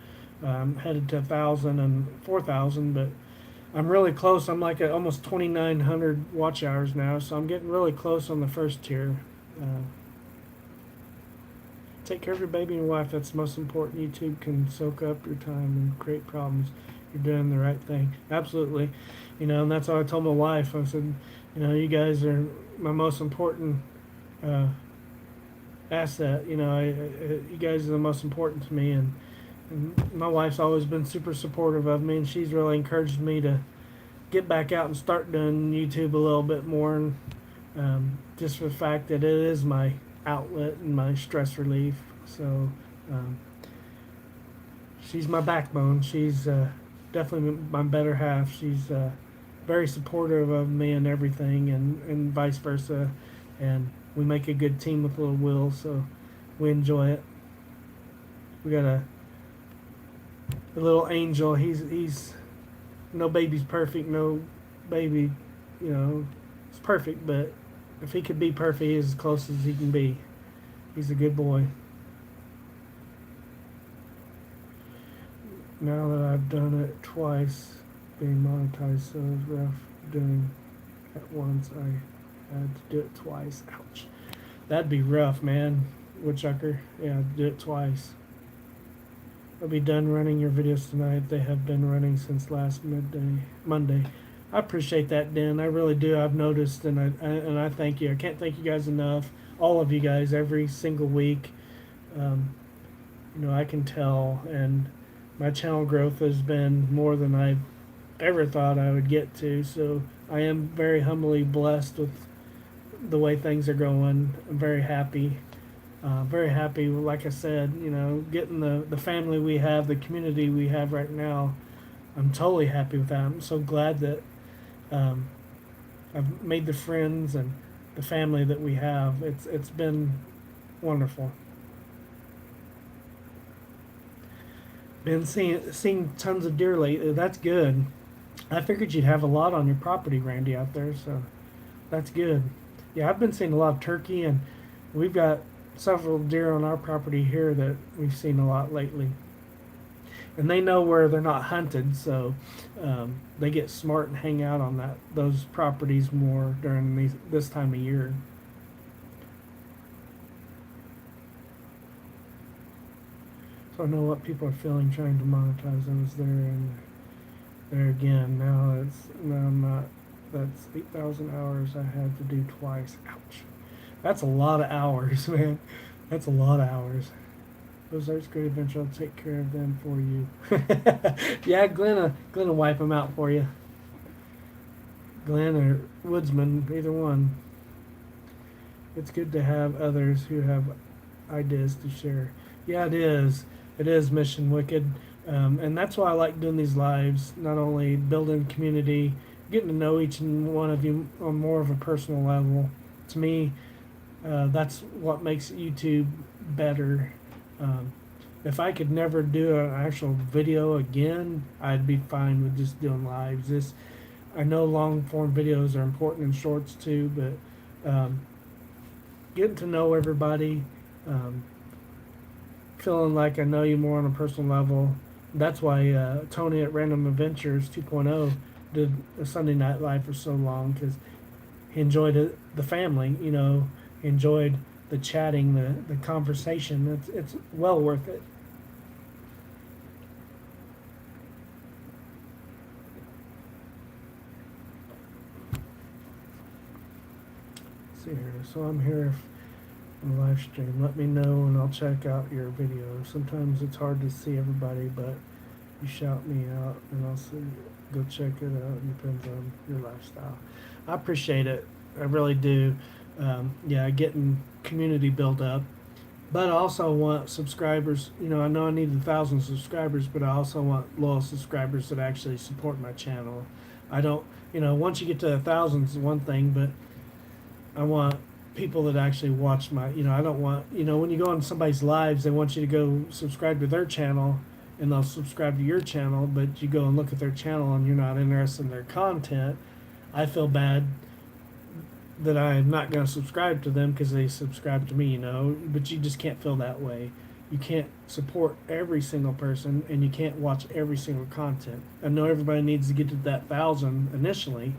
I'm headed to 1,000 and 4,000. But I'm really close. I'm like at almost 2,900 watch hours now, so I'm getting really close on the first tier. Take care of your baby and wife. That's the most important. YouTube can soak up your time and create problems. You're doing the right thing. Absolutely. You know, and that's what I told my wife. I said, you know, you guys are my most important asset. You know, you guys are the most important to me. And my wife's always been super supportive of me, and she's really encouraged me to get back out and start doing YouTube a little bit more. And just for the fact that it is my outlet and my stress relief. So she's my backbone. She's definitely my better half. She's very supportive of me and everything, and vice versa. And we make a good team with little Will, so we enjoy it. We got a little angel. He's no baby's perfect. No baby, you know, is perfect, but if he could be perfect, he's as close as he can be. He's a good boy. Now that I've done it twice, being monetized, so it's rough doing it once. I had to do it twice. Ouch. That'd be rough, man. Woodchucker. Yeah, do it twice. I'll be done running your videos tonight. They have been running since last Monday. I appreciate that, Dan. I really do. I've noticed, and I thank you. I can't thank you guys enough. All of you guys, every single week. You know, I can tell, and my channel growth has been more than I ever thought I would get to. So I am very humbly blessed with the way things are going. I'm very happy. Very happy. Like I said, you know, getting the family we have, the community we have right now. I'm totally happy with that. I'm so glad that I've made the friends and the family that we have. It's been wonderful. Been seeing tons of deer lately. That's good. I figured you'd have a lot on your property, Randy, out there, so that's good. Yeah, I've been seeing a lot of turkey, and we've got several deer on our property here that we've seen a lot lately. And they know where they're not hunted, so they get smart and hang out on those properties more during this time of year. So I know what people are feeling trying to monetize. I was there and there again. Now I'm not. That's 8,000 hours I had to do twice. Ouch. That's a lot of hours, man. That's a lot of hours. Ozark's Great Adventure. I'll take care of them for you. Yeah, Glenn will wipe them out for you. Glenn or Woodsman, either one. It's good to have others who have ideas to share. Yeah, it is. It is Mission Wicked. And that's why I like doing these lives, not only building community, getting to know each and one of you on more of a personal level. To me, that's what makes YouTube better. Um, if I could never do an actual video again, I'd be fine with just doing lives. I know long form videos are important in shorts too, but getting to know everybody, um, feeling like I know you more on a personal level. That's why Tony at Random Adventures 2.0 did a Sunday Night Live for so long, because he enjoyed the family, he enjoyed the chatting, the conversation. It's well worth it. Let's see here. So I'm here on the live stream. Let me know and I'll check out your video. Sometimes it's hard to see everybody, but you shout me out and I'll see. Go check it out. It depends on your lifestyle. I appreciate it. I really do. Yeah, getting community built up. But I also want subscribers. I know I need 1,000 subscribers, but I also want loyal subscribers that actually support my channel. I don't, once you get to 1,000 is one thing, but I want people that actually watch my, I don't want, when you go on somebody's lives, they want you to go subscribe to their channel and they'll subscribe to your channel, but you go and look at their channel and you're not interested in their content. I feel bad that I'm not going to subscribe to them because they subscribe to me, but you just can't feel that way. You can't support every single person and you can't watch every single content. I know everybody needs to get to that 1,000 initially,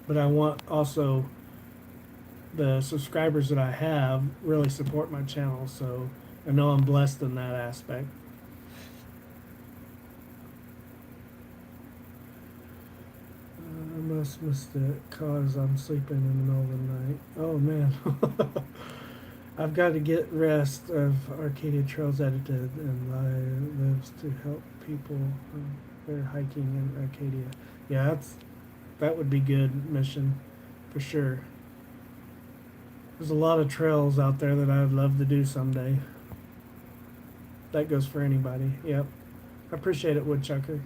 but I want also the subscribers that I have really support my channel, so I know I'm blessed in that aspect. I must missed it cause I'm sleeping in the middle of the night. Oh man. I've got to get rest of Arcadia Trails edited and lives to help people they're hiking in Arcadia. Yeah, that would be good mission for sure. There's a lot of trails out there that I'd love to do someday. That goes for anybody. Yep. I appreciate it, Woodchucker.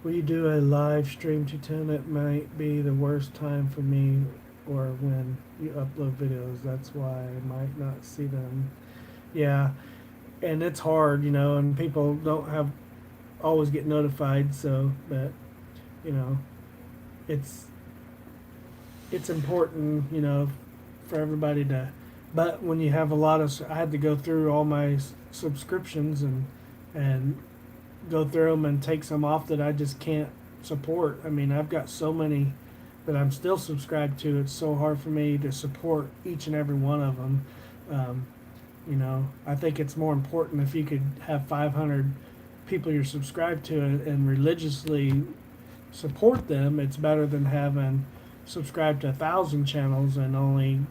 Will you do a live stream to 10? It might be the worst time for me or when you upload videos. That's why I might not see them. Yeah. And it's hard, and people don't always get notified, so, but, it's important, for everybody to, but when you have I had to go through all my subscriptions and go through them and take some off that I just can't support. I mean, I've got so many that I'm still subscribed to. It's so hard for me to support each and every one of them. I think it's more important if you could have 500 people you're subscribed to and religiously support them. It's better than having subscribed to 1,000 channels and only,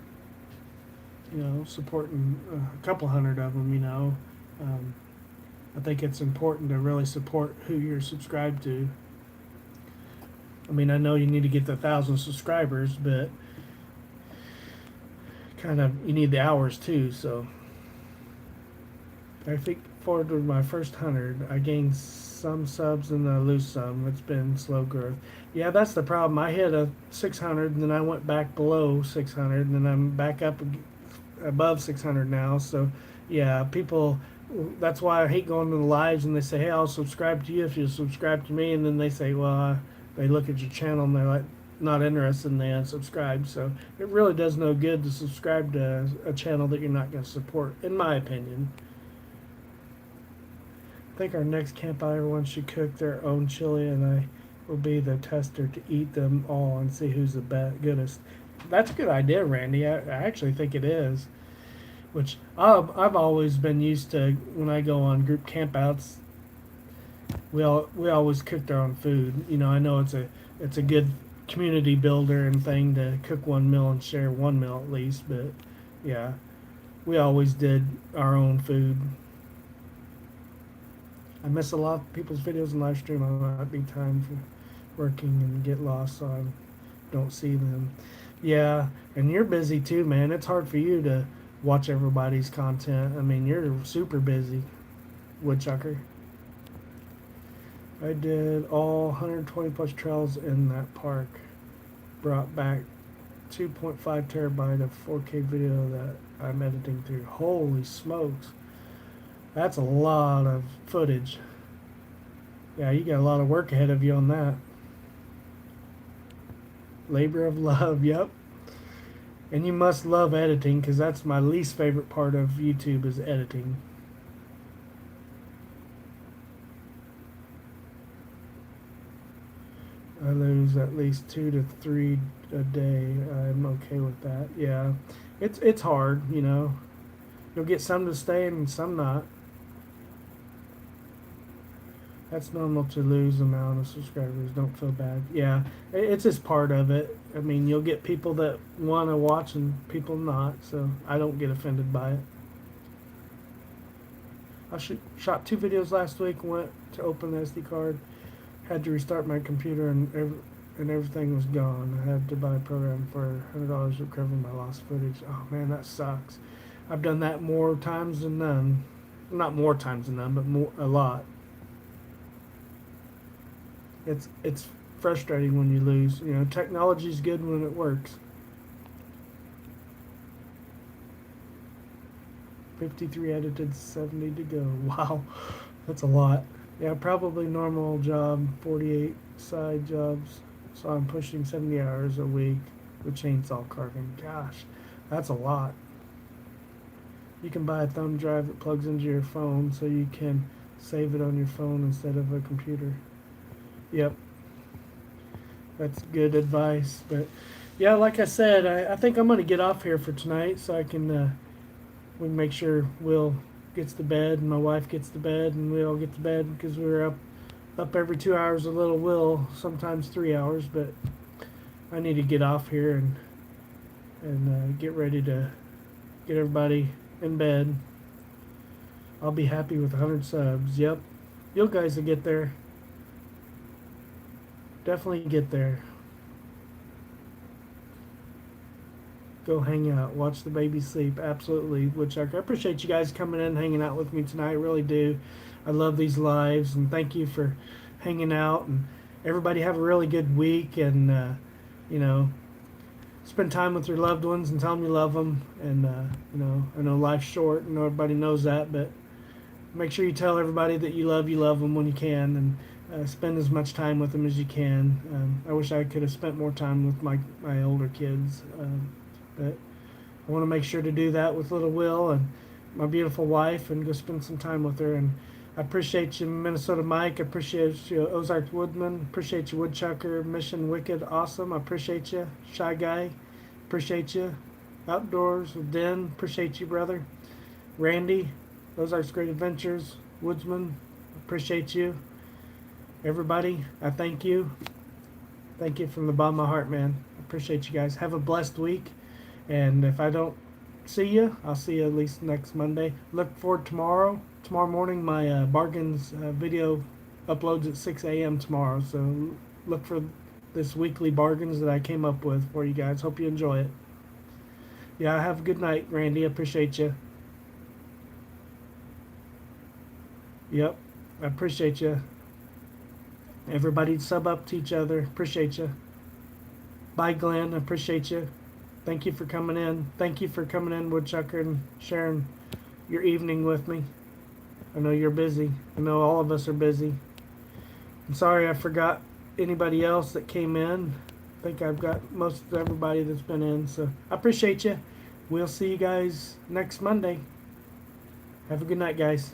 supporting a couple hundred of them, I think it's important to really support who you're subscribed to. I mean, I know you need to get the 1,000 subscribers, but kind of you need the hours too. So I think forward to my first 100, I gained some subs and I lose some. It's been slow growth. Yeah, that's the problem. I hit a 600 and then I went back below 600 and then I'm back up above 600 now. So yeah, people. That's why I hate going to the lives and they say, hey, I'll subscribe to you if you subscribe to me, and then they say, well, they look at your channel and they're like not interested and they unsubscribe. So it really does no good to subscribe to a channel that you're not going to support, in my opinion. I think our next campfire one should cook their own chili and I will be the tester to eat them all and see who's the goodest. That's a good idea, Randy. I actually think it is. Which I've always been used to when I go on group campouts. We always cook our own food. I know it's a good community builder and thing to cook one meal and share one meal at least. But yeah, We always did our own food. I miss a lot of people's videos and live stream. I might be time for working and get lost, so I don't see them. Yeah, and you're busy too, man. It's hard for you to watch everybody's content. I mean, you're super busy, woodchucker. I did all 120 plus trails in that park. Brought back 2.5 terabyte of 4K video that I'm editing through. Holy smokes. That's a lot of footage. Yeah, you got a lot of work ahead of you on that. Labor of love, yep. And you must love editing, because that's my least favorite part of YouTube is editing. I lose at least 2 to 3 a day. I'm okay with that. Yeah, it's hard, you know. You'll get some to stay and some not. That's normal to lose amount of subscribers. Don't feel bad. Yeah, it's just part of it. I mean, you'll get people that want to watch and people not, so I don't get offended by it. I shot 2 videos last week. Went to open the SD card, had to restart my computer, and everything was gone. I had to buy a program for $100 to recover my lost footage. Oh man, that sucks. I've done that more times than none. Not more times than none, but a lot. It's frustrating when you lose. You know, technology's good when it works. 53 edited, 70 to go. Wow, that's a lot. Yeah, probably normal job, 48 side jobs. So I'm pushing 70 hours a week with chainsaw carving. Gosh, that's a lot. You can buy a thumb drive that plugs into your phone so you can save it on your phone instead of a computer. Yep. That's good advice. But yeah, like I said, I think I'm going to get off here for tonight so I can we make sure Will gets to bed and my wife gets to bed and we all get to bed because we're up every 2 hours with little Will, sometimes 3 hours. But I need to get off here and get ready to get everybody in bed. I'll be happy with 100 subs. Yep. You guys will get there. Definitely get there. Go hang out. Watch the baby sleep. Absolutely, Woodchucker. I appreciate you guys coming in, hanging out with me tonight. I really do. I love these lives, and thank you for hanging out. And everybody have a really good week, and you know, spend time with your loved ones and tell them you love them. And you know, I know life's short, and everybody knows that, but make sure you tell everybody that you love them when you can, and spend as much time with them as you can. I wish I could have spent more time with my older kids, but I want to make sure to do that with little Will and my beautiful wife and go spend some time with her. And I appreciate you, Minnesota Mike. I appreciate you, Ozark Woodman. Appreciate you, Woodchucker. Mission Wicked. Awesome. I appreciate you, Shy Guy. Appreciate you. Outdoors with Den. Appreciate you, brother. Randy. Ozark's Great Adventures. Woodsman. Appreciate you. Everybody, I thank you. Thank you from the bottom of my heart, man. I appreciate you guys. Have a blessed week. And if I don't see you, I'll see you at least next Monday. Look forward tomorrow. Tomorrow morning, my bargains video uploads at 6 a.m. tomorrow. So look for this weekly bargains that I came up with for you guys. Hope you enjoy it. Yeah, have a good night, Randy. I appreciate you. Yep, I appreciate you. Everybody sub up to each other. Appreciate you. Bye, Glenn. I appreciate you. Thank you for coming in. Thank you for coming in, Woodchucker, and sharing your evening with me. I know you're busy. I know all of us are busy. I'm sorry I forgot anybody else that came in. I think I've got most of everybody that's been in. So I appreciate you. We'll see you guys next Monday. Have a good night, guys.